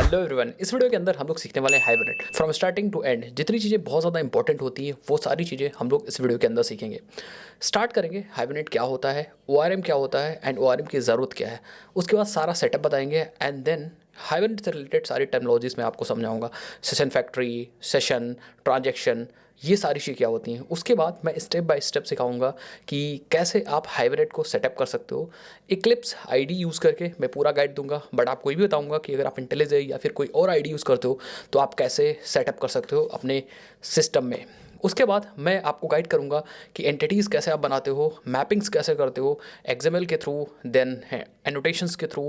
Hello everyone, इस video के अंदर हम लोग सीखने वाले हैं hybrid from starting to end. जितनी चीज़ें बहुत ज़्यादा इंपॉर्टेंट होती हैं वो सारी चीज़ें हम लोग इस वीडियो के अंदर सीखेंगे। स्टार्ट करेंगे हाइब्रिड क्या होता है, ORM क्या होता है एंड ORM की ज़रूरत क्या है। उसके बाद सारा सेटअप बताएंगे एंड देन हाइब्रिड से रिलेटेड सारी टर्मिनोलॉजीज मैं आपको समझाऊंगा। सेशन फैक्ट्री, सेशन, ट्रांजेक्शन, ये सारी चीज़ें क्या होती हैं। उसके बाद मैं स्टेप बाय स्टेप सिखाऊंगा कि कैसे आप हाइब्रिड को सेटअप कर सकते हो। इक्लिप्स आईडी यूज़ करके मैं पूरा गाइड दूंगा, बट आपको ये भी बताऊंगा कि अगर आप इंटेलिज या फिर कोई और आईडी यूज़ करते हो तो आप कैसे सेटअप कर सकते हो अपने सिस्टम में। उसके बाद मैं आपको गाइड करूंगा कि एंटिटीज़ कैसे आप बनाते हो, मैपिंग्स कैसे करते हो XML के थ्रू, देन है एनोटेशंस के थ्रू,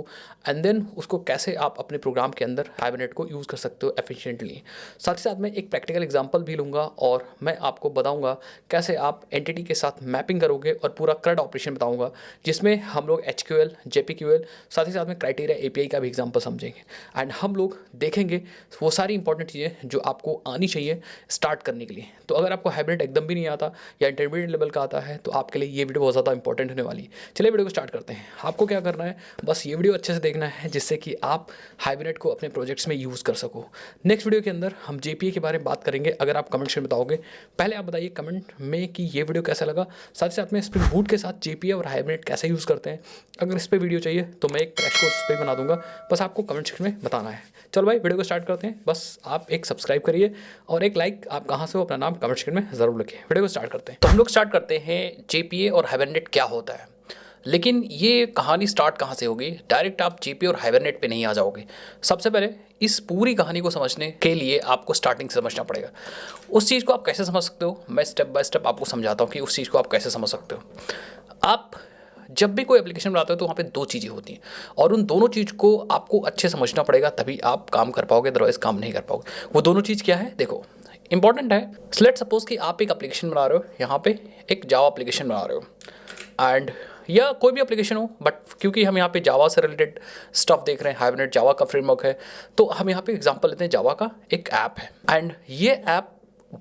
एंड देन उसको कैसे आप अपने प्रोग्राम के अंदर हाइब्रिड को यूज़ कर सकते हो एफिशिएंटली। साथ ही साथ मैं एक प्रैक्टिकल एग्जांपल भी लूँगा और मैं आपको बताऊँगा कैसे आप एंटिटी के साथ मैपिंग करोगे और पूरा CRUD ऑपरेशन बताऊँगा, जिसमें हम लोग HQL, JPQL, साथ ही साथ में क्राइटेरिया API का भी एग्जाम्पल समझेंगे एंड हम लोग देखेंगे वो सारी इंपॉर्टेंट चीज़ें जो आपको आनी चाहिए स्टार्ट करने के लिए। तो अगर आपको हाइब्रिड एकदम भी नहीं आता या इंटरमीडिएट लेवल का आता है तो आपके लिए ये वीडियो बहुत ज़्यादा इंपॉर्टेंट होने वाली है। चलिए वीडियो को स्टार्ट करते हैं। आपको क्या करना है, बस ये वीडियो अच्छे से देखना है जिससे कि आप हाइब्रिड को अपने प्रोजेक्ट्स में यूज़ कर सको। नेक्स्ट वीडियो के अंदर हम JPA के बारे में बात करेंगे। अगर आप कमेंट में बताओगे, पहले आप बताइए कमेंट में कि ये वीडियो कैसा लगा। साथ ही साथ में स्प्रिंग बूट के साथ JPA और हाइब्रिड कैसे यूज़ करते हैं। अगर इस पर वीडियो चाहिए तो मैं एक क्रैश कोर्स पे बना दूंगा, बस आपको कमेंट सेक्शन में बताना है। चलो भाई वीडियो को स्टार्ट करते हैं। बस आप एक सब्सक्राइब करिए और एक लाइक, आप कहाँ से हो अपना नाम कमेंट सेक्शन में ज़रूर लिखिए। वीडियो को स्टार्ट करते हैं। तो हम लोग स्टार्ट करते हैं JPA और हाइब्रिड क्या होता है। लेकिन ये कहानी स्टार्ट कहाँ से होगी, डायरेक्ट आप JPA और हाइब्रिड पे नहीं आ जाओगे। सबसे पहले इस पूरी कहानी को समझने के लिए आपको स्टार्टिंग से समझना पड़ेगा। उस चीज़ को आप कैसे समझ सकते हो, मैं स्टेप बाय स्टेप आपको समझाता हूँ कि उस चीज़ को आप कैसे समझ सकते हो। आप जब भी कोई एप्लीकेशन बनाते हो तो वहाँ पे दो चीज़ें होती हैं और उन दोनों चीज़ को आपको अच्छे समझना पड़ेगा, तभी आप काम कर पाओगे, अदरवाइज काम नहीं कर पाओगे। वो दोनों चीज़ क्या है, देखो इंपॉर्टेंट है। लेट्स सपोज कि आप एक एप्लीकेशन बना रहे हो, यहाँ पे एक जावा एप्लीकेशन बना रहे हो एंड या कोई भी एप्लीकेशन हो, बट क्योंकि हम यहाँ पे जावा से रिलेटेड स्टफ देख रहे हैं, हाइब्रिड जावा का फ्रेमवर्क है, तो हम यहाँ पे एग्जांपल लेते हैं जावा का एक ऐप है एंड ये ऐप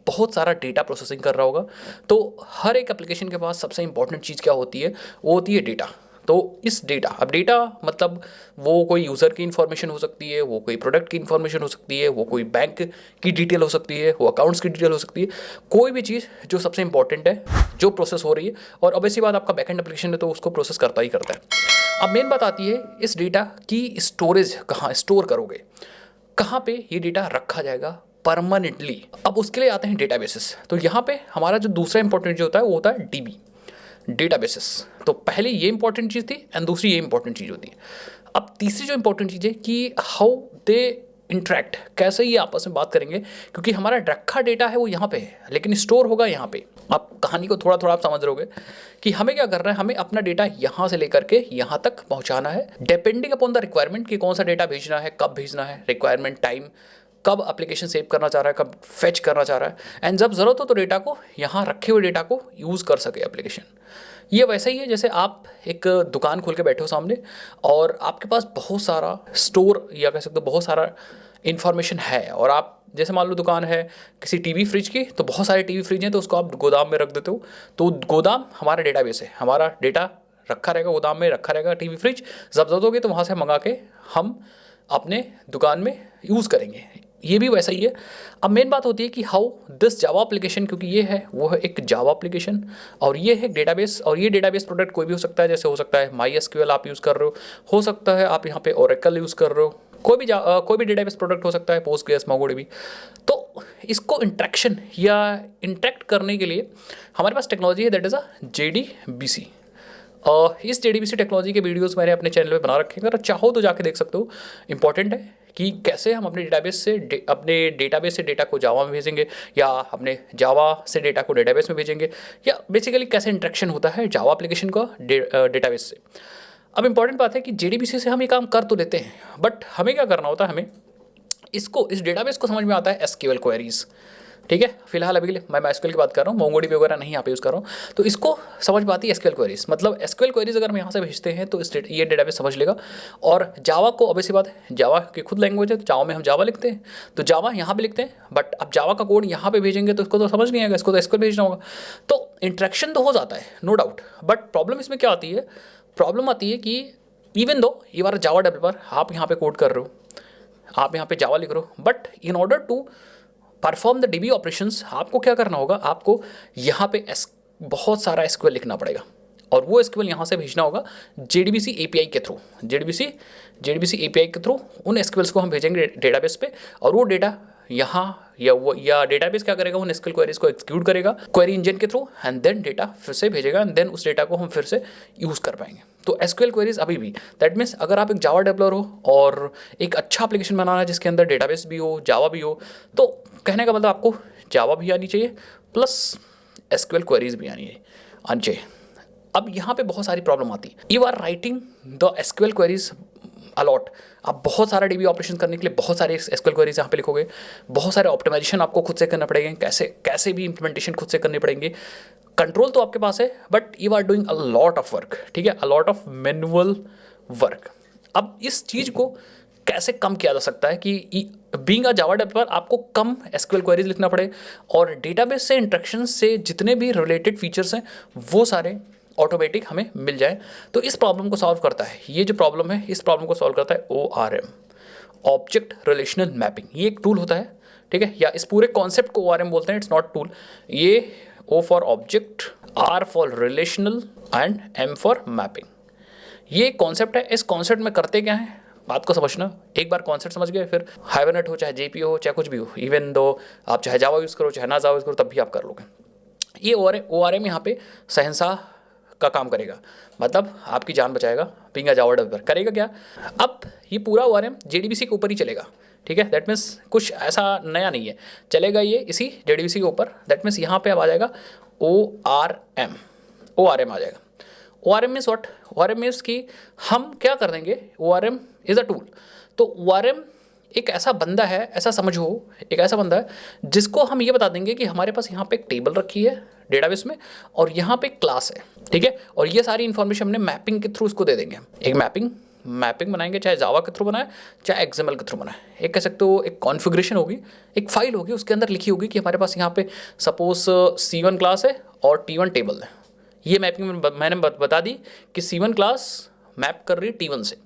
बहुत सारा डेटा प्रोसेसिंग कर रहा होगा। तो हर एक एप्लीकेशन के पास सबसे इंपॉर्टेंट चीज़ क्या होती है, वो होती है डेटा। तो इस डेटा, अब डेटा मतलब वो कोई यूज़र की इन्फॉर्मेशन हो सकती है, वो कोई प्रोडक्ट की इन्फॉर्मेशन हो सकती है, वो कोई बैंक की डिटेल हो सकती है, वो अकाउंट्स की डिटेल हो सकती है, कोई भी चीज़ जो सबसे इंपॉर्टेंट है जो प्रोसेस हो रही है। और ऑब्वियसली बात, आपका बैकएंड एप्लीकेशन है तो उसको प्रोसेस करता ही करता है। अब मेन बात आती है इस डेटा की स्टोरेज कहाँ स्टोर करोगे, कहाँ पे ये डेटा रखा जाएगा परमानेंटली। अब उसके लिए आते हैं डेटाबेसेस। तो यहाँ पे हमारा जो दूसरा इंपॉर्टेंट जो होता है वो होता है DB, डेटाबेसेस। तो पहले ये इंपॉर्टेंट चीज़ थी एंड दूसरी ये इंपॉर्टेंट चीज़ होती है। अब तीसरी जो इंपॉर्टेंट चीज़ है कि हाउ दे इंटरेक्ट, कैसे ये आपस में बात करेंगे, क्योंकि हमारा रखा डेटा है वो यहाँ पे है लेकिन स्टोर होगा यहाँ पे। आप कहानी को थोड़ा थोड़ा आप समझ रहोगे कि हमें क्या करना है, हमें अपना डेटा यहाँ से लेकर के यहाँ तक पहुँचाना है, डिपेंडिंग अपॉन द रिक्वायरमेंट कि कौन सा डेटा भेजना है, कब भेजना है, रिक्वायरमेंट टाइम, कब एप्लीकेशन सेव करना चाह रहा है, कब फेच करना चाह रहा है, एंड जब ज़रूरत हो तो डेटा को, यहाँ रखे हुए डेटा को यूज़ कर सके एप्लीकेशन। ये वैसा ही है जैसे आप एक दुकान खोल के बैठे हो सामने और आपके पास बहुत सारा स्टोर या कह सकते हो बहुत सारा इन्फॉर्मेशन है, और आप जैसे मान लो दुकान है किसी टीवी फ्रिज की, तो बहुत सारे टीवी फ्रिज हैं तो उसको आप गोदाम में रख देते हो। तो गोदाम हमारा डेटाबेस है, हमारा डेटा रखा रहेगा गोदाम में, रखा रहेगा टीवी फ्रिज, जब जरूरत होगी तो वहाँ से मंगा के हम अपने दुकान में यूज़ करेंगे। ये भी वैसा ही है। अब मेन बात होती है कि हाउ दिस जावा एप्लीकेशन, क्योंकि ये है वो है एक जावा एप्लीकेशन और ये है डेटाबेस, और ये डेटाबेस प्रोडक्ट कोई भी हो सकता है, जैसे हो सकता है MySQL आप यूज़ कर रहे हो सकता है आप यहाँ पे Oracle यूज़ कर रहे हो, कोई भी डेटाबेस प्रोडक्ट हो सकता है, Postgres, MongoDB। तो इसको इंट्रैक्शन या इंट्रैक्ट करने के लिए हमारे पास टेक्नोलॉजी है, दैट इज़ अ JDBC। इस JDBC टेक्नोलॉजी के वीडियोस मैंने अपने चैनल पे बना रखे हैं, अगर चाहो तो जाके देख सकते हो। इंपॉर्टेंट है कि कैसे हम अपने डेटाबेस से डेटा को जावा में भेजेंगे, या अपने जावा से डेटा को डेटाबेस में भेजेंगे, या बेसिकली कैसे इंट्रैक्शन होता है जावा एप्लीकेशन का डेटाबेस से। अब इंपॉर्टेंट बात है कि JDBC से हम ये काम कर तो लेते हैं, बट हमें क्या करना होता है, हमें इस डेटाबेस को समझ में आता है SQL क्वेरीज। ठीक है, फिलहाल अभी के लिए मैं MySQL की बात कर रहा हूँ, MongoDB वगैरह नहीं यहाँ पे यूज़ कर रहा हूँ। तो इसको समझ में आती है SQL क्वेरीज, मतलब SQL क्वेरीज अगर हम यहाँ से भेजते हैं तो ये डेटाबेस समझ लेगा। और जावा को ऑब्वियसली बात है, जावा की खुद लैंग्वेज है, तो जावा में हम जावा लिखते हैं, तो जावा यहाँ पे लिखते हैं, बट अब जावा का कोड यहाँ पे भेजेंगे तो इसको तो समझ नहीं आएगा, इसको तो SQL भेजना होगा। तो इंट्रैक्शन तो हो जाता है नो डाउट, बट प्रॉब्लम इसमें क्या आती है, प्रॉब्लम आती है कि इवन दो ये बार जावा डेवलपर आप यहाँ पे कोड कर रहे हो, आप यहाँ पे जावा लिख रहे हो, but in order to perform the DB operations आपको क्या करना होगा, आपको यहाँ पे बहुत सारा एसक्यूएल लिखना पड़ेगा और वो एसक्यूएल यहाँ से भेजना होगा जेडीबीसी एपीआई के थ्रू। जेडीबीसी एपीआई के थ्रू उन एसक्यूएल्स को हम भेजेंगे डेटाबेस पे और वो डेटा यहाँ या डेटाबेस क्या करेगा, उन एसक्यूएल क्वेरीज को एग्जीक्यूट करेगा क्वेरी इंजन के थ्रू एंड देन डेटा फिर से भेजेगा एंड देन उस डेटा को हम फिर से यूज़ कर पाएंगे। तो एसक्यूएल क्वेरीज अभी भी, दैट मीन्स अगर आप एक जावा डेवलपर हो और एक अच्छा एप्लीकेशन बनाना है जिसके अंदर डेटाबेस भी हो, जावा भी हो, तो कहने का मतलब आपको जावा भी आनी चाहिए प्लस एसक्यूएल क्वेरीज भी आनी चाहिए। अब यहाँ पे बहुत सारी प्रॉब्लम आती है। You are writing the SQL queries a lot, आप बहुत सारा डीबी ऑपरेशन करने के लिए बहुत सारे एसक्यूएल क्वेरीज यहाँ पे लिखोगे, बहुत सारे ऑप्टिमाइजेशन आपको खुद से करना पड़ेंगे, कैसे भी इंप्लीमेंटेशन खुद से करने पड़ेंगे। कंट्रोल तो आपके पास है but you are doing a lot of work, ठीक है, a lot of manual work. अब इस चीज़ को कैसे कम किया जा सकता है कि बीइंग अ जावा डेवलपर आपको कम एसक्यूएल क्वेरीज लिखना पड़े और डेटाबेस से इंटरेक्शन से जितने भी रिलेटेड फीचर्स हैं वो सारे ऑटोमेटिक हमें मिल जाए। तो इस प्रॉब्लम को सॉल्व करता है, ये जो प्रॉब्लम है इस प्रॉब्लम को सॉल्व करता है ORM, ऑब्जेक्ट रिलेशनल मैपिंग। ये एक टूल होता है, ठीक है, या इस पूरे कॉन्सेप्ट को ORM बोलते हैं, इट्स नॉट टूल। ये O for object, R for relational and M for mapping. ये कॉन्सेप्ट है। इस कॉन्सेप्ट में करते क्या है बात को समझना, एक बार कॉन्सेप्ट समझ गए फिर हाइबरनेट हो चाहे JPO हो चाहे कुछ भी हो, इवन दो आप चाहे जावा यूज़ करो चाहे ना जावा यूज़ करो तब भी आप कर लोगे। ये ORM यहाँ पे शहंशाह का काम करेगा, मतलब आपकी जान बचाएगा। बीइंग अ जावा डेवलपर करेगा क्या, अब ये पूरा ORM JDBC के ऊपर ही चलेगा, ठीक है, दैट मीन्स कुछ ऐसा नया नहीं है, चलेगा ये इसी JDBC के ऊपर। दैट मीन्स यहाँ पे अब आ जाएगा ORM आ जाएगा। ORM means what, ORM means कि हम क्या कर देंगे, ORM इज़ अ टूल। तो ORM एक ऐसा बंदा है, ऐसा समझो एक ऐसा बंदा है जिसको हम ये बता देंगे कि हमारे पास यहाँ पे एक टेबल रखी है डेटाबेस में और यहाँ पे एक क्लास है, ठीक है, और ये सारी इन्फॉर्मेशन हमने मैपिंग के थ्रू इसको दे देंगे। एक मैपिंग बनाएंगे, चाहे जावा के थ्रू बनाए चाहे XML के थ्रू बनाए। एक कह सकते हो एक कॉन्फ़िगरेशन होगी, एक फाइल होगी, उसके अंदर लिखी होगी कि हमारे पास यहाँ पे सपोज C1 क्लास है और T1 टेबल है। ये मैपिंग मैंने बता दी कि C1 क्लास मैप कर रही है T1 से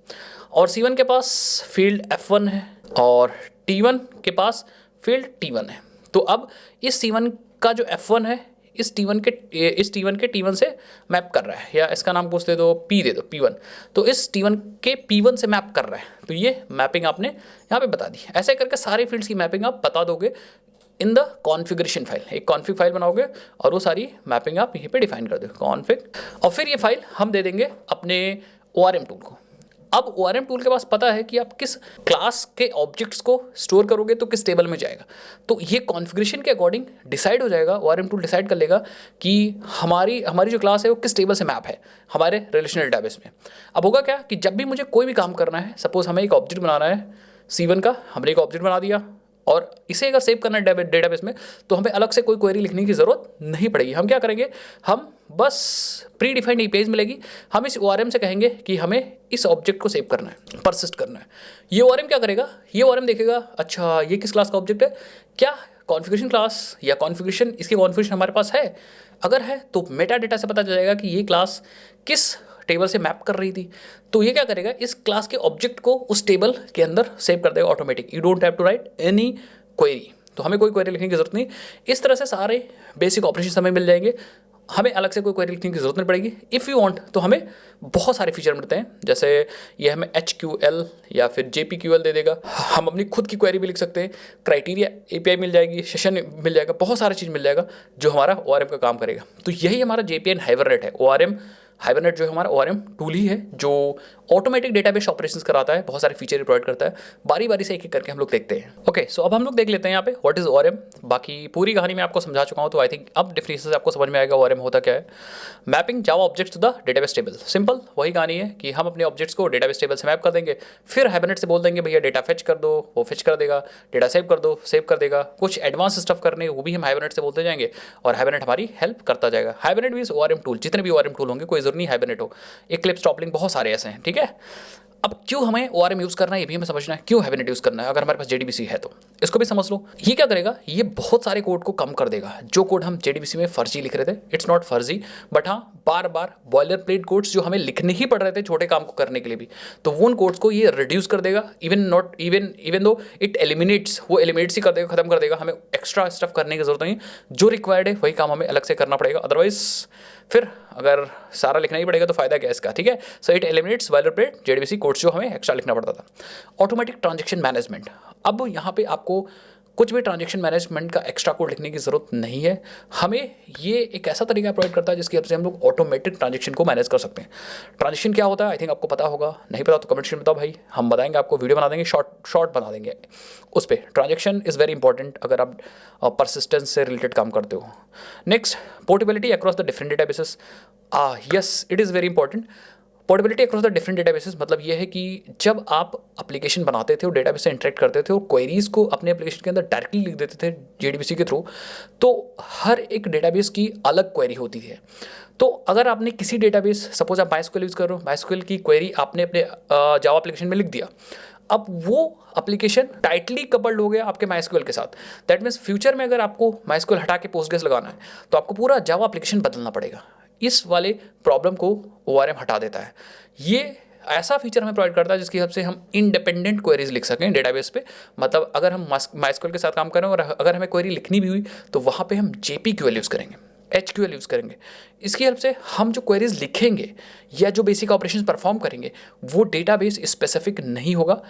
और C1 के पास फील्ड F1 है और T1 के पास फील्ड T1 है। तो अब इस C1 का जो F1 है इस T1 के T1 से मैप कर रहा है, या इसका नाम पूछ दे दो P दे दो P1, तो इस T1 के P1 से मैप कर रहा है। तो ये मैपिंग आपने यहाँ पे बता दी। ऐसे करके सारे फील्ड्स की मैपिंग आप बता दोगे इन द कॉन्फ़िगरेशन फाइल। एक कॉन्फ़िग फाइल बनाओगे और वो सारी मैपिंग आप यहीं पे डिफाइन कर दो कॉन्फ़िग, और फिर ये फाइल हम दे देंगे अपने ORM टूल को। अब ORM टूल के पास पता है कि आप किस क्लास के ऑब्जेक्ट्स को स्टोर करोगे तो किस टेबल में जाएगा, तो ये कॉन्फ़िगरेशन के अकॉर्डिंग डिसाइड हो जाएगा। ORM टूल डिसाइड कर लेगा कि हमारी जो क्लास है वो किस टेबल से मैप है हमारे रिलेशनल डेटाबेस में। अब होगा क्या कि जब भी मुझे कोई भी काम करना है, सपोज हमें एक ऑब्जेक्ट बनाना है C1 का, हमने एक ऑब्जेक्ट बना दिया और इसे अगर सेव करना है डेटाबेस में तो हमें अलग से कोई क्वेरी लिखने की ज़रूरत नहीं पड़ेगी। हम क्या करेंगे, हम बस प्री डिफाइंड APIs मिलेगी, हम इस ORM से कहेंगे कि हमें इस ऑब्जेक्ट को सेव करना है, परसिस्ट करना है। ये ORM क्या करेगा, ये ORM देखेगा अच्छा ये किस क्लास का ऑब्जेक्ट है, क्या कॉन्फ़िगरेशन क्लास या कॉन्फ़िगरेशन इसकी कॉन्फ़िगरेशन हमारे पास है, अगर है तो मेटा डेटा से पता चल जाएगा कि ये क्लास किस टेबल से मैप कर रही थी। तो ये क्या करेगा, इस क्लास के ऑब्जेक्ट को उस टेबल के अंदर सेव कर देगा automatic. You don't have to write any query, तो हमें कोई क्वेरी लिखने की जरूरत नहीं। इस तरह से सारे बेसिक ऑपरेशन हमें मिल जाएंगे, हमें अलग से कोई क्वेरी लिखने की जरूरत नहीं पड़ेगी। इफ़ यू वांट तो हमें बहुत सारे फीचर मिलते हैं, जैसे ये हमें HQL या फिर JPQL दे देगा, हम अपनी खुद की क्वेरी भी लिख सकते हैं, क्राइटेरिया API मिल जाएगी, सेशन मिल जाएगा, बहुत सारा चीज़ मिल जाएगा जो हमारा ORM का काम करेगा। तो यही हमारा JPN हाइबरनेट है। ORM हाइबरनेट जो है हमारा ORM टूल ही है जो ऑटोमेटिक डेटाबेस ऑपरेशंस कराता है, बहुत सारे फीचर प्रोवाइड करता है। बारी बारी से एक एक करके हम लोग देखते हैं। ओके, सो अब हम लोग देख लेते हैं यहाँ पे व्हाट इज़ ORM। बाकी पूरी कहानी मैं आपको समझा चुका हूँ, तो आई थिंक अब डेफिनेशन से आपको समझ में आएगा ORM होता क्या है। Mapping Java objects to the database table, simple वही कहानी है कि हम अपने ऑब्जेक्ट्स को डेटाबेस टेबल से मैप कर देंगे, फिर हाइबरनेट से बोल देंगे भैया डेटा फेच कर दो, वो फेच कर देगा, डेटा सेव कर दो, सेव कर देगा। कुछ एडवांस स्टफ करने वो भी हम हाइबरनेट से बोलते जाएंगे और हाइबरनेट हमारी हेल्प करता जाएगा। हाइबरनेट मींस ORM टूल, जितने भी ORM टूल होंगे कोई जरूरी नहीं हाइबरनेट हो, Eclipse, Toppling, बहुत सारे ऐसे हैं, ठीक है। अब क्यों हमें ORM यूज़ करना है ये भी हमें समझना है, क्यों हाइबरनेट यूज़ करना है अगर हमारे पास JDBC है तो। इसको भी समझ लो। ये क्या करेगा, ये बहुत सारे कोड को कम कर देगा। जो कोड हम JDBC में फर्जी लिख रहे थे, इट्स नॉट फर्जी, बट हाँ बार बार बॉयलर प्लेट कोड्स जो हमें लिखने ही पड़ रहे थे छोटे काम को करने के लिए भी, तो वो उन कोड्स को ये रिड्यूस कर देगा। इवन दो इट एलिमिनेट्स, वो एलिमिनेट्स ही कर देगा, खत्म कर देगा। हमें एक्स्ट्रा स्टफ करने की जरूरत नहीं, जो रिक्वायर्ड है वही काम हमें अलग से करना पड़ेगा। अदरवाइज फिर अगर सारा लिखना ही पड़ेगा तो फायदा क्या है इसका, ठीक है। So it eliminates boiler plate JDBC codes जो हमें एक्स्ट्रा लिखना पड़ता था। ऑटोमेटिक ट्रांजेक्शन मैनेजमेंट, अब यहाँ पे आपको कुछ भी ट्रांजेक्शन मैनेजमेंट का एक्स्ट्रा कोड लिखने की ज़रूरत नहीं है। हमें ये एक ऐसा तरीका प्रोवाइड करता है जिसकी वजह से हम लोग ऑटोमेटिक ट्रांजेक्शन को मैनेज कर सकते हैं। ट्रांजेक्शन क्या होता है, आई थिंक आपको पता होगा, नहीं पता तो कमेंट में बताओ भाई, हम बताएंगे आपको, वीडियो बना देंगे, शॉर्ट बना देंगे उस पर। ट्रांजेक्शन इज़ वेरी इंपॉर्टेंट अगर आप परसिस्टेंस से रिलेटेड काम करते हो। Next, portability across the different databases. Yes, it is very important. Portability across the different databases मतलब ये है कि जब आप एप्लीकेशन बनाते थे और डेटाबेस से इंटरेक्ट करते थे और क्वेरीज को अपने एप्लीकेशन के अंदर डायरेक्टली लिख देते थे JDBC के थ्रू, तो हर एक डेटाबेस की अलग क्वेरी होती है। तो अगर आपने किसी डेटाबेस, सपोज आप MySQL यूज़ कर रहे हो, MySQL की क्वेरी आपने अपने जावा एप्लीकेशन में लिख दिया, अब वो एप्लीकेशन टाइटली कपल्ड हो गया आपके MySQL के साथ। दैट मीन्स फ्यूचर में अगर आपको MySQL हटा के Postgres लगाना है तो आपको पूरा जावा एप्लीकेशन बदलना पड़ेगा। इस वाले प्रॉब्लम को ORM हटा देता है। ये ऐसा फीचर हमें प्रोवाइड करता है जिसकी हेल्प से हम इंडिपेंडेंट क्वेरीज लिख सकें डेटाबेस पे। मतलब अगर हम MySQL के साथ काम करें और अगर हमें क्वेरी लिखनी भी हुई तो वहाँ पे हम JPQL यूज़ करेंगे, HQL यूज़ करेंगे। इसकी हेल्प से हम जो क्वेरीज लिखेंगे या जो बेसिक ऑपरेशन परफॉर्म करेंगे वो डेटाबेस स्पेसिफिक नहीं होगा,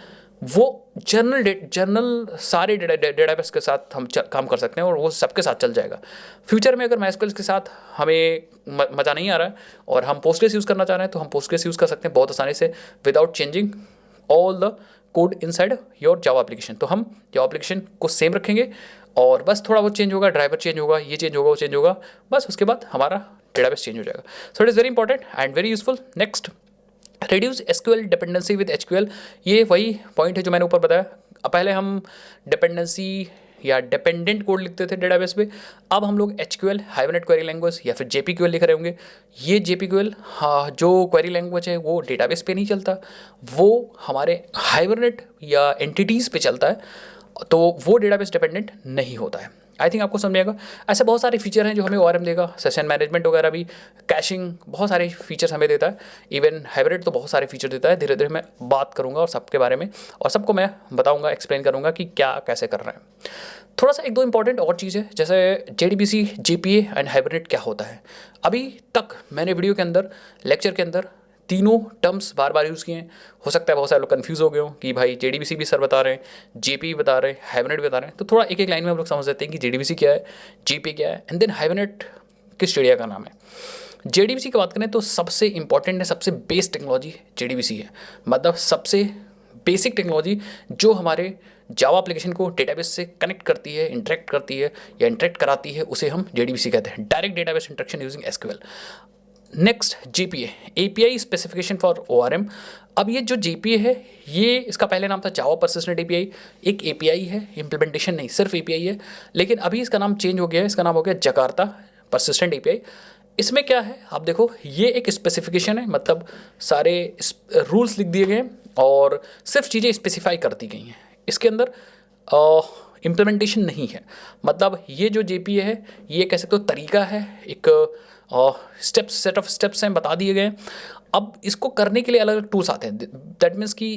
वो जर्नल सारे डेटाबेस के साथ हम काम कर सकते हैं और वो सबके साथ चल जाएगा। फ्यूचर में अगर MySQL के साथ हमें मज़ा नहीं आ रहा है और हम Postgres यूज़ करना चाह रहे हैं तो हम Postgres यूज़ कर सकते हैं बहुत आसानी से without changing all the code inside your Java application. तो हम जावा एप्लीकेशन को सेम रखेंगे और बस थोड़ा बहुत चेंज होगा, ड्राइवर चेंज होगा, ये चेंज होगा, वो चेंज होगा, बस उसके बाद हमारा डेटाबेस चेंज हो जाएगा। So it is very important and very useful. Next, reduce SQL dependency with HQL। ये वही पॉइंट है जो मैंने ऊपर बताया। पहले हम डिपेंडेंसी या डिपेंडेंट कोड लिखते थे डेटाबेस पे, अब हम लोग HQL हाइबरनेट क्वेरी लैंग्वेज या फिर JPQL लिख रहे होंगे। ये JPQL हाँ जो क्वेरी लैंग्वेज है वो डेटाबेस पे नहीं चलता, वो हमारे हाइबरनेट या एंटिटीज़ पे चलता है, तो वो डेटाबेस डिपेंडेंट नहीं होता है। आई थिंक आपको समझेगा। ऐसे बहुत सारे फीचर हैं जो हमें ORM देगा, सेशन मैनेजमेंट वगैरह भी, कैशिंग, बहुत सारे फीचर्स हमें देता है। इवन हाइब्रिड तो बहुत सारे फीचर देता है। धीरे धीरे मैं बात करूंगा और सबके बारे में और सबको मैं बताऊंगा, एक्सप्लेन करूंगा कि क्या कैसे कर रहे हैं। थोड़ा सा एक दो इंपॉर्टेंट और चीज़ है, जैसे JDBC, JPA एंड हाइब्रिड क्या होता है। अभी तक मैंने वीडियो के अंदर, लेक्चर के अंदर तीनों टर्म्स बार बार यूज़ किए हैं। हो सकता है बहुत सारे लोग कंफ्यूज हो गए हो कि भाई JDBC भी सर बता रहे हैं, JP बता रहे हैं, हाइबरनेट बता रहे हैं। तो थोड़ा एक एक लाइन में हम लोग समझ लेते हैं कि JDBC क्या है, JPA क्या है एंड देन हाइबरनेट किस चिड़िया का नाम है। JDBC की बात करें तो सबसे इंपॉर्टेंट है, सबसे बेस्ट टेक्नोलॉजी JDBC है। मतलब सबसे बेसिक टेक्नोलॉजी जो हमारे जावा एप्लीकेशन को डेटाबेस से कनेक्ट करती है, इंटरेक्ट करती है या इंटरेक्ट कराती है, उसे हम JDBC कहते हैं, direct database interaction using SQL। Next, JPA, API specification for ORM। अब ये जो JPA है, ये इसका पहले नाम था जावा परसिस्टेंट API। एक API है, इम्प्लीमेंटेशन नहीं, सिर्फ API है, लेकिन अभी इसका नाम चेंज हो गया है, इसका नाम हो गया जकार्ता परसिस्टेंट API। इसमें क्या है आप देखो, ये एक स्पेसिफिकेशन है, मतलब सारे रूल्स लिख दिए गए हैं और सिर्फ चीज़ें स्पेसिफाई कर दी गई हैं। इसके अंदर इम्प्लीमेंटेशन नहीं है। मतलब ये जो JPA है ये कह सकते हो तरीका है, एक स्टेप्स, सेट ऑफ स्टेप्स हैं, बता दिए गए। अब इसको करने के लिए अलग अलग टूल्स आते हैं। दैट मीन्स कि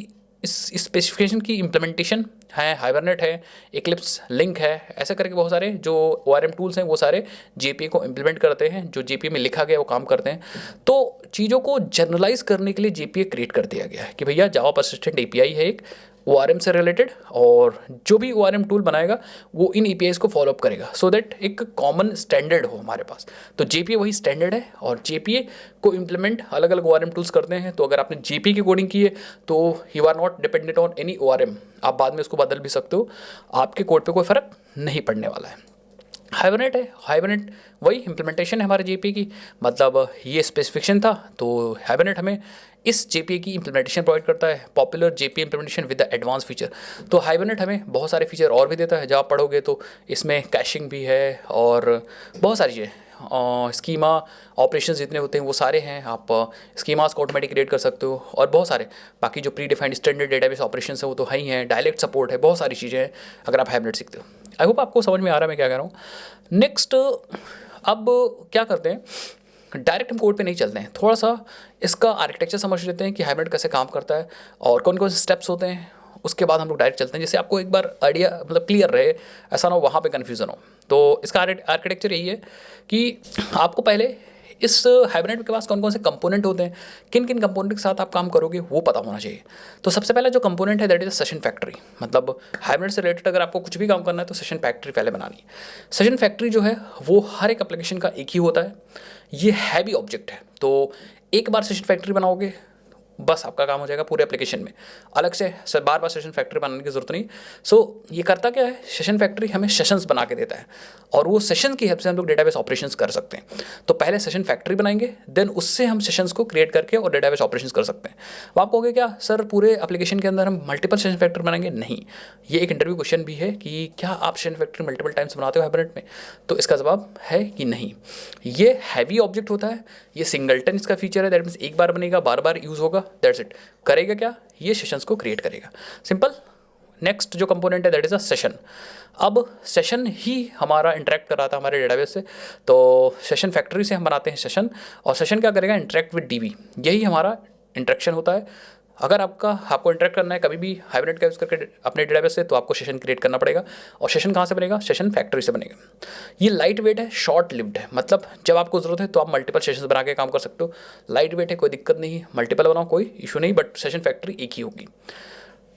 इस स्पेसिफिकेशन की इम्प्लीमेंटेशन है, हाइबरनेट है, इक्लिप्स, लिंक है, ऐसे करके बहुत सारे जो ORM टूल्स हैं वो सारे JPA को इम्प्लीमेंट करते हैं। जो JPA में लिखा गया वो काम करते हैं। तो चीज़ों को जनरलाइज करने के लिए JPA क्रिएट कर दिया गया है कि भैया जावा परसिस्टेंट API है एक ORM से रिलेटेड, और जो भी ORM टूल बनाएगा वो इन APIs को फॉलोअप करेगा, सो दैट एक कॉमन स्टैंडर्ड हो हमारे पास। तो JPA वही स्टैंडर्ड है और JPA को इम्प्लीमेंट अलग अलग ORM टूल्स करते हैं। तो अगर आपने JPA की कोडिंग की है तो you are not dependent on any ORM, आप बाद में उसको बदल भी सकते हो, आपके कोड पे कोई फ़र्क नहीं पड़ने वाला है। हाइबरनेट है, हाइबरनेट वही इम्प्लीमेंटेशन है हमारे JPA की। मतलब ये स्पेसिफिकेशन था तो हाइबरनेट हमें इस JPA की इम्प्लीमेंटेशन प्रोवाइड करता है, popular JPA implementation with the advance feature. तो हाइबरनेट हमें बहुत सारे फीचर और भी देता है, जब आप पढ़ोगे तो इसमें कैशिंग भी है और बहुत सारी चीज़ें, स्कीमा ऑपरेशंस जितने होते हैं वो सारे हैं, आप स्कीमास को ऑटोमेटिक क्रिएट कर सकते हो, और बहुत सारे बाकी जो pre defined standard database operations है वो तो है ही हैं, डायलेक्ट सपोर्ट है, बहुत सारी चीज़ें हैं अगर आप हाइब्रिड सीखते हो। आई होप आपको समझ में आ रहा है मैं क्या कह रहा हूँ। नेक्स्ट अब क्या करते हैं, डायरेक्ट हम कोड पे नहीं चलते हैं, थोड़ा सा इसका आर्किटेक्चर समझ लेते हैं कि हाइब्रिड कैसे काम करता है और कौन कौन से स्टेप्स होते हैं, उसके बाद हम लोग डायरेक्ट चलते हैं, जैसे आपको एक बार आइडिया मतलब क्लियर रहे, ऐसा ना हो वहाँ पे कन्फ्यूज़न हो। तो इसका आर्किटेक्चर यही है कि आपको पहले इस हाइब्रिड के पास कौन कौन से कंपोनेंट होते हैं, किन किन कंपोनेंट के साथ आप काम करोगे वो पता होना चाहिए। तो सबसे पहला जो कंपोनेंट है दैट इज सेशन फैक्ट्री, मतलब हाइब्रिड से रिलेटेड अगर आपको कुछ भी काम करना है तो सेशन फैक्ट्री पहले बनानी है। सेशन फैक्ट्री जो है वो हर एक एप्लीकेशन का एक ही होता है, ये हैवी ऑब्जेक्ट है, तो एक बार सेशन फैक्ट्री बनाओगे बस आपका काम हो जाएगा पूरे एप्लीकेशन में, अलग से बार बार सेशन फैक्ट्री बनाने की जरूरत नहीं। सो ये करता क्या है, सेशन फैक्ट्री हमें सेशंस बना के देता है और वो सेशन की हेल्प से हम लोग डेटाबेस ऑपरेशंस कर सकते हैं। तो पहले सेशन फैक्ट्री बनाएंगे, देन उससे हम सेशंस को क्रिएट करके और डेटाबेस ऑपरेशंस कर सकते हैं। अब आप कहोगे क्या सर पूरे एप्लीकेशन के अंदर हम मल्टीपल सेशन फैक्ट्री बनाएंगे? नहीं, ये एक इंटरव्यू क्वेश्चन भी है कि क्या आप सेशन फैक्ट्री मल्टीपल टाइम्स बनाते हो हाइब्रिड में? तो इसका जवाब है कि नहीं, ये हैवी ऑब्जेक्ट होता है, ये सिंगलटन इसका फीचर है, दैट मीन्स एक बार बनेगा बार बार यूज होगा, दैट्स इट। करेगा क्या, ये सेशंस को क्रिएट करेगा, सिंपल। नेक्स्ट जो कंपोनेंट है दैट इज अ सेशन। अब सेशन ही हमारा इंटरेक्ट कर रहा था हमारे डेटाबेस से, तो सेशन फैक्ट्री से हम बनाते हैं सेशन, और सेशन क्या करेगा, इंटरेक्ट विद डीबी, यही हमारा इंटरेक्शन होता है। अगर आपको इंटरेक्ट करना है कभी भी हाइब्रिड का यूज़ करके अपने डेटाबेस से, तो आपको सेशन क्रिएट करना पड़ेगा, और सेशन कहाँ से बनेगा, सेशन फैक्ट्री से बनेगा। ये लाइट वेट है, शॉर्ट लिव्ड है, मतलब जब आपको ज़रूरत है तो आप मल्टीपल सेशंस बना के काम कर सकते हो। लाइट वेट है, कोई दिक्कत नहीं, मल्टीपल बनाओ कोई इशू नहीं, बट सेशन फैक्ट्री एक ही होगी।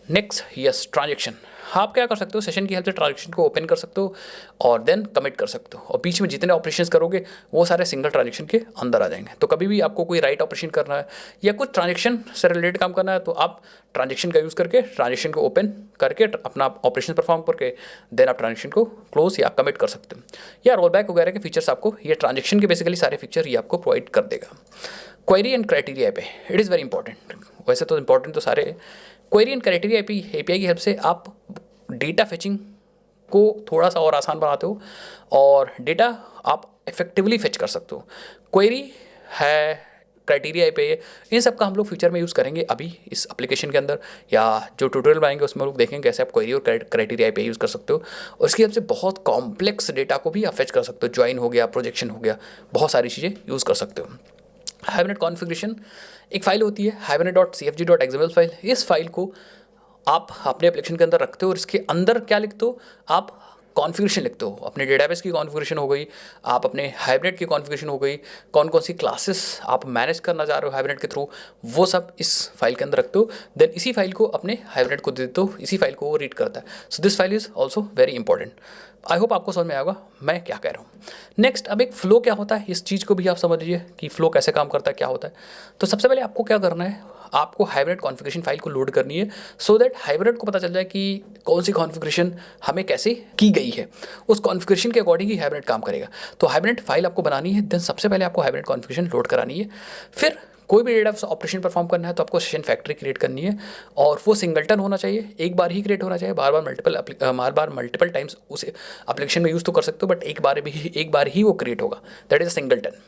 Next yes, transaction. आप क्या कर सकते हो, सेशन की हेल्प से ट्रांजेक्शन को ओपन कर सकते हो और देन कमिट कर सकते हो, और बीच में जितने ऑपरेशंस करोगे वो सारे सिंगल ट्रांजेक्शन के अंदर आ जाएंगे। तो कभी भी आपको कोई राइट ऑपरेशन करना है या कुछ ट्रांजेक्शन से रिलेटेड काम करना है तो आप ट्रांजेक्शन का यूज़ करके ट्रांजेक्शन को ओपन करके अपना ऑपरेशन परफॉर्म करके देन आप ट्रांजेक्शन को क्लोज या कमिट कर सकते हो, या रोल बैक वगैरह के फीचर्स आपको ये ट्रांजेक्शन के बेसिकली सारे फीचर ये आपको प्रोवाइड कर देगा। क्वेरी एंड क्राइटेरिया पे इट इज़ वेरी इंपॉर्टेंट, वैसे तो इंपॉर्टेंट तो सारे। क्वेरी एंड क्राइटेरिया एपीआई की हेल्प से आप डेटा फेचिंग को थोड़ा सा और आसान बनाते हो और डेटा आप इफेक्टिवली फेच कर सकते हो। क्वेरी है, क्राइटेरिया एपीआई, इन सब का हम लोग फ्यूचर में यूज़ करेंगे अभी इस एप्लीकेशन के अंदर, या जो ट्यूटोरियल बनाएंगे उसमें लोग देखेंगे कैसे आप क्वेरी और क्राइटेरिया एपीआई यूज़ कर सकते हो, और इसकी हेल्प से बहुत कॉम्प्लेक्स डेटा को भी आप फेच कर सकते हो, ज्वाइन हो गया, प्रोजेक्शन हो गया, बहुत सारी चीज़ें यूज़ कर सकते हो। हाइब्रिड कॉन्फ़िगरेशन एक फ़ाइल होती है hibernate.cfg.xml फाइल, इस फाइल को आप अपने एप्लीकेशन के अंदर रखते हो और इसके अंदर क्या लिखते हो, आप कॉन्फ़िगरेशन लिखते हो, अपने डेटाबेस की कॉन्फ़िगरेशन हो गई, आप अपने हाइब्रिड की कॉन्फ़िगरेशन हो गई, कौन कौन सी क्लासेस आप मैनेज करना चाह रहे हो हाइब्रिड के थ्रू, वो सब इस फाइल के अंदर रखते हो, देन इसी फाइल को अपने हाइब्रिड को दे देते हो, इसी फाइल को वो रीड करता है। So this file is also very important. I hope आपको समझ में आएगा मैं क्या कह रहा हूँ। नेक्स्ट, अब एक फ्लो क्या होता है, इस चीज़ को भी आप समझ लीजिए कि फ्लो कैसे काम करता है, क्या होता है। तो सबसे पहले आपको क्या करना है, आपको हाइब्रिड कॉन्फ़िगरेशन फाइल को लोड करनी है, सो दैट हाइब्रिड को पता चल जाए कि कौन सी कॉन्फ़िगरेशन हमें कैसे की गई है, उस कॉन्फ़िगरेशन के अकॉर्डिंग ही हाइब्रिड काम करेगा। तो हाइब्रिड फाइल आपको बनानी है, देन सबसे पहले आपको हाइब्रिड कॉन्फ़िगरेशन लोड करानी है, फिर कोई भी डेटा ऑपरेशन परफॉर्म करना है तो आपको सेशन फैक्ट्री क्रिएट करनी है, और वो सिंगलटन होना चाहिए, एक बार ही क्रिएट होना चाहिए, बार बार मल्टीपल टाइम्स उस एप्लीकेशन में यूज़ तो कर सकते हो, बट एक बार ही वो क्रिएट होगा, दैट इज़ अ सिंगलटन।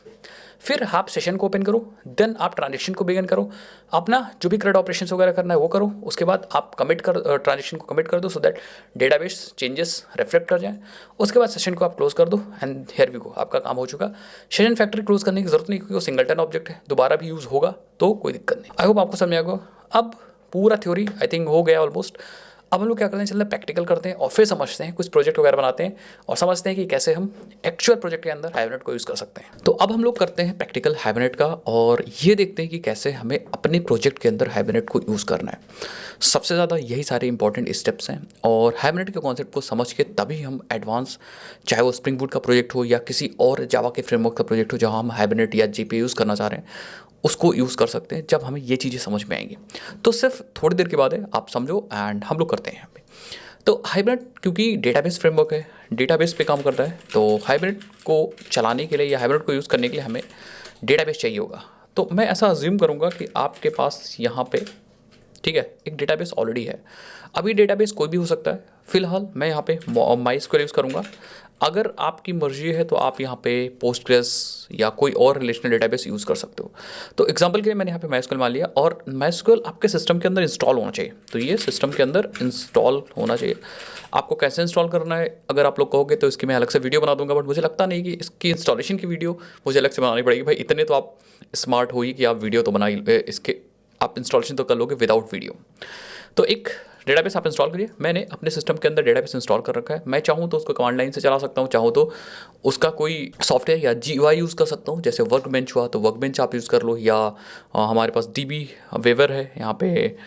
फिर आप सेशन को ओपन करो, देन आप ट्रांजेक्शन को बिगिन करो, अपना जो भी क्रेड ऑपरेशन वगैरह करना है वो करो, उसके बाद आप ट्रांजेक्शन को कमिट कर दो, so that database changes reflect कर जाए, उसके बाद सेशन को आप क्लोज कर दो, एंड हियर वी गो, आपका काम हो चुका। सेशन फैक्ट्री क्लोज करने की जरूरत नहीं, क्योंकि वो सिंगलटन ऑब्जेक्ट है, दोबारा भी यूज़ होगा तो कोई दिक्कत नहीं। आई होप आपको समझ में आएगा। अब पूरा थ्योरी आई थिंक हो गया ऑलमोस्ट। अब हम लोग क्या करते हैं, चलते प्रैक्टिकल करते हैं और फिर समझते हैं, कुछ प्रोजेक्ट वगैरह बनाते हैं और समझते हैं कि कैसे हम एक्चुअल प्रोजेक्ट के अंदर हाइब्रिड को यूज़ कर सकते हैं। तो अब हम लोग करते हैं प्रैक्टिकल हाइब्रिड का, और ये देखते हैं कि कैसे हमें अपने प्रोजेक्ट के अंदर हाइब्रिड को यूज़ करना है। सबसे ज़्यादा यही सारे इंपॉर्टेंट स्टेप्स हैं, और हाइब्रिड के कॉन्सेप्ट को समझ के तभी हम एडवांस, चाहे वो स्प्रिंग बूट का प्रोजेक्ट हो या किसी और जावा के फ्रेमवर्क का प्रोजेक्ट हो जहाँ हम हाइब्रिड या जीपी यूज़ करना चाह रहे हैं, उसको यूज़ कर सकते हैं जब हमें ये चीज़ें समझ में आएंगी। तो सिर्फ थोड़ी देर के बाद है, आप समझो एंड हम लोग करते हैं यहाँ पे। तो हाइब्रिड क्योंकि डेटाबेस फ्रेमवर्क है, डेटाबेस पे काम करता है, तो हाइब्रिड को चलाने के लिए या हाइब्रिड को यूज़ करने के लिए हमें डेटाबेस चाहिए होगा। तो मैं ऐसा अज्यूम करूँगा कि आपके पास यहाँ पे, ठीक है, एक डेटाबेस ऑलरेडी है। अभी डेटाबेस कोई भी हो सकता है, फिलहाल मैं यहाँ पे माई स्क्वेल यूज़ करूँगा। अगर आपकी मर्जी है तो आप यहाँ पे पोस्टग्रेस या कोई और रिलेशनल डेटाबेस यूज़ कर सकते हो। तो एग्जांपल के लिए मैंने यहाँ पे MySQL मान लिया और MySQL आपके सिस्टम के अंदर इंस्टॉल होना चाहिए। तो ये सिस्टम के अंदर इंस्टॉल होना चाहिए। आपको कैसे इंस्टॉल करना है अगर आप लोग कहोगे तो इसकी मैं अलग से वीडियो बना दूंगा, बट मुझे लगता नहीं कि इसकी इंस्टॉलेशन की वीडियो मुझे अलग से बनानी पड़ेगी। भाई इतने तो आप स्मार्ट हो ही कि आप वीडियो तो बना ही इसके, आप इंस्टॉलेशन तो कर लोगे विदाउट वीडियो। तो एक डेटाबेस आप इंस्टॉल करिए। मैंने अपने सिस्टम के अंदर डेटाबेस इंस्टॉल कर रखा है। मैं चाहूँ तो उसको कमांड लाइन से चला सकता हूँ, चाहूँ तो उसका कोई सॉफ्टवेयर या GUI यूज़ कर सकता हूँ। जैसे वर्कबेंच हुआ तो वर्कबेंच आप यूज़ कर लो, या हमारे पास DB वेवर है यहाँ पे,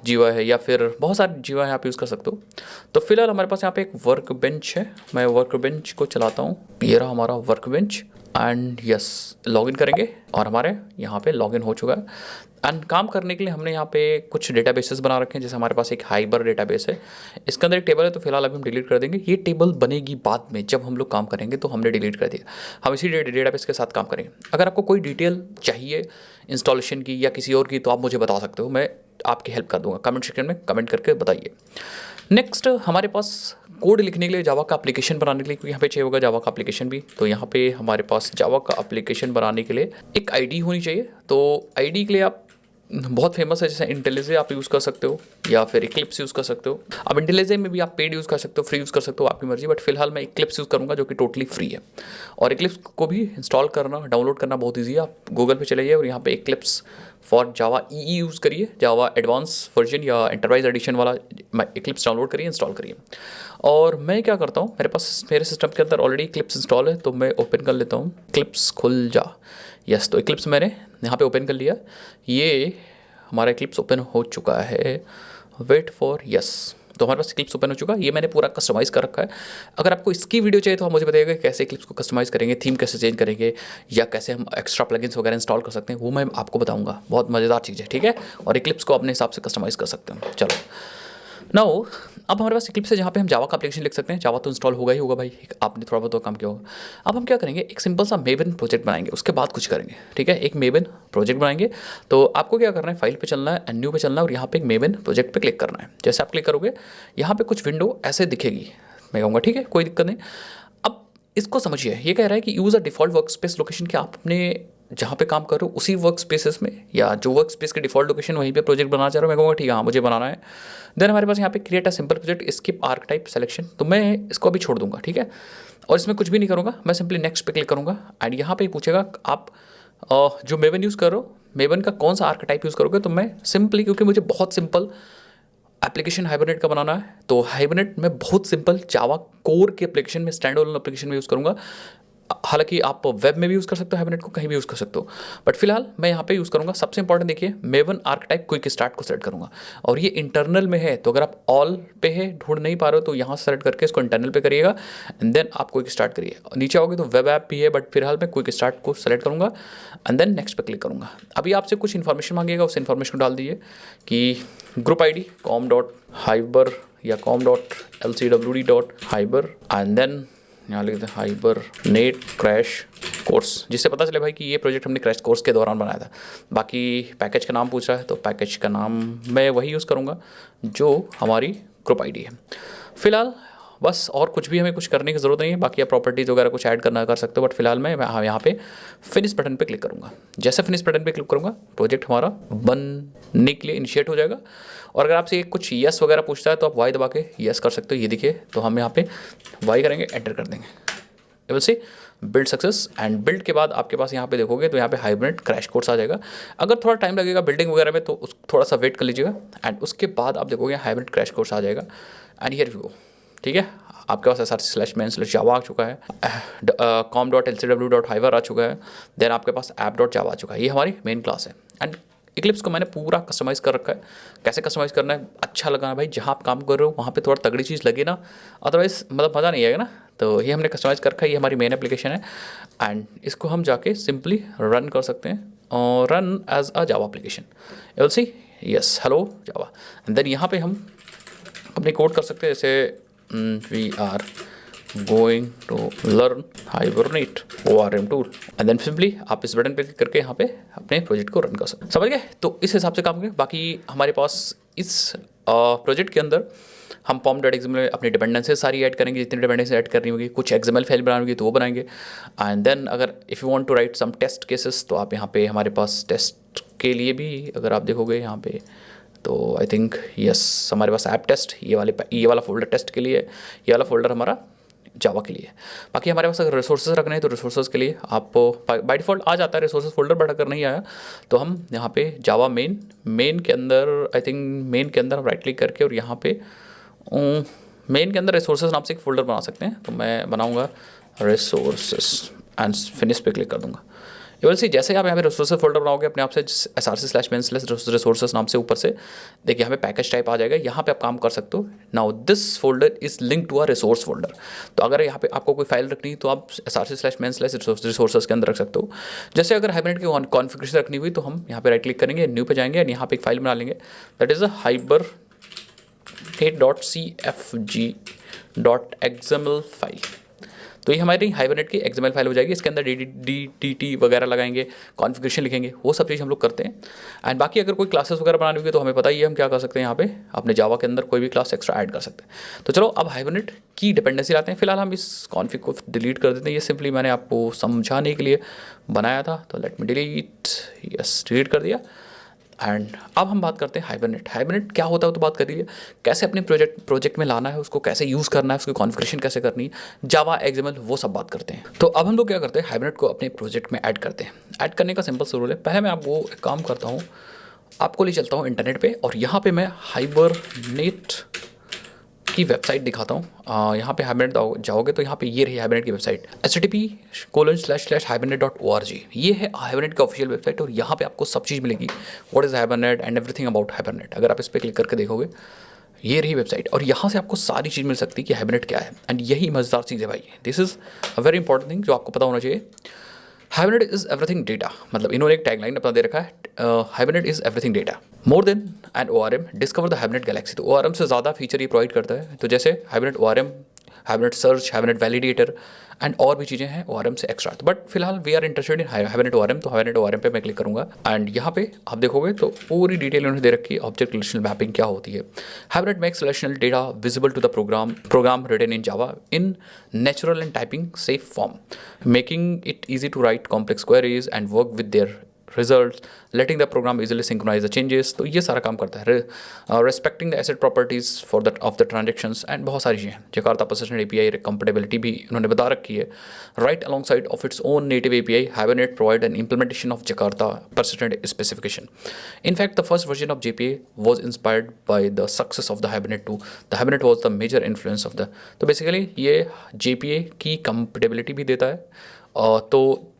GUI है, या फिर बहुत सारे GUI आप यूज़ कर सकते हो। तो फिलहाल हमारे पास यहाँ पे एक वर्कबेंच है। मैं वर्कबेंच को चलाता हूँ। ये रहा हमारा वर्कबेंच एंड यस लॉगिन करेंगे और हमारे यहाँ पे लॉगिन हो चुका है। एंड काम करने के लिए हमने यहाँ पे कुछ डेटाबेसेस बना रखे हैं। जैसे हमारे पास एक हाइबर डेटाबेस है, इसके अंदर एक टेबल है, तो फिलहाल अभी हम डिलीट कर देंगे। ये टेबल बनेगी बाद में, जब हम लोग काम करेंगे तो हमने डिलीट कर दिया। हम इसी डेटाबेस के साथ काम करेंगे। अगर आपको कोई डिटेल चाहिए इंस्टॉलेशन की या किसी और की तो आप मुझे बता सकते हो, मैं आपकी हेल्प कर दूंगा। कमेंट सेक्शन में कमेंट करके बताइए। नेक्स्ट हमारे पास कोड लिखने के लिए, जावा का एप्लीकेशन बनाने के लिए, क्योंकि यहाँ पे चाहिए होगा जावा का एप्लीकेशन भी। तो यहाँ पे हमारे पास जावा का एप्लीकेशन बनाने के लिए एक आईडी होनी चाहिए। तो आईडी के लिए आप बहुत फेमस है, जैसे इंटेलिजे आप यूज़ कर सकते हो या फिर इक्लिप्स यूज़ कर सकते हो। अब इंटेलिजे में भी आप पेड यूज़ कर सकते हो, फ्री यूज़ कर सकते हो, आपकी मर्जी। बट फिलहाल मैं इक्लिप्स यूज़ करूँगा जो कि टोटली फ्री है। और इक्लिप्स को भी इंस्टॉल करना, डाउनलोड करना बहुत ईजी है। आप गूगल पे चले जाइए और यहाँ पे Eclipse for Java EE use करिए, जावा एडवांस वर्जन या एंटरप्राइज एडिशन वाला इक्लिप्स डाउनलोड करिए, इंस्टॉल करिए। और मैं क्या करता हूँ, मेरे सिस्टम के अंदर ऑलरेडी इक्लिप्स इंस्टॉल है, तो मैं ओपन कर लेता हूँ। इक्लिप्स खुल जा, यस। तो इक्लिप्स मैंने यहाँ पे ओपन कर लिया। ये हमारा इक्लिप्स ओपन हो चुका है। Wait for yes. तो हमारे पास इक्लिप्स ओपन हो चुका है। ये मैंने पूरा कस्टमाइज़ कर रखा है। अगर आपको इसकी वीडियो चाहिए तो आप मुझे बताइएगा कैसे इक्लिप्स को कस्टमाइज़ करेंगे, थीम कैसे चेंज करेंगे, या कैसे हम एक्स्ट्रा प्लगइन्स वगैरह इंस्टॉल कर सकते हैं, वो मैं आपको बताऊंगा। बहुत मज़ेदार चीज़ है, ठीक है। और इक्लिप्स को अपने हिसाब से कस्टमाइज़ कर सकते हैं। चलो नाउ अब हमारे पास इक्लिप्स है जहाँ पे हम जावा का एप्लीकेशन लिख सकते हैं। जावा तो इंस्टॉल होगा ही होगा भाई, आपने थोड़ा बहुत तो काम किया होगा। अब हम क्या करेंगे, एक सिंपल सा मेवन प्रोजेक्ट बनाएंगे, उसके बाद कुछ करेंगे, ठीक है। एक मेवन प्रोजेक्ट बनाएंगे। तो आपको क्या करना है, फाइल पे चलना है, न्यू पे चलना है और यहाँ पे एक मेवन प्रोजेक्ट पे क्लिक करना है। जैसे आप क्लिक करोगे यहाँ पे कुछ विंडो ऐसे दिखेगी, मैं कहूँगा ठीक है, कोई दिक्कत नहीं। अब इसको समझिए, ये कह रहा है कि यूज़ अ डिफ़ॉल्ट वर्क स्पेस लोकेशन, कि आपने जहाँ पे काम कर रहे हो उसी वर्क स्पेसेस में, या जो वर्क स्पेस के डिफॉल्ट लोकेशन वहीं पे प्रोजेक्ट बनाना चाह रहे हो, मैं कहूँगा ठीक है हाँ मुझे बनाना है। देन हमारे पास यहाँ पे create a simple project, skip arc type selection, तो मैं इसको अभी छोड़ दूंगा, ठीक है। और इसमें कुछ भी नहीं करूँगा, मैं सिंपली नेक्स्ट पे क्लिक करूँगा। एंड यहाँ पे पूछेगा आप जो मेवन यूज़ कर रहे हो, मेवन का कौन सा आर्क टाइप यूज़ करोगे। तो मैं सिंपली, क्योंकि मुझे बहुत सिंपल एप्लीकेशन हाइबरनेट का बनाना है, तो हाइबरनेट में बहुत सिंपल जावा कोर के एप्लीकेशन में, स्टैंड अलोन एप्लीकेशन में यूज़ करूँगा। हालांकि आप वेब में भी यूज़ कर सकते हो हाइबरनेट को, कहीं भी यूज़ कर सकते हो, बट फिलहाल मैं यहाँ पे यूज़ करूँगा। सबसे इंपॉर्टेंट देखिए, maven arc type quick start को सेलेक्ट करूँगा, और ये इंटरनल में है। तो अगर आप ऑल पे है, ढूंढ नहीं पा रहे हो, तो यहाँ सेलेक्ट करके इसको इंटरनल पे करिएगा एंड देन आप क्विक स्टार्ट करिए। नीचे आओगे तो वेब ऐप भी है, बट फिलहाल मैं क्विक स्टार्ट को सेलेक्ट करूँगा एंड देन नेक्स्ट पे क्लिक करूँगा। अभी आपसे कुछ इन्फॉर्मेशन मांगेगा, उस इन्फॉर्मेशन को डाल दीजिए कि ग्रुप ID com.hyber या com.lcwd.hyber एंड देन यहाँ लिखते हैं हाइबरनेट क्रैश कोर्स, जिससे पता चले भाई कि ये प्रोजेक्ट हमने क्रैश कोर्स के दौरान बनाया था। बाकी पैकेज का नाम पूछ रहा है, तो पैकेज का नाम मैं वही यूज़ करूँगा जो हमारी ग्रुप ID है। फिलहाल बस, और कुछ भी हमें कुछ करने की ज़रूरत नहीं है। बाकी आप प्रॉपर्टीज़ वगैरह कुछ ऐड करना कर सकते हो, बट फिलहाल मैं यहाँ पे फिनिश बटन पे क्लिक करूँगा। जैसे फिनिश बटन पे क्लिक करूँगा, प्रोजेक्ट हमारा बनने के लिए इनिशिएट हो जाएगा। और अगर आपसे कुछ यस वगैरह पूछता है तो आप वाई दबा के यस कर सकते हो। ये देखिए, तो हम यहाँ पे वाई करेंगे, एंटर कर देंगे, you will C build success. And build के बाद आपके पास यहाँ पे देखोगे तो यहाँ पे हाइबरनेट क्रैश कोर्स आ जाएगा। अगर थोड़ा टाइम लगेगा बिल्डिंग वगैरह में, तो थोड़ा सा वेट कर लीजिएगा। एंड उसके बाद आप देखोगे हाइबरनेट क्रैश कोर्स आ जाएगा। एंड हियर वी गो, ठीक है। आपके पास src/main/java आ चुका है, com.lcw.hyber आ चुका है, देन आपके पास app.java आ चुका है। ये हमारी मेन क्लास है। एंड इक्लिप्स को मैंने पूरा कस्टमाइज़ कर रखा है। कैसे कस्टमाइज़ करना है, अच्छा लगा ना भाई, जहाँ आप काम कर रहे हो वहाँ पे थोड़ा तगड़ी चीज़ लगे ना, अदरवाइज़ मतलब मज़ा नहीं आएगा ना। तो ये हमने कस्टमाइज़ कर रखा है, ये हमारी मेन एप्लीकेशन है। एंड इसको हम जाके सिंपली रन कर सकते हैं, और run as a Java application, you will see yes hello Java. And then यहाँ पे हम अपनी कोड कर सकते हैं, जैसे we are going to learn Hibernate ORM tool and then simply आप इस बटन पे क्लिक करके यहाँ पे अपने प्रोजेक्ट को रन कर सकते हैं। समझ गए? तो इस हिसाब से काम करें। बाकी हमारे पास इस प्रोजेक्ट के अंदर हम pom.xml में अपनी डिपेंडेंसी सारी ऐड करेंगे, जितनी डिपेंडेंसी ऐड करनी होगी, कुछ XML फाइल बनानी होगी तो वो बनाएंगे। एंड देन अगर if you want to write some test cases तो आप यहाँ पे हमारे पास टेस्ट के लिए भी अगर आप देखोगे यहाँ पे तो आई थिंक यस हमारे पास ऐप टेस्ट ये वाला फोल्डर टेस्ट के लिए, ये वाला फोल्डर हमारा जावा के लिए। बाकी हमारे पास अगर रिसोर्सेज रखने हैं तो रिसोर्सेज के लिए आप बाय डिफ़ॉल्ट आ जाता है रिसोर्सेज फोल्डर, बट अगर नहीं आया तो हम यहाँ पे जावा मेन के अंदर आई थिंक मेन के अंदर हम राइट क्लिक करके और यहाँ पे मेन के अंदर रिसोर्सेज नाम से एक फ़ोल्डर बना सकते हैं। तो मैं बनाऊँगा रिसोर्सेज एंड फिनिश पे क्लिक कर दूँगा। ये सी जैसे आप यहाँ पे रिसोर्सेज फोल्डर बनाओगे अपने आप से src/main/resources नाम से ऊपर से देखिए यहाँ पे पैकेज टाइप आ जाएगा, यहाँ पे आप काम कर सकते हो। Now this folder is link to a resource folder. तो अगर यहाँ पे आपको कोई फाइल रखनी है तो आप src/main/resources के अंदर रख सकते हो। जैसे अगर हाइबरनेट की कॉन्फ़िगरेशन रखनी हुई तो हम यहाँ पे राइट क्लिक करेंगे, न्यू पे जाएंगे और यहाँ पे एक फाइल बना लेंगे, that is a hibernate.cfg.xml file. तो ये हमारी हाइबरनेट की XML फाइल हो जाएगी। इसके अंदर DDT वगैरह लगाएंगे, कॉन्फ़िगरेशन लिखेंगे, वो सब चीज़ हम लोग करते हैं। एंड बाकी अगर कोई क्लासेस वगैरह बनानी होगी तो हमें पता ही है हम क्या कर सकते हैं, यहाँ पे अपने जावा के अंदर कोई भी क्लास एक्स्ट्रा ऐड कर सकते हैं। तो चलो अब हाइबरनेट की डिपेंडेंसी लाते हैं। फिलहाल हम इस कॉन्फ़िग को डिलीट कर देते हैं, ये सिंपली मैंने आपको समझाने के लिए बनाया था। तो let me delete, yes delete कर दिया। एंड अब हम बात करते हैं हाइबरनेट क्या होता है तो बात कर लीजिए, कैसे अपने प्रोजेक्ट में लाना है, उसको कैसे यूज़ करना है, उसकी कॉन्फ़िगरेशन कैसे करनी है, जावा XML वो सब बात करते हैं। तो अब हम लोग क्या करते हैं, हाइबरनेट को अपने प्रोजेक्ट में ऐड करते हैं। ऐड करने का सिंपल सा रूल है, पहले मैं आपको एक काम करता हूँ, आपको ले चलता हूँ इंटरनेट पर और यहाँ पर मैं हाइबरनेट की वेबसाइट दिखाता हूँ। यहाँ पे हाइबरनेट जाओगे तो यहाँ पे ये रही हाइबरनेट की वेबसाइट http://hibernate.org। ये है हाइबरनेट की ऑफिशियल वेबसाइट और यहाँ पे आपको सब चीज़ मिलेगी, what is hibernate and everything about hibernate. अगर आप इस पर क्लिक करके देखोगे ये रही वेबसाइट और यहाँ से आपको सारी चीज़ मिल सकती है कि हाइबरनेट क्या है। एंड यही मज़ेदार चीज़ है भाई, this is a very important thing जो आपको पता होना चाहिए। हाइबरनेट इज़ एवरीथिंग डेटा, मतलब इन्होंने एक टैगलाइन अपना दे रखा है, hibernate is everything data more than and ORM discover the hibernate Galaxy. तो ORM से ज़्यादा फीचर ये प्रोवाइड करता है। तो जैसे hibernate ORM, hibernate search, hibernate validator and और भी चीज़ें हैं ORM से एक्स्ट्रा। तो बट फिलहाल we are interested in Hibernate ORM, तो हाइबरनेट ORM पे मैं क्लिक करूँगा एंड यहाँ पे आप देखोगे तो पूरी डिटेल उन्होंने दे रखी है, ऑब्जेक्ट रिलेशनल मैपिंग क्या होती है। Hibernate makes relational data visible to the program written in Java in natural and typing safe form, making it easy to write complex queries and work with their result, letting the program easily synchronize the changes. तो ये सारा काम करता है। Respecting the ACID properties for the of the transactions and बहुत सारी चीज़ें। Jakarta persistent API compatibility भी इन्होंने बता रखी है। Right along side of its own native API, hibernate provide an implementation of Jakarta persistent specification. In fact, the first version of JPA was inspired by the success of the Hibernate 2. The Hibernate was the major influence of the। तो basically ये JPA की compatibility भी देता है। तो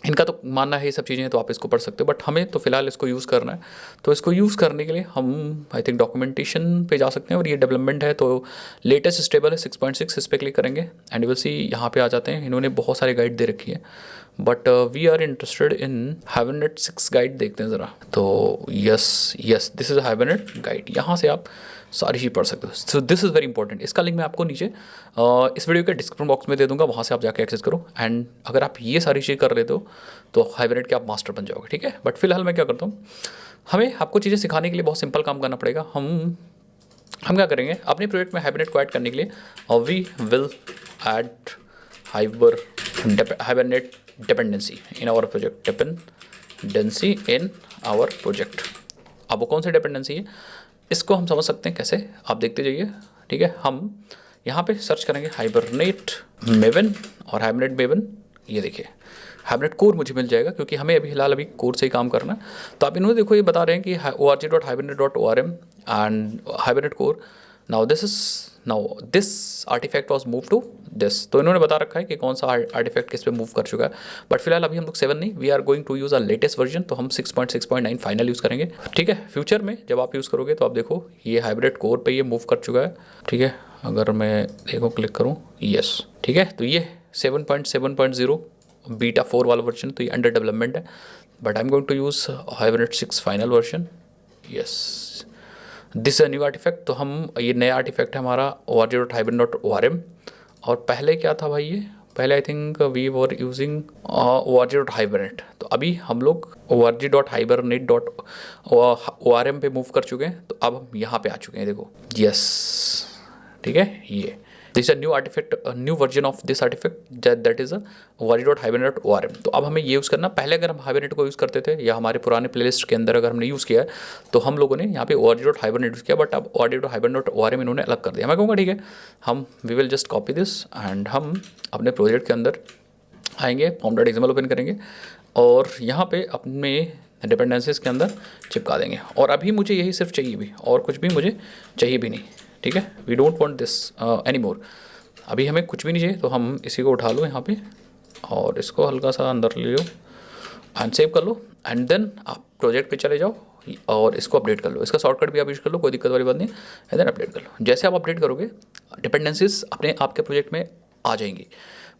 इनका तो मानना है ये सब चीज़ें, तो आप इसको पढ़ सकते हो, बट हमें तो फिलहाल इसको यूज़ करना है। तो इसको यूज़ करने के लिए हम आई थिंक डॉक्यूमेंटेशन पे जा सकते हैं और ये डेवलपमेंट है तो लेटेस्ट स्टेबल है 6.6, इस पर क्लिक करेंगे एंड विल सी यहाँ पे आ जाते हैं। इन्होंने बहुत सारे गाइड दे रखी है but we are interested in Hibernate 6 guide देखते हैं ज़रा। तो yes this is Hibernate guide, यहाँ से आप सारी चीज़ पढ़ सकते हो। So this is very important. इसका लिंक मैं आपको नीचे इस वीडियो के डिस्क्रिप्शन बॉक्स में दे दूंगा, वहाँ से आप जाके एक्सेस करो। एंड अगर आप ये सारी चीज़ कर लेते हो तो हाइबरनेट के आप मास्टर बन जाओगे, ठीक है। बट फिलहाल मैं क्या करता हूँ, हमें आपको चीज़ें सिखाने के लिए बहुत सिंपल काम करना पड़ेगा। हम क्या करेंगे अपने प्रोजेक्ट में हाइबरनेट को ऐड करने के लिए, we will add Hibernate dependency in our project, dependency in our project. अब वो कौन सी डिपेंडेंसी है इसको हम समझ सकते हैं कैसे, आप देखते जाइए, ठीक है। हम यहाँ पे सर्च करेंगे हाइबरनेट मेवन और हाइबरनेट मेवन, ये देखिए हाइबरनेट कोर मुझे मिल जाएगा क्योंकि हमें अभी कोर से ही काम करना है। तो आप इन्होंने देखो ये बता रहे हैं कि org.hibernate.orm and Hibernate core. Now this artifact was move to this. तो इन्होंने बता रखा है कि कौन सा आर्टिफैक्ट किस पे मूव कर चुका है। बट फिलहाल अभी हम लोग 7 नहीं, we are going to use a latest version, तो हम 6.6.9 फाइनल यूज़ करेंगे, ठीक है। फ्यूचर में जब आप यूज़ करोगे तो आप देखो ये हाइब्रिड कोर पे ये मूव कर चुका है, ठीक है। अगर मैं देखो क्लिक करूँ, यस, ठीक है। तो ये 7.7.0 बीटा 4 वाला वर्जन, तो ये अंडर डेवलपमेंट है। But I am going to use Hibernate 6 final version, yes. This new artifact, तो हम ये नया आर्टिफैक्ट है हमारा org.hibernate.orm। और पहले क्या था भाई, ये पहले I think we were using org dot Hibernate, तो अभी हम लोग org dot Hibernate dot ORM पे मूव कर चुके हैं। तो अब हम यहाँ पे आ चुके हैं, देखो यस, ठीक है। ये this a new artifact, new version of this artifact that is org dot Hibernate dot ORM। तो अब हमें ये यूज़ करना, पहले अगर हम हाइबरनेट को यूज़ करते थे या हमारे पुराने प्लेलिस्ट के अंदर अगर हमने यूज़ किया है तो हम लोगों ने यहाँ पे org डॉट हाइबरनेट यूज़ किया, बट अब org dot Hibernate dot ORM इन्होंने अलग कर दिया। मैं कहूँगा ठीक है, हम we will just copy this and हम अपने प्रोजेक्ट के अंदर आएंगे, pom.xml ओपन करेंगे और यहाँ पे अपने डिपेंडेंसीज के अंदर चिपका देंगे। और अभी मुझे यही सिर्फ चाहिए भी, और कुछ भी मुझे चाहिए भी नहीं, ठीक है। We don't want this any more, अभी हमें कुछ भी नहीं चाहिए। तो हम इसी को उठा लो यहाँ पे और इसको हल्का सा अंदर ले लो एंड सेव कर लो एंड देन आप प्रोजेक्ट पे चले जाओ और इसको अपडेट कर लो। इसका शॉर्टकट भी आप यूज़ कर लो, कोई दिक्कत वाली बात नहीं, एंड देन अपडेट कर लो। जैसे आप अपडेट करोगे डिपेंडेंसीज अपने आपके प्रोजेक्ट में आ जाएंगी।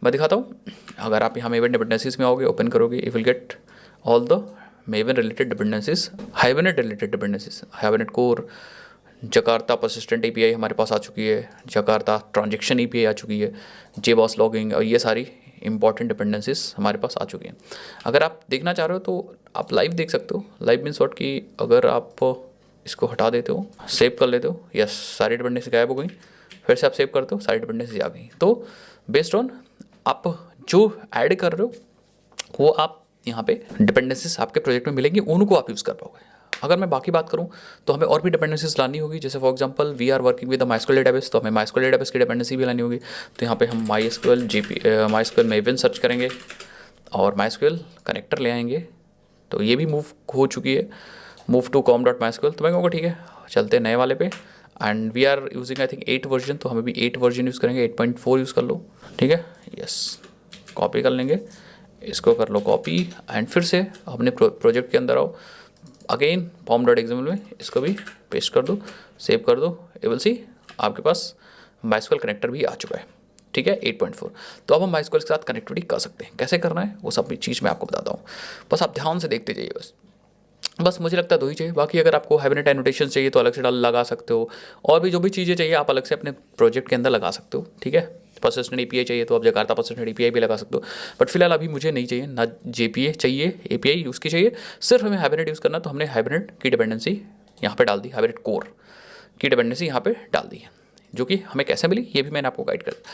मैं दिखाता हूँ, अगर आप यहाँ मेवन डिपेंडेंसीज में आओगे, ओपन करोगे, you will get all the maven related dependencies, hibernate related dependencies, hibernate core, Jakarta persistent API हमारे पास आ चुकी है, जकार्ता ट्रांजेक्शन API आ चुकी है, JBoss लॉगिंग, और ये सारी इंपॉर्टेंट डिपेंडेंसीज हमारे पास आ चुकी हैं। अगर आप देखना चाह रहे हो तो आप लाइव देख सकते हो। लाइव मीन्स व्हाट, कि अगर आप इसको हटा देते हो, सेव कर लेते हो, यस सारी डिपेंडेंसी गायब हो गई, फिर से आप सेव करते हो, सारी डिपेंडेंसी आ गई। तो बेस्ड ऑन आप जो ऐड कर रहे हो वो आप यहाँ पे डिपेंडेंसीज आपके प्रोजेक्ट में मिलेंगी, उनको आप यूज़ कर पाओगे। अगर मैं बाकी बात करूँ तो हमें और भी डिपेंडेंसीज लानी होगी, जैसे for example we are working with MySQL database, तो हमें MySQL डेटाबेस की डिपेंडेंसी भी लानी होगी। तो यहाँ पे हम MySQL मेवन सर्च करेंगे और MySQL कनेक्टर ले आएंगे। तो ये भी मूव हो चुकी है, मूव टू com.mysql। तो मैं कहूँगा ठीक है, चलते हैं नए वाले पे and we are using I think 8 version, तो हमें भी 8 वर्जन यूज़ करेंगे, 8.4 यूज़ कर लो, ठीक है। यस, कॉपी कर लेंगे, इसको कर लो कॉपी एंड फिर से अपने प्रोजेक्ट के अंदर आओ, अगेन pom.xml में इसको भी पेस्ट कर दो, सेव कर दो, यू विल सी आपके पास MySQL कनेक्टर भी आ चुका है, ठीक है 8.4। तो अब हम MySQL के साथ कनेक्टिविटी कर सकते हैं। कैसे करना है वो सब चीज़ मैं आपको बताता हूँ, बस आप ध्यान से देखते जाइए। बस मुझे लगता है 2 ही चाहिए, बाकी अगर आपको हाइबरनेट एनोटेशन चाहिए तो अलग से लगा सकते हो, और भी जो भी चीज़ें चाहिए आप अलग से अपने प्रोजेक्ट के अंदर लगा सकते हो, ठीक है। परसिस्टेंट API चाहिए तो आप जकार्ता परसिस्टेंट API भी लगा सकते हो, बट फिलहाल अभी मुझे नहीं चाहिए, ना JPA चाहिए, API उसकी चाहिए, सिर्फ हमें हाइबरनेट यूज़ करना। तो हमने हाइबरनेट की डिपेंडेंसी यहाँ पे डाल दी, हाइबरनेट कोर की डिपेंडेंसी यहाँ पे डाल दी है, जो कि हमें कैसे मिली ये भी मैंने आपको गाइड कर दिया।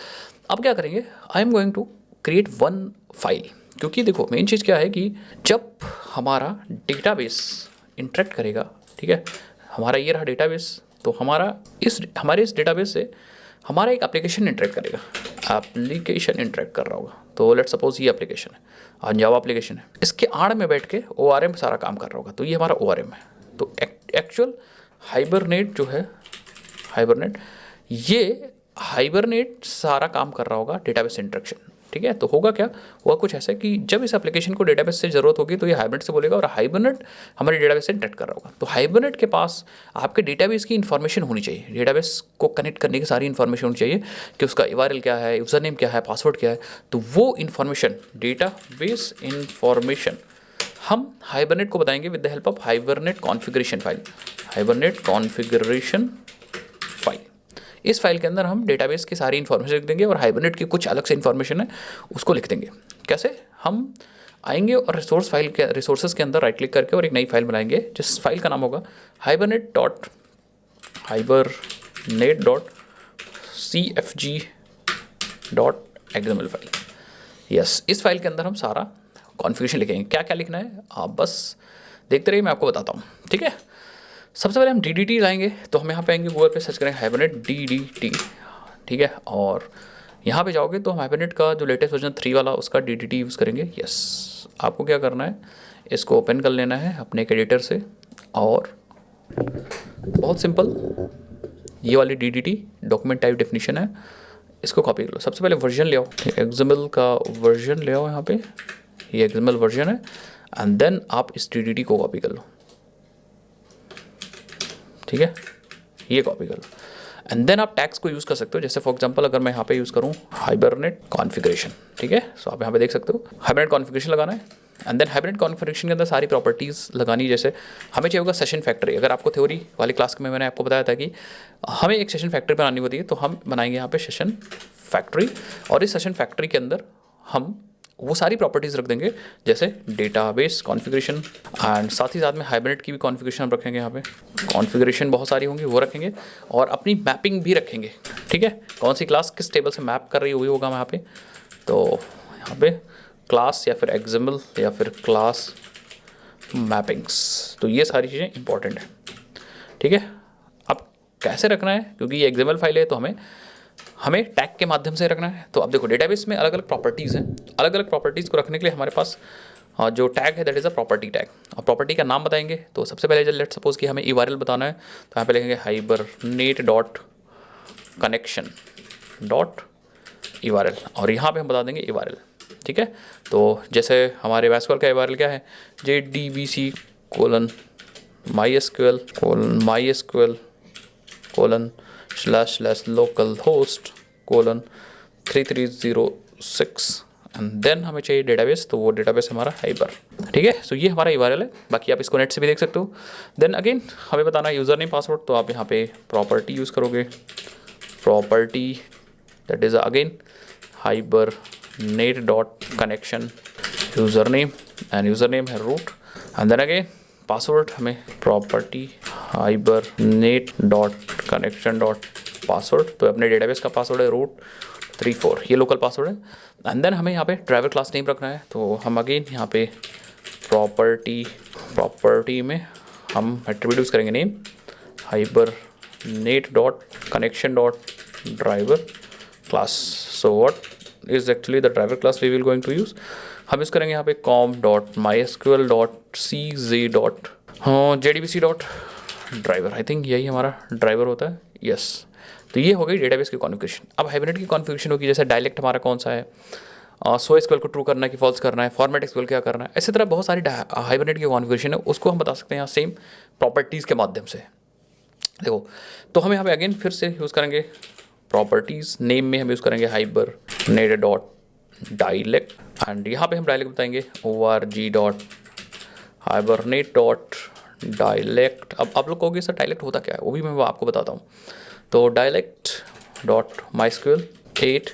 अब क्या करेंगे, I am going to create one file, क्योंकि देखो मेन चीज़ क्या है कि जब हमारा डेटाबेस इंटरेक्ट करेगा, ठीक है, हमारा ये रहा डेटाबेस, तो हमारे इस डेटाबेस से हमारा एक एप्लीकेशन इंटरेक्ट करेगा, एप्लीकेशन इंटरेक्ट कर रहा होगा। तो लेट्स सपोज ये एप्लीकेशन है, जावा एप्लीकेशन है, इसके आड़ में बैठ के ORM सारा काम कर रहा होगा, तो ये हमारा ORM है। तो एक्चुअल हाइबरनेट जो है, हाइबरनेट सारा काम कर रहा होगा डेटाबेस इंटरेक्शन, ठीक है। तो होगा क्या, हुआ कुछ ऐसा कि जब इस एप्लीकेशन को डेटाबेस से ज़रूरत होगी तो ये हाइबरनेट से बोलेगा और हाइबरनेट हमारे डेटाबेस से इंटरेक्ट कर रहा होगा। तो हाइबरनेट के पास आपके डेटाबेस की इन्फॉर्मेशन होनी चाहिए, डेटाबेस को कनेक्ट करने की सारी इन्फॉर्मेशन होनी चाहिए कि उसका URL क्या है, यूज़र नेम क्या है, पासवर्ड क्या है। तो वो इन्फॉर्मेशन, डेटाबेस इन्फॉर्मेशन हम हाइबरनेट को बताएंगे with the help of hibernate configuration file, hibernate configuration file. इस फाइल के अंदर हम डेटाबेस की सारी इन्फॉर्मेशन लिख देंगे और हाइबरनेट की कुछ अलग से इन्फॉर्मेशन है उसको लिख देंगे। कैसे, हम आएंगे और रिसोर्सेज के अंदर राइट क्लिक करके और एक नई फाइल बनाएंगे जिस फाइल का नाम होगा hibernate dot cfg.xml file. Yes, इस फाइल के अंदर हम सारा कॉन्फ़िगरेशन लिखेंगे। क्या क्या लिखना है आप बस देखते रहिए, मैं आपको बताता हूँ, ठीक है। सबसे पहले हम DDT लाएंगे, तो हम यहाँ पे आएंगे, गूगल पे सर्च करेंगे हाइबरनेट DDT, ठीक है। और यहाँ पे जाओगे तो हम हाइबरनेट का जो लेटेस्ट वर्जन 3 वाला उसका DDT यूज़ करेंगे। यस, आपको क्या करना है, इसको ओपन कर लेना है अपने एक एडिटर से और बहुत सिंपल ये वाली DDT डॉक्यूमेंट टाइप डेफिनेशन है, इसको कॉपी कर लो। सबसे पहले वर्जन ले आओ, XML का वर्जन ले आओ, यहाँ पे ये XML वर्जन है एंड देन आप इस DDT को कॉपी कर लो, ठीक है, ये कॉपी कर लो एंड देन आप टैग्स को यूज़ कर सकते हो। जैसे फॉर एग्जांपल अगर मैं यहाँ पे यूज़ करूँ हाइबरनेट कॉन्फ़िगरेशन, ठीक है, सो आप यहाँ पे देख सकते हो हाइबरनेट कॉन्फ़िगरेशन लगाना है एंड देन हाइबरनेट कॉन्फ़िगरेशन के अंदर सारी प्रॉपर्टीज़ लगानी। जैसे हमें चाहिए होगा सेशन फैक्ट्री। अगर आपको थ्योरी वाली क्लास में मैंने आपको बताया था कि हमें एक सेशन फैक्ट्री बनानी होती है, तो हम बनाएंगे यहाँ पे सेशन फैक्ट्री, और इस सेशन फैक्ट्री के अंदर हम वो सारी प्रॉपर्टीज़ रख देंगे जैसे डेटाबेस कॉन्फ़िगरेशन, एंड साथ ही साथ में हाइब्रिड की भी कॉन्फ़िगरेशन हम रखेंगे। यहाँ पे कॉन्फ़िगरेशन बहुत सारी होंगी वो रखेंगे, और अपनी मैपिंग भी रखेंगे। ठीक है, कौन सी क्लास किस टेबल से मैप कर रही है वही होगा यहाँ पे। तो यहाँ पे क्लास या फिर एग्जाम्पल या फिर क्लास मैपिंग्स, तो ये सारी चीज़ें इंपॉर्टेंट है। ठीक है, अब कैसे रखना है, क्योंकि ये एग्जाम्पल फाइल है तो हमें टैग के माध्यम से रखना है। तो अब देखो डेटाबेस में अलग अलग प्रॉपर्टीज़ हैं, अलग अलग प्रॉपर्टीज़ को रखने के लिए हमारे पास जो टैग है that is a property tag. और प्रॉपर्टी का नाम बताएंगे, तो सबसे पहले लेट सपोज कि हमें URL बताना है, तो यहाँ पे लिखेंगे hibernate dot connection dot URL, और यहाँ पे हम बता देंगे URL। ठीक है, तो जैसे हमारे MySQL का URL क्या है, JDBC colon MySQL//localhost:3306, and then हमें चाहिए डेटाबेस, तो वो डेटाबेस हमारा हाइबर। ठीक है, सो ये हमारा URL है, बाकी आप इसको नेट से भी देख सकते हो। देन अगेन हमें बताना है यूज़र नेम पासवर्ड, तो आप यहाँ पे प्रॉपर्टी यूज़ करोगे, property that is again hibernate dot connection user name, and user name है root, and then again password हमें property hibernate dot connection dot password, तो अपने डेटाबेस का पासवर्ड है रूट 34, ये लोकल पासवर्ड है। एंड देन हमें यहाँ पे ड्राइवर क्लास नेम रखना है, तो हम अगेन यहाँ पे प्रॉपर्टी में हम एट्रीब्यूट यूज़ करेंगे name Hibernate dot connection dot driver class. So what is actually the driver class we will going to use, हम यूज़ करेंगे यहाँ पे com.mysql.cz.jdbc.driver, आई थिंक यही हमारा ड्राइवर होता है, यस। तो ये हो गई डेटाबेस की कॉन्फ़िगरेशन। अब हाइब्रिड की कॉन्फ़िगरेशन होगी, जैसे डायलेक्ट हमारा कौन सा है, सो SQL को ट्रू करना है कि फॉल्स करना है, फॉर्मेट SQL क्या करना है, इसी तरह बहुत सारी हाइब्रिड की कॉन्फ़िगरेशन है, उसको हम बता सकते हैं यहाँ सेम प्रॉपर्टीज़ के माध्यम से। देखो, तो हम यहाँ पे अगेन फिर से यूज़ करेंगे प्रॉपर्टीज़, नेम में हम यूज़ करेंगे हाइबरनेट डॉट डायलेक्ट, एंड यहाँ पे हम डायलेक्ट बताएंगे org.hibernate.dialect। अब आप लोग कहोगे सर डायलेक्ट होता क्या है, वो भी मैं आपको बताता हूँ। तो dialect dot MySQL 8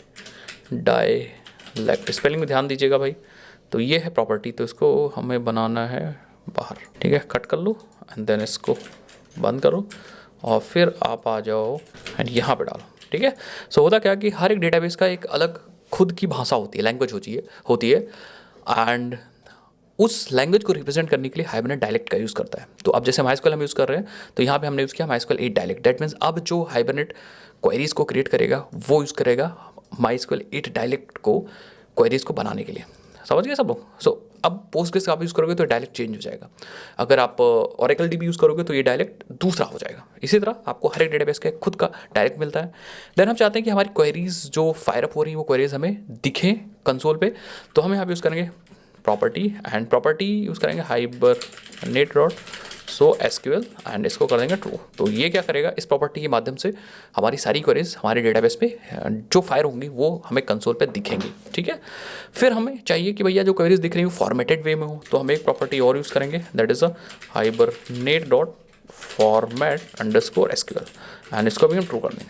dialect, spelling में ध्यान दीजिएगा भाई। तो ये है प्रॉपर्टी, तो इसको हमें बनाना है बाहर। ठीक है, कट कर लो एंड देन इसको बंद करो, और फिर आप आ जाओ एंड यहाँ पे डालो। ठीक है, सो होता क्या कि हर एक डेटाबेस का एक अलग खुद की भाषा होती है, लैंग्वेज होती है, एंड उस लैंग्वेज को रिप्रेजेंट करने के लिए हाइबरनेट डायलेक्ट का यूज़ करता है। तो अब जैसे MySQL हम यूज़ कर रहे हैं, तो यहाँ पे हमने यूज़ किया MySQL 8 डायलेक्ट, दैट मीन्स अब जो हाइबरनेट क्वेरीज को क्रिएट करेगा वो यूज़ करेगा MySQL 8 डायलेक्ट को क्वेरीज को बनाने के लिए। समझ गए सब लोग? सो अब पोस्टग्रेस आप यूज़ करोगे तो डायलेक्ट चेंज हो जाएगा, अगर आप Oracle DB यूज़ करोगे तो ये डायलेक्ट दूसरा हो जाएगा। इसी तरह आपको हर एक डेटाबेस का खुद का डायलेक्ट मिलता है। देन हम चाहते हैं कि हमारी क्वेरीज जो फायर अप हो रही है वो क्वेरीज हमें दिखें कंसोल पे, तो हम यहाँ पे यूज़ करेंगे प्रॉपर्टी, एंड प्रॉपर्टी यूज़ करेंगे hibernate dot so SQL, and इसको कर देंगे ट्रू। तो ये क्या करेगा, इस प्रॉपर्टी के माध्यम से हमारी सारी क्वेरीज हमारे डेटाबेस पे जो फायर होंगी वो हमें कंसोल पे दिखेंगी। ठीक है, फिर हमें चाहिए कि भैया जो क्वेरीज दिख रही हो फॉर्मेटेड वे में हो, तो हम एक प्रॉपर्टी और यूज़ करेंगे that is a hibernate dot format_SQL, and इसको भी हम ट्रू कर देंगे।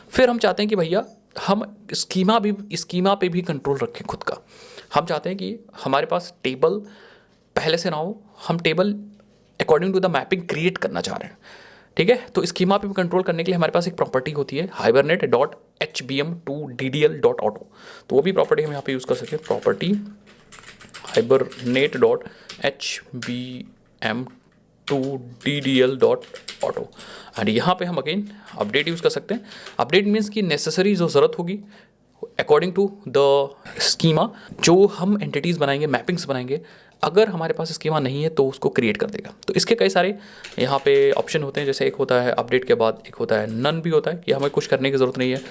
फिर हम चाहते हैं कि भैया हम स्कीमा पे भी कंट्रोल रखें खुद का। हम चाहते हैं कि हमारे पास टेबल पहले से ना हो, हम table according to the mapping create करना चाह रहे हैं। ठीक है, तो स्कीमा पे भी कंट्रोल करने के लिए हमारे पास एक प्रॉपर्टी होती है हाइबरनेट डॉट HBM2DDL.auto, तो वो भी प्रॉपर्टी हम यहाँ पे यूज़ कर सकते हैं, property hibernate dot HBM2DDL.auto, and यहाँ पे हम अगेन अपडेट यूज़ कर सकते हैं। अपडेट मीन्स कि नेसेसरी जो ज़रूरत होगी अकॉर्डिंग टू द स्कीमा, जो हम एंटिटीज़ बनाएंगे, मैपिंग्स बनाएंगे, अगर हमारे पास स्कीमा नहीं है तो उसको क्रिएट कर देगा। तो इसके कई सारे यहाँ पे ऑप्शन होते हैं, जैसे एक होता है अपडेट के बाद, एक होता है नन भी होता है कि हमें कुछ करने की ज़रूरत नहीं है।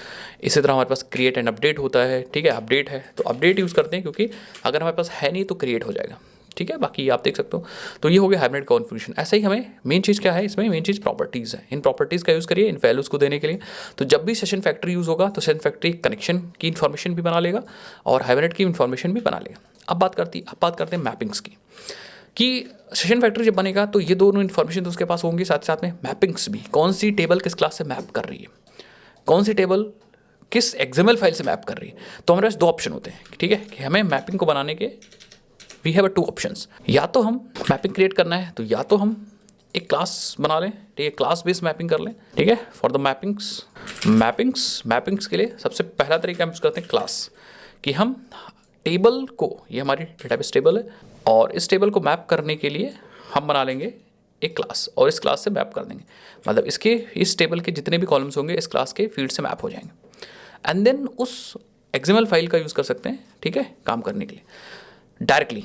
इसी तरह हमारे पास क्रिएट एंड अपडेट होता है। ठीक है, अपडेट है तो अपडेट यूज़ करते हैं, क्योंकि अगर हमारे पास है नहीं तो क्रिएट हो जाएगा। ठीक है, बाकी आप देख सकते हो। तो ये हो गया हाइब्रिड कॉन्फ़िगरेशन। ऐसे ही हमें मेन चीज़ क्या है, इसमें मेन चीज़ प्रॉपर्टीज़ है। इन प्रॉपर्टीज़ का यूज़ करिए इन वैल्यूज़ को देने के लिए। तो जब भी सेशन फैक्ट्री यूज़ होगा तो सेशन फैक्ट्री कनेक्शन की इन्फॉर्मेशन भी बना लेगा और हाइब्रिड की इन्फॉर्मेशन भी बना लेगा। अब बात करते हैं मैपिंग्स की, कि सेशन फैक्ट्री जब बनेगा तो ये दोनों इन्फॉर्मेशन तो उसके पास होंगी, साथ साथ में मैपिंग्स भी, कौन सी टेबल किस क्लास से मैप कर रही है, कौन सी टेबल किस XML फाइल से मैप कर रही है। तो हमारे पास दो ऑप्शन होते हैं, ठीक है, कि हमें मैपिंग को बनाने के वी हैव टू ऑप्शंस। या तो हम मैपिंग क्रिएट करना है तो या तो हम एक क्लास बना लें, ठीक है, क्लास बेस्ड मैपिंग कर लें, ठीक है। फॉर द मैपिंग्स के लिए सबसे पहला तरीका हम यूज़ करते हैं क्लास, कि हम टेबल को, ये हमारी डेटाबेस टेबल है, और इस टेबल को मैप करने के लिए हम बना लेंगे एक क्लास और इस क्लास से मैप कर देंगे। मतलब इस टेबल के जितने भी कॉलम्स होंगे इस क्लास के फील्ड से मैप हो जाएंगे, एंड देन उस XML फाइल का यूज़ कर सकते हैं, ठीक है, काम करने के लिए डायरेक्टली।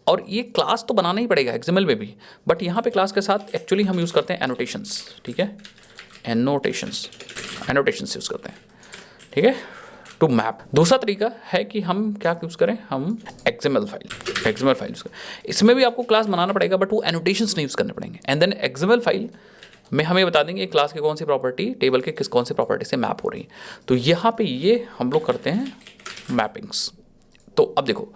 और ये क्लास तो बनाना ही पड़ेगा XML में भी, बट यहाँ पे क्लास के साथ एक्चुअली हम यूज़ करते हैं एनोटेशंस, ठीक है, एनोटेशंस यूज़ करते हैं, ठीक है, टू मैप। दूसरा तरीका है कि हम क्या यूज़ करें, हम XML फाइल यूज़ करें। इसमें भी आपको क्लास बनाना पड़ेगा, बट वो एनोटेशंस नहीं यूज़ करने पड़ेंगे, एंड देन XML फाइल में हमें बता देंगे क्लास के कौन सी प्रॉपर्टी टेबल के कौन सी प्रॉपर्टी से मैप हो रही है। तो यहाँ पे ये हम लोग करते हैं मैपिंग्स। तो अब देखो,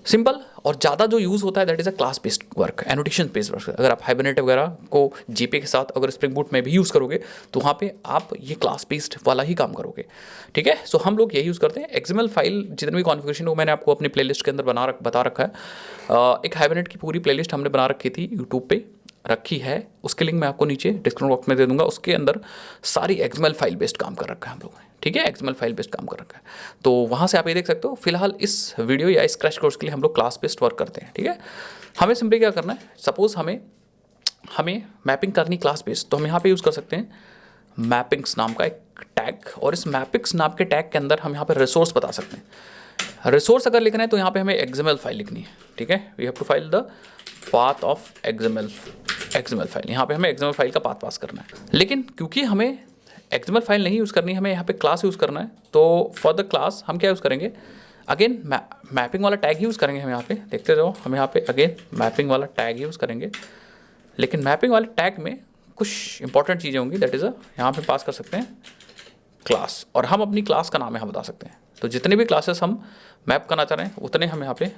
सिंपल और ज़्यादा जो यूज़ होता है that is a class based work, annotation based work. अगर आप हाइबरनेट वगैरह को जीपे के साथ अगर स्प्रिंग बूट में भी यूज़ करोगे तो वहाँ पे आप ये क्लास बेस्ड वाला ही काम करोगे, ठीक है। सो हम लोग यही यूज़ करते हैं। XML फाइल जितने भी कॉन्फ़िगरेशन हो मैंने आपको अपनी प्लेलिस्ट के अंदर बता रखा है। एक हाइबरनेट की पूरी प्लेलिस्ट हमने बना रखी थी, यूट्यूब पे रखी है, उसके लिंक मैं आपको नीचे डिस्क्रिप्शन बॉक्स में दे दूंगा। उसके अंदर सारी XML फाइल बेस्ड काम कर रखा है हम लोगों ने, ठीक है, XML फाइल बेस्ड काम कर रखा है। तो वहाँ से आप ये देख सकते हो। फिलहाल इस वीडियो या इस क्रैश कोर्स के लिए हम लोग क्लास बेस्ड वर्क करते हैं, ठीक है। हमें सिंपली क्या करना है, सपोज हमें मैपिंग करनी क्लास बेस्ड, तो हम यहाँ पे यूज़ कर सकते हैं मैपिंग्स नाम का एक टैग, और इस मैपिंग्स नाम के टैग के अंदर हम यहाँ पे रिसोर्स बता सकते हैं। रिसोर्स अगर लिखना है तो यहाँ पे हमें XML फाइल लिखनी है, ठीक है। We have to file the path of XML file. यहाँ पे हमें XML फाइल का पाथ पास करना है, लेकिन क्योंकि हमें XML फाइल नहीं यूज़ करनी, हमें यहाँ पे क्लास यूज़ करना है। तो फॉर द क्लास हम क्या यूज़ करेंगे, अगेन मैपिंग वाला टैग यूज़ करेंगे। हम यहाँ पे देखते जाओ, हम यहाँ पे अगेन मैपिंग वाला टैग यूज़ करेंगे, लेकिन मैपिंग वाले टैग में कुछ इंपॉर्टेंट चीज़ें होंगी, दैट इज़ यहाँ पे पास कर सकते हैं क्लास, और हम अपनी क्लास का नाम यहाँ बता सकते हैं। तो जितने भी क्लासेस हम मैप करना चाह रहे हैं उतने हम यहाँ पे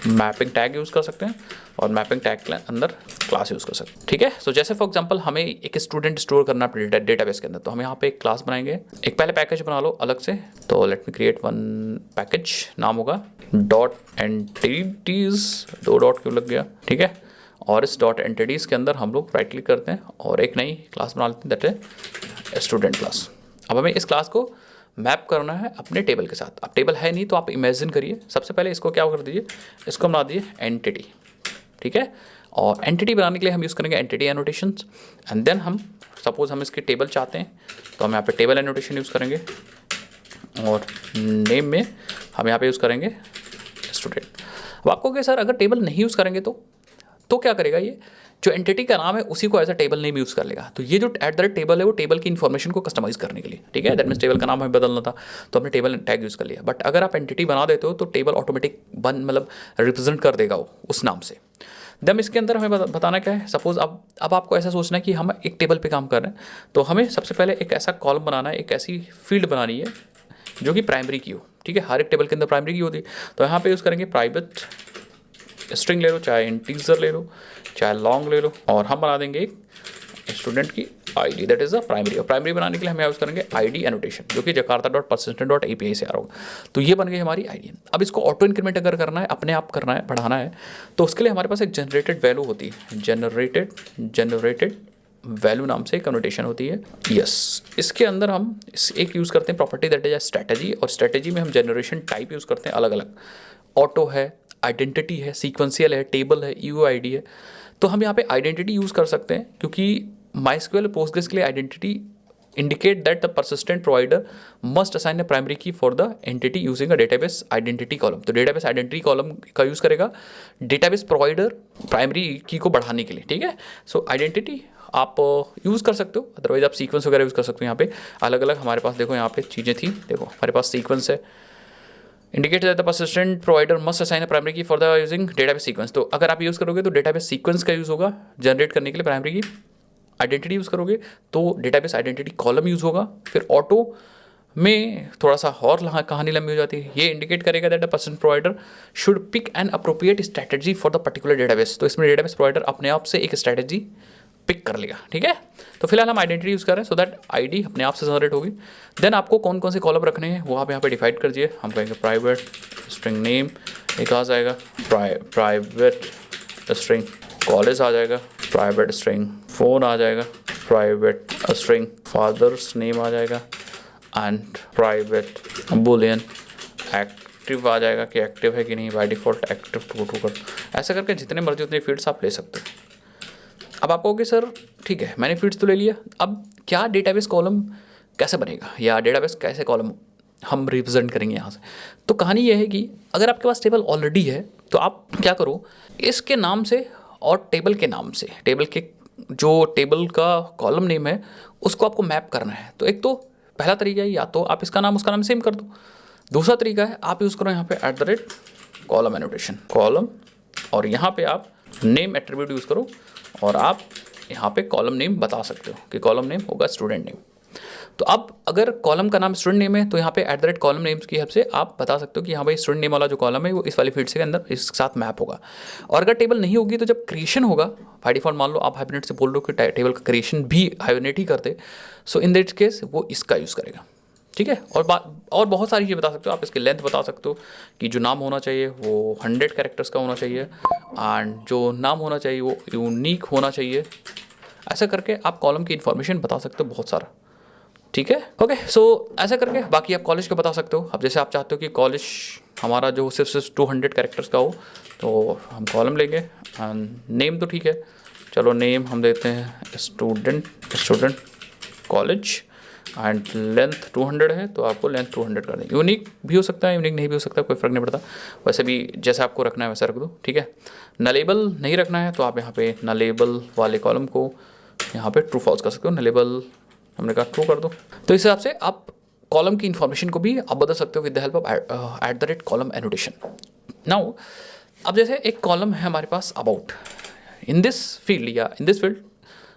मैपिंग टैग यूज़ कर सकते हैं, और मैपिंग टैग के अंदर क्लास यूज़ कर सकते हैं, ठीक है। सो जैसे फॉर एग्जांपल हमें एक स्टूडेंट स्टोर करना है अपने डेटाबेस के अंदर, तो हम यहाँ पे एक क्लास बनाएंगे। एक पहले पैकेज बना लो अलग से, तो let me create one package, नाम होगा डॉट एंटिटीज, 2 डॉट क्यों लग गया, ठीक है। और इस डॉट एंटिटीज़ के अंदर हम लोग राइट क्लिक करते हैं और एक नई क्लास बना लेते हैं, दैट है स्टूडेंट क्लास। अब हमें इस क्लास को मैप करना है अपने टेबल के साथ। अब टेबल है नहीं तो आप इमेजिन करिए, सबसे पहले इसको क्या कर दीजिए, इसको बना दीजिए एंटिटी, ठीक है। और एंटिटी बनाने के लिए हम यूज़ करेंगे एंटिटी एनोटेशंस, एंड देन हम सपोज हम इसके टेबल चाहते हैं तो हम यहाँ पे टेबल एनोटेशन यूज़ करेंगे, और नेम में हम यहाँ पे यूज़ करेंगे स्टूडेंट। अब आपको क्या सर अगर टेबल नहीं यूज़ करेंगे तो क्या करेगा, ये जो एंटिटी का नाम है उसी को as a table name use कर लेगा। तो ये जो @ टेबल है वो टेबल की इन्फॉर्मेशन को कस्टमाइज़ करने के लिए, ठीक है। दैट मीन्स टेबल का नाम हमें बदलना था तो हमने टेबल टैग यूज़ कर लिया। बट अगर आप एंटिटी बना देते हो तो टेबल ऑटोमेटिक मतलब रिप्रेजेंट कर देगा वो उस नाम से। दम इसके अंदर हमें बताना क्या है, सपोज अब आपको ऐसा सोचना है कि हम एक टेबल पे काम कर रहे हैं, तो हमें सबसे पहले एक ऐसा कॉलम बनाना है, एक ऐसी फील्ड बनानी है जो कि प्राइमरी की हो, ठीक है। हर एक टेबल के अंदर प्राइमरी की होती है, तो यहाँ पे यूज़ करेंगे प्राइवेट स्ट्रिंग ले लो, चाहे इंटीजर ले लो, चाहे लॉन्ग ले लो, और हम बना देंगे एक स्टूडेंट की ID, that is the primary. और प्राइमरी बनाने के लिए हम यूज़ करेंगे आईडी एनोटेशन, जो कि jakarta.persistent.api से आ रहा होगा। तो ये बन गई हमारी आईडी। अब इसको ऑटो इंक्रीमेंट अगर करना है, अपने आप करना है, बढ़ाना है, तो उसके लिए हमारे पास एक जनरेटेड वैल्यू होती है, जनरेटेड वैल्यू नाम से एक कनोटेशन होती है। यस, इसके अंदर हम एक यूज़ करते हैं प्रॉपर्टी दैट इज स्ट्रैटेजी, और स्ट्रैटेजी में हम जनरेशन टाइप यूज़ करते हैं अलग अलग। ऑटो है, आइडेंटिटी है, सीक्वेंशियल है, टेबल है, यूआईडी है। तो हम यहाँ पे आइडेंटिटी यूज़ कर सकते हैं क्योंकि MySQL पोस्टग्रेस के लिए identity indicate that the persistent provider must assign a primary key for the entity using a database identity column। तो database identity column का यूज़ करेगा database provider प्राइमरी की को बढ़ाने के लिए, ठीक है। सो आइडेंटिटी आप यूज़ कर सकते हो, अदरवाइज आप सीक्वेंस वगैरह यूज़ कर सकते हो। यहाँ पे अलग अलग हमारे पास देखो यहाँ पे चीज़ें थी, देखो हमारे पास सीक्वेंस है, indicate that the persistent provider must assign a primary key for the using database sequence. तो अगर आप यूज़ करोगे तो डेटाबेस सीक्वेंस का यूज़ होगा जनरेट करने के लिए प्राइमरी की। आइडेंटिटी यूज़ करोगे तो डेटाबेस आइडेंटिटी कॉलम यूज़ होगा। फिर ऑटो में थोड़ा सा और कहानी लंबी हो जाती है, ये इंडिकेट करेगा that the person provider should pick an appropriate strategy for the particular database. तो इसमें डेटाबेस प्रोवाइडर अपने आप से एक स्ट्रैटेजी पिक कर लिया, ठीक है। तो फिलहाल हम आइडेंटिटी यूज़ कर रहे हैं सो दैट आईडी अपने आप से जनरेट होगी। देन आपको कौन कौन से कॉलम रखने हैं वो आप यहाँ पे डिफाइड कर दिए। हम कहेंगे प्राइवेट स्ट्रिंग नेम, एक आ जाएगा प्राइवेट स्ट्रिंग कॉलेज आ जाएगा, प्राइवेट स्ट्रिंग फ़ोन आ जाएगा, प्राइवेट स्ट्रिंग फादर्स नेम आ जाएगा एंड प्राइवेट बुलियन एक्टिव आ जाएगा कि एक्टिव है कि नहीं, बाय डिफ़ॉल्ट एक्टिव टू कर। ऐसा करके जितने मर्जी उतने फील्ड्स आप ले सकते हो। अब आप कहोगे सर ठीक है मैंने फील्ड्स तो ले लिया, अब क्या डेटाबेस कॉलम कैसे बनेगा या डेटाबेस कैसे कॉलम हम रिप्रेजेंट करेंगे यहाँ से। तो कहानी ये है कि अगर आपके पास टेबल ऑलरेडी है तो आप क्या करो, इसके नाम से और टेबल के नाम से, टेबल के जो टेबल का कॉलम नेम है उसको आपको मैप करना है। तो एक तो पहला तरीका है या तो आप इसका नाम उसका नाम सेम कर दो, दूसरा तरीका है आप यूज़ करो यहाँ पे कॉलम एनोटेशन कॉलम, और यहाँ पे आप नेम एट्रीब्यूट यूज़ करो और आप यहाँ पे कॉलम नेम बता सकते हो कि कॉलम नेम होगा स्टूडेंट नेम। तो अब अगर कॉलम का नाम स्टूडेंट नेम है तो यहाँ पे कॉलम नेम्स की हेल्प से आप बता सकते हो कि हाँ भाई स्टूडेंट नेम वाला जो कॉलम है वो इस वाली फील्ड से के अंदर इसके साथ मैप होगा। और अगर टेबल नहीं होगी तो जब क्रिएशन होगा बाय डिफॉल्ट मान लो आप हाइबरनेट से बोल रहे हो कि टेबल का क्रिएशन भी हाइबरनेट ही करते, सो इन दैट केस वो इसका यूज़ करेगा, ठीक है। और बहुत सारी चीज़ें बता सकते हो आप, इसकी लेंथ बता सकते हो कि जो नाम होना चाहिए वो 100 कैरेक्टर्स का होना चाहिए एंड जो नाम होना चाहिए वो यूनिक होना चाहिए। ऐसा करके आप कॉलम की इन्फॉर्मेशन बता सकते हो बहुत सारा, ठीक है। ओके सो ऐसा करके बाकी आप कॉलेज का बता सकते हो। अब जैसे आप चाहते हो कि कॉलेज हमारा जो सिर्फ 200 कैरेक्टर्स का हो तो हम कॉलम लेंगे एंड नेम तो ठीक है, चलो नेम हम देते हैं स्टूडेंट कॉलेज एंड लेंथ 200 है तो आपको लेंथ 200 कर दें। यूनिक भी हो सकता है, यूनिक नहीं भी हो सकता, कोई फ़र्क नहीं पड़ता, वैसे भी जैसे आपको रखना है वैसे रख दो, ठीक है। नलेबल नहीं रखना है तो आप यहाँ पे नलेबल वाले कॉलम को यहाँ पे ट्रू फॉल्स कर सकते हो, नलेबल हमने कहा ट्रू कर दो। तो इस हिसाब से आप कॉलम की इन्फॉर्मेशन को भी आप बदल सकते हो with the help of column annotation. Now अब जैसे एक कॉलम है हमारे पास अबाउट, इन दिस फील्ड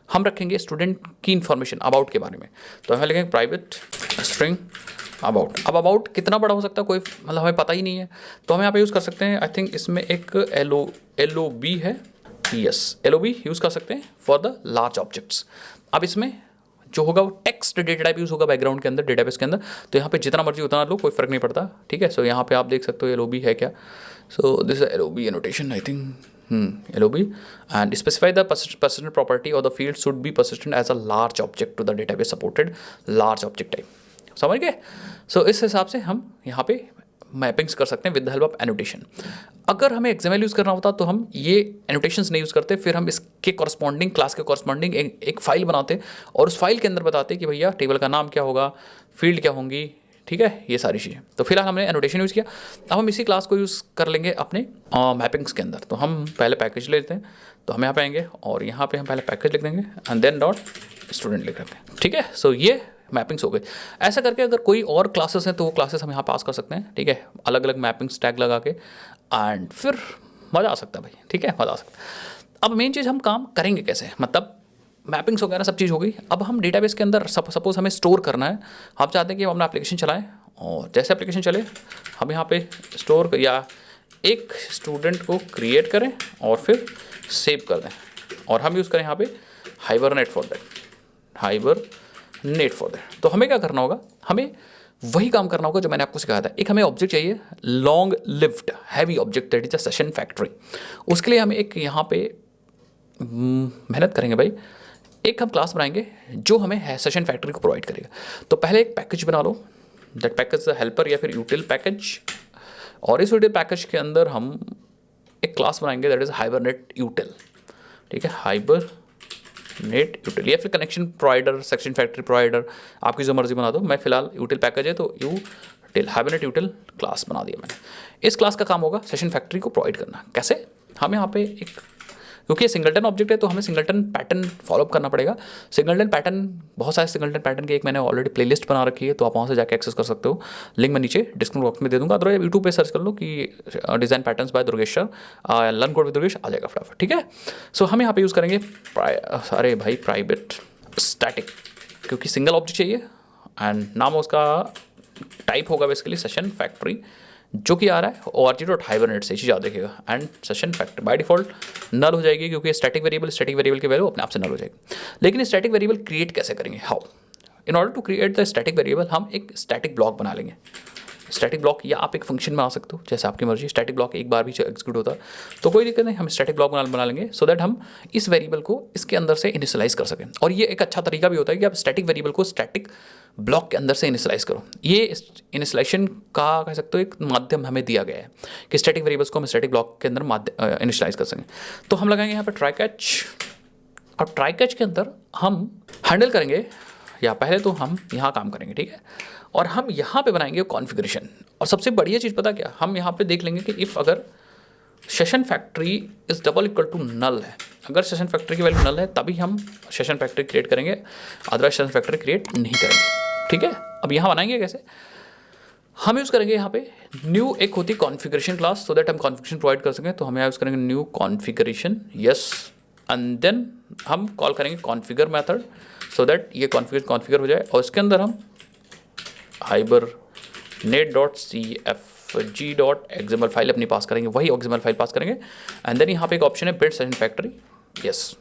हम रखेंगे स्टूडेंट की इन्फॉर्मेशन अबाउट के बारे में, तो हमें लिखेंगे प्राइवेट स्ट्रिंग अबाउट। अब अबाउट कितना बड़ा हो सकता है कोई मतलब हमें पता ही नहीं है, तो हम यहाँ पे यूज़ कर सकते हैं, आई थिंक इसमें एक LOB है, यस LOB यूज़ कर सकते हैं फॉर द लार्ज ऑब्जेक्ट्स। अब इसमें जो होगा वो टेक्स्ट डेटा टाइप यूज़ होगा बैकग्राउंड के अंदर डेटाबेस के अंदर, तो यहाँ पे जितना मर्जी उतना लो कोई फ़र्क नहीं पड़ता, ठीक है। सो यहाँ पे आप देख सकते हो LOB है क्या, so this is LOB annotation I think LOB and specify the persistent property or the field should be persistent as a large object to the database supported large object type, समझ गए। सो इस हिसाब से हम यहाँ पे मैपिंग्स कर सकते हैं with the help of annotation. अगर हमें XML यूज़ करना होता तो हम ये एनोटेशंस नहीं यूज़ करते, फिर हम इसके कॉरस्पॉन्डिंग क्लास के कॉरस्पॉन्डिंग एक फाइल बनाते और उस फाइल के अंदर बताते कि भैया टेबल का नाम क्या होगा, फील्ड क्या होंगी, ठीक है, ये सारी चीज़ें। तो फिलहाल हमने एनोटेशन यूज़ किया, अब हम इसी क्लास को यूज़ कर लेंगे अपने मैपिंग्स के अंदर। तो हम पहले पैकेज ले लेते हैं, तो हम यहाँ पे आएंगे और यहाँ पे हम पहले पैकेज लिख देंगे एंड देन डॉट स्टूडेंट लिख देंगे, ठीक है। सो ये मैपिंग्स हो गए। ऐसा करके अगर कोई और क्लासेस हैं तो वो क्लासेस हम यहाँ पास कर सकते हैं, ठीक है, अलग अलग मैपिंग्स टैग लगा के, एंड फिर मज़ा आ सकता है भाई, ठीक है, मज़ा आ सकता है। अब मेन चीज़ हम काम करेंगे कैसे, मतलब मैपिंग्स वगैरह सब चीज़ हो गई। अब हम डेटाबेस के अंदर सपोज हमें स्टोर करना है, हम चाहते हैं कि हम अपना एप्लीकेशन चलाएं और जैसे एप्लीकेशन चले हम यहाँ पे स्टोर या एक स्टूडेंट को क्रिएट करें और फिर सेव कर दें, और हम यूज़ करें यहाँ पे हाइबरनेट फॉर दैट। तो हमें क्या करना होगा, हमें वही काम करना होगा जो मैंने आपको सिखाया था। एक हमें ऑब्जेक्ट चाहिए long lived heavy object, that is a session factory. उसके लिए हमें एक यहाँ पे मेहनत करेंगे भाई, एक हम क्लास बनाएंगे जो हमें सेशन फैक्ट्री को प्रोवाइड करेगा। तो पहले एक पैकेज बना लो, दैट पैकेज हेल्पर या फिर यूटिल पैकेज, और इस यूटिल पैकेज के अंदर हम एक क्लास बनाएंगे दैट इज हाइबरनेट यूटिल, ठीक है, हाइबरनेट यूटिल या फिर connection provider, section factory provider, आपकी जो मर्जी बना दो। मैं फिलहाल यूटिल पैकेज है तो यूटिल हाइबरनेट यूटिल क्लास बना दिया मैंने। इस क्लास का काम होगा सेशन फैक्ट्री को प्रोवाइड करना। कैसे, हम यहाँ पे एक, क्योंकि ये सिंगलटन ऑब्जेक्ट है तो हमें सिंगलटन पैटर्न फॉलो करना पड़ेगा। सिंगलटन पैटर्न, बहुत सारे सिंगलटन पैटर्न के एक मैंने ऑलरेडी प्लेलिस्ट बना रखी है, तो आप वहाँ से जाके एक्सेस कर सकते हो, लिंक मैं नीचे डिस्क्रिप्शन बॉक्स में दे दूंगा। अदरवाइज यूट्यूब पे सर्च कर लो कि design patterns by Durgeshwar, learn code with Durgesh, आ जाएगा फटाफट, ठीक है। सो हम यहाँ पे यूज़ करेंगे प्राइवेट स्टैटिक, क्योंकि सिंगल ऑब्जेक्ट चाहिए एंड नाम उसका टाइप होगा बेसिकली सेशन फैक्ट्री, जो कि आ रहा है org.hibernate से, चीज़ याद रखिएगा। And session factory by default null हो जाएगी, क्योंकि स्टैटिक वेरिएबल की वैल्यू अपने आप से नल हो जाएगी। लेकिन स्टैटिक वेरिएबल क्रिएट कैसे करेंगे? How? In order to create the static variable हम एक स्टैटिक ब्लॉक बना लेंगे। स्टैटिक ब्लॉक या आप एक फंक्शन बना सकते हो, जैसे आपकी मर्जी। स्टैटिक ब्लॉक एक बार भी एग्जीक्यूट होता तो कोई दिक्कत नहीं, हम स्टैटिक ब्लॉक बना लेंगे सो दैट हम इस वेरिएबल को इसके अंदर से इनिशियलाइज कर सकें। और ये एक अच्छा तरीका भी होता है कि आप स्टैटिक वेरिएबल को स्टैटिक ब्लॉक के अंदर से इनिशियलाइज करो। ये इनिशियलाइजेशन का कह सकते हो एक माध्यम हमें दिया गया है कि स्टैटिक वेरिएबल्स को हम स्टैटिक ब्लॉक के अंदर इनिशियलाइज कर सकें। तो हम लगाएंगे यहाँ पर ट्राई कैच, और ट्राई कैच के अंदर हम हैंडल करेंगे, या पहले तो हम यहाँ काम करेंगे, ठीक है, और हम यहाँ पे बनाएंगे कॉन्फ़िगरेशन। और सबसे बढ़िया चीज़ पता क्या, हम यहाँ पे देख लेंगे कि इफ़ अगर session factory is double equal to null है, अगर सेशन फैक्ट्री की वैल्यू नल है तभी हम सेशन फैक्ट्री क्रिएट करेंगे, अदरवाइज सेशन फैक्ट्री क्रिएट नहीं करेंगे, ठीक है। अब यहाँ बनाएंगे कैसे, हम यूज़ करेंगे यहाँ पे न्यू, एक होती है कॉन्फ़िगरेशन क्लास, सो दैट हम कॉन्फ़िगरेशन प्रोवाइड कर सकें। तो हम यहाँ यूज़ करेंगे new configuration, yes, and then हम कॉल करेंगे कॉन्फ़िगर मेथड, सो दैट ये कॉन्फ़िगर हो जाए। और इसके अंदर हम hibernate.cfg.xml फाइल अपनी पास करेंगे, वही XML फाइल पास करेंगे। एंड देन यहाँ पे एक ऑप्शन है बिल्ड सेशन फैक्ट्री, यस।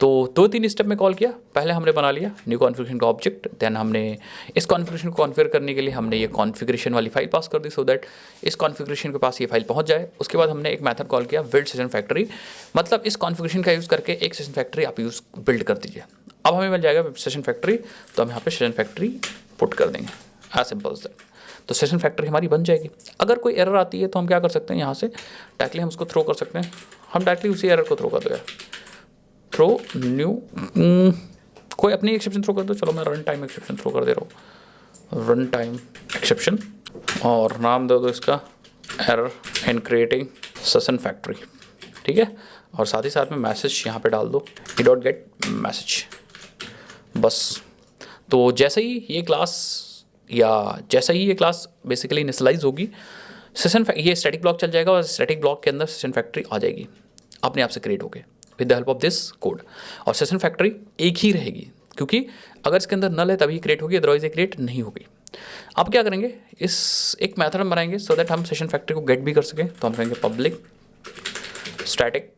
तो 2-3 स्टेप में कॉल किया, पहले हमने बना लिया न्यू कॉन्फ़िगरेशन का ऑब्जेक्ट, देन हमने इस कॉन्फ़िगरेशन को कॉन्फ़िगर करने के लिए हमने ये कॉन्फ़िगरेशन वाली फाइल पास कर दी, सो दैट इस कॉन्फ़िगरेशन के पास ये फाइल पहुंच जाए। उसके बाद हमने एक मेथड कॉल किया बिल्ड सेशन फैक्ट्री, मतलब इस कॉन्फ़िगरेशन का यूज़ करके एक सेशन फैक्ट्री आप बिल्ड कर दीजिए। अब हमें मिल जाएगा सेशन फैक्ट्री, तो हम यहाँ पे सेशन फैक्ट्री पुट कर देंगे, एज सिंपल एज दैट। तो सेशन फैक्ट्री हमारी बन जाएगी। अगर कोई एरर आती है तो हम क्या कर सकते हैं, यहाँ से डायरेक्टली हम उसको थ्रो कर सकते हैं। हम डायरेक्टली उसी एरर को थ्रो कर दो यार, थ्रो न्यू, कोई अपनी एक्सेप्शन थ्रो कर दो। चलो मैं रन टाइम एक्सेप्शन थ्रो कर दे रहा हूँ, रन टाइम एक्सेप्शन, और नाम दे दो इसका error in creating session factory, ठीक है। और साथ ही साथ में मैसेज यहाँ पे डाल दो, e.get मैसेज, बस। तो जैसे ही ये क्लास बेसिकली इनिशियलाइज होगी, ये स्टैटिक ब्लॉक चल जाएगा और स्टैटिक ब्लॉक के अंदर सेशन फैक्ट्री आ जाएगी अपने आप से क्रिएट होके with the help of this code. और सेशन फैक्ट्री एक ही रहेगी, क्योंकि अगर इसके अंदर नल है तभी क्रिएट होगी, अदरवाइज ये क्रिएट नहीं होगी। अब क्या करेंगे, इस एक मेथड हम बनाएंगे सो दैट हम सेशन फैक्ट्री को गेट भी कर सकें। तो हम कहेंगे पब्लिक स्टैटिक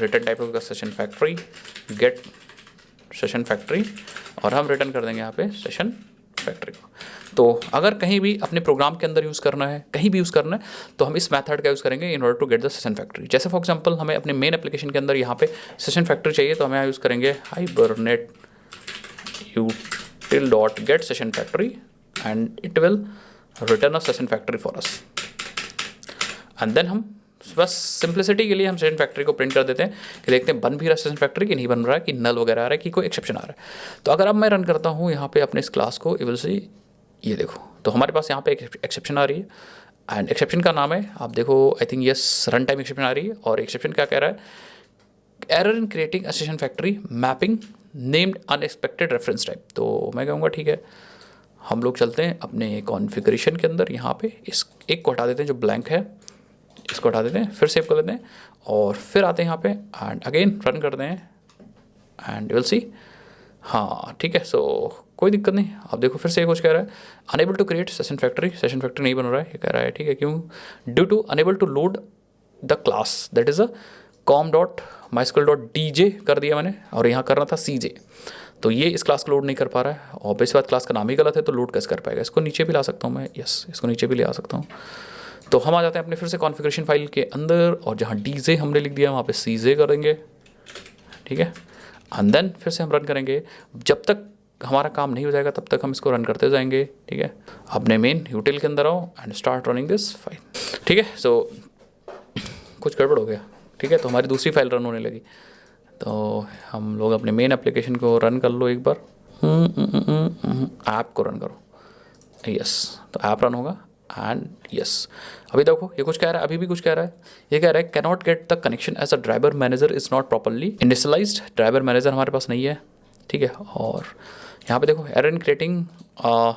रिटर्न टाइप होगा session factory get session factory, और हम रिटर्न कर देंगे यहाँ पे सेशन फैक्ट्री को। तो अगर कहीं भी अपने प्रोग्राम के अंदर यूज़ करना है, कहीं भी यूज़ करना है, तो हम इस मेथड का यूज़ करेंगे in order to get the session factory. जैसे फॉर एग्जांपल हमें अपने मेन एप्लीकेशन के अंदर यहाँ पे सेशन फैक्ट्री चाहिए, तो हम यहाँ यूज़ करेंगे hibernate util.get session factory and it will return a session factory for us। And then हम बस सिंप्लिसिटी के लिए हम सेशन फैक्ट्री को प्रिंट कर देते हैं कि देखते हैं बन भी रहा है सेशन फैक्ट्री कि नहीं बन रहा है, कि नल वगैरह आ रहा है, कि कोई एक्सेप्शन आ रहा है। तो अगर अब मैं रन करता हूँ यहाँ पे अपने इस क्लास को, यू विल सी, ये देखो, तो हमारे पास यहाँ पे एक एक्सेप्शन आ रही है, एंड एक्सेप्शन का नाम है, आप देखो, I think yes, run time exception आ रही है। और एक्सेप्शन क्या कह रहा है, error in creating a session factory mapping named unexpected reference type. तो मैं कहूँगा ठीक है, हम लोग चलते हैं अपने कॉन्फ़िगरेशन के अंदर, यहाँ पे इस एक को हटा देते हैं जो ब्लैंक है, इसको हटा देते हैं, फिर सेव कर लेते हैं, और फिर आते हैं यहाँ पे एंड अगेन रन करते हैं, एंड यू विल सी, हाँ ठीक है। सो कोई दिक्कत नहीं। अब देखो फिर से कुछ कह रहा है, unable to create session factory नहीं बन रहा है, ये कह रहा है, ठीक है, क्यों, due to unable to load the class that is a com.mysql.dj कर दिया मैंने, और यहाँ करना था cj, तो ये इस क्लास को लोड नहीं कर पा रहा है। और बेस बात क्लास का नाम ही गलत है, तो लोड कैसे कर पाएगा। इसको नीचे भी ला सकता हूँ मैं, यस, इसको नीचे भी ले आ सकता हूँ। तो हम आ जाते हैं अपने फिर से कॉन्फ़िगरेशन फाइल के अंदर, और जहाँ dj हमने लिख दिया वहाँ पे cj कर देंगे, ठीक है। एंड देन फिर से हम रन करेंगे, जब तक हमारा काम नहीं हो जाएगा तब तक हम इसको रन करते जाएंगे, ठीक है। अपने मेन यूटिल के अंदर आओ and start running this file, ठीक है। सो कुछ गड़बड़ हो गया, ठीक है, तो हमारी दूसरी फाइल रन होने लगी। तो हम लोग अपने मेन एप्लीकेशन को रन कर लो एक बार, ऐप को रन करो, यस, तो ऐप रन होगा, एंड यस। अभी देखो ये कुछ कह रहा है, अभी भी कुछ कह रहा है, ये कह रहा है cannot get the connection as a driver manager is not properly initialized, driver manager हमारे पास नहीं है, ठीक है। और यहाँ पे देखो error in creating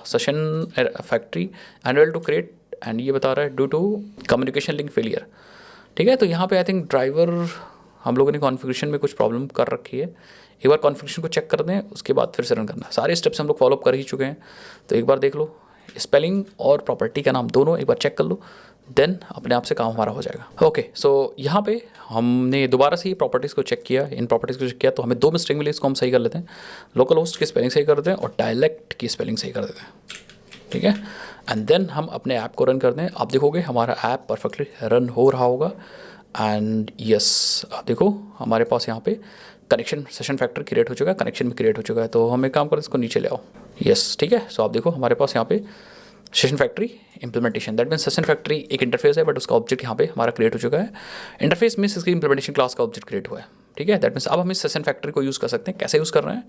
session factory unable to create, and ये बता रहा है due to communication link failure, ठीक है। तो यहाँ पे आई थिंक ड्राइवर हम लोगों ने कॉन्फ़िगरेशन में कुछ प्रॉब्लम कर रखी है। एक बार कॉन्फ़िगरेशन को चेक कर दें, उसके बाद फिर से रन करना। सारे स्टेप्स हम लोग फॉलोअप कर ही चुके हैं, तो एक बार देख लो, स्पेलिंग और प्रॉपर्टी का नाम दोनों एक बार चेक कर लो, देन अपने आप से काम हमारा हो जाएगा। ओके, सो यहाँ पे हमने दोबारा से ये प्रॉपर्टीज़ को चेक किया, इन प्रॉपर्टीज़ को चेक किया तो हमें 2 मिस्टेक मिली, इसको हम सही कर लेते हैं। लोकल होस्ट की स्पेलिंग सही कर देते हैं और डायलेक्ट की स्पेलिंग सही कर देते हैं, ठीक है। एंड देन हम अपने ऐप को रन कर दें। आप देखोगे हमारा ऐप परफेक्टली रन हो रहा होगा। एंड यस, आप देखो हमारे पास यहाँ पे कनेक्शन सेशन फैक्टर क्रिएट हो चुका है, कनेक्शन भी क्रिएट हो चुका है। तो हम एक काम करें, इसको नीचे ले आओ। यस, ठीक है। सो आप देखो हमारे पास यहाँ पे session factory implementation, that means session factory एक इंटरफेस है, बट उसका ऑब्जेक्ट यहाँ पे हमारा क्रिएट हो चुका है। इंटरफेस मीन्स इसकी इंप्लीमेंटेशन क्लास का ऑब्जेक्ट क्रिएट हुआ है, ठीक है। दैट मीन्स अब हम इस सेशन फैक्ट्री को यूज़ कर सकते हैं। कैसे यूज़ कर रहे हैं,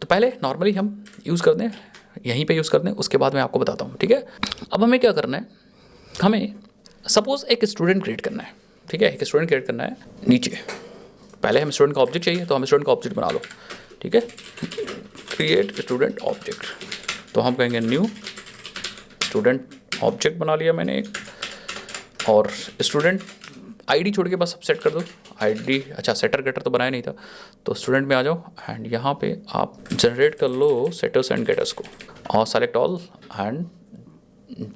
तो पहले नॉर्मली हम यूज़ कर दें, यहीं पे यूज़ कर दें, उसके बाद मैं आपको बताता हूँ, ठीक है। अब हमें क्या करना है, हमें सपोज एक स्टूडेंट क्रिएट करना है, ठीक है। एक स्टूडेंट क्रिएट करना है नीचे, पहले हम स्टूडेंट का ऑब्जेक्ट चाहिए, तो हम स्टूडेंट का ऑब्जेक्ट बना लो, ठीक है। क्रिएट स्टूडेंट ऑब्जेक्ट, तो हम कहेंगे न्यू स्टूडेंट ऑब्जेक्ट बना लिया मैंने एक, और स्टूडेंट आईडी छोड़ के बस सब सेट कर दो। आईडी, अच्छा सेटर गेटर तो बनाया नहीं था, तो स्टूडेंट में आ जाओ एंड यहाँ पे आप जनरेट कर लो सेटर्स एंड गेटर्स को और सेलेक्ट ऑल एंड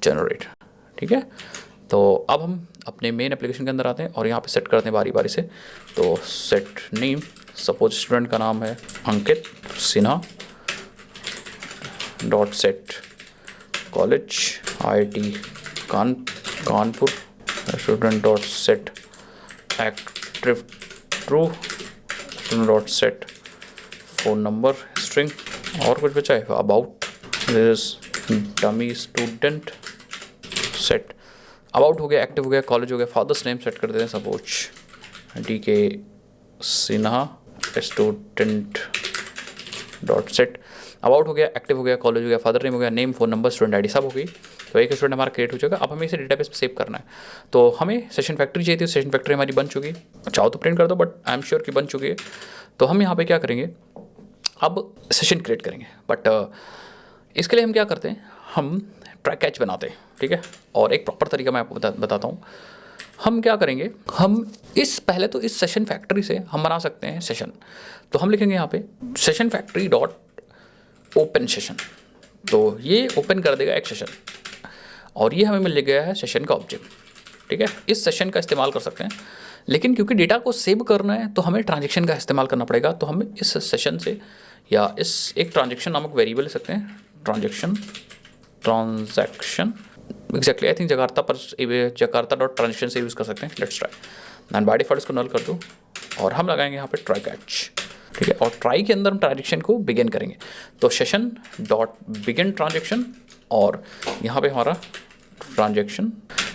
जनरेट, ठीक है। तो अब हम अपने मेन एप्लीकेशन के अंदर आते हैं और यहाँ पे सेट करते हैं बारी बारी से। तो सेट नेम, सपोज स्टूडेंट का नाम है Ankit Sinha, dot set college IIT Kanpur, student dot set active true, student dot set phone number string, और कुछ बचा है about, this dummy student set about हो गया, एक्टिव हो गया, कॉलेज हो गया, फादर्स नेम सेट कर देते हैं suppose DK Sinha, student dot set about हो गया, एक्टिव हो गया, कॉलेज हो गया, फादर नेम हो गया, name, phone number, student ID सब हो गई। तो एक स्टूडेंट हमारा क्रिएट हो जाएगा। अब हमें इसे डेटाबेस पे सेव करना है, तो हमें सेशन फैक्ट्री चाहिए थी। सेशन फैक्ट्री हमारी बन चुकी, चाहो तो प्रिंट कर दो, बट आई एम श्योर कि बन चुकी है। तो हम यहाँ पे क्या करेंगे, अब सेशन क्रिएट करेंगे, बट इसके लिए हम क्या करते हैं, हम ट्राई कैच बनाते हैं, ठीक है। और एक प्रॉपर तरीका मैं आपको बताता हूँ। हम क्या करेंगे, हम पहले तो इस सेशन फैक्ट्री से हम बना सकते हैं सेशन। तो हम लिखेंगे यहाँ पे session factory dot open session, तो ये ओपन कर देगा एक सेशन और ये हमें मिल गया है सेशन का ऑब्जेक्ट, ठीक है। इस सेशन का इस्तेमाल कर सकते हैं, लेकिन क्योंकि डेटा को सेव करना है तो हमें ट्रांजेक्शन का इस्तेमाल करना पड़ेगा। तो हम इस सेशन से या इस एक ट्रांजेक्शन नामक वेरिएबल ले सकते हैं, transaction exactly I think Jakarta dot transaction से यूज़ कर सकते हैं। Let's try and by default इसको नल कर दो और हम लगाएंगे यहाँ पे ट्राई कैच, ठीक है। और ट्राई के अंदर हम ट्रांजेक्शन को बिगिन करेंगे, तो सेशन डॉट बिगिन ट्रांजेक्शन और यहाँ पे हमारा ट्रांजेक्शन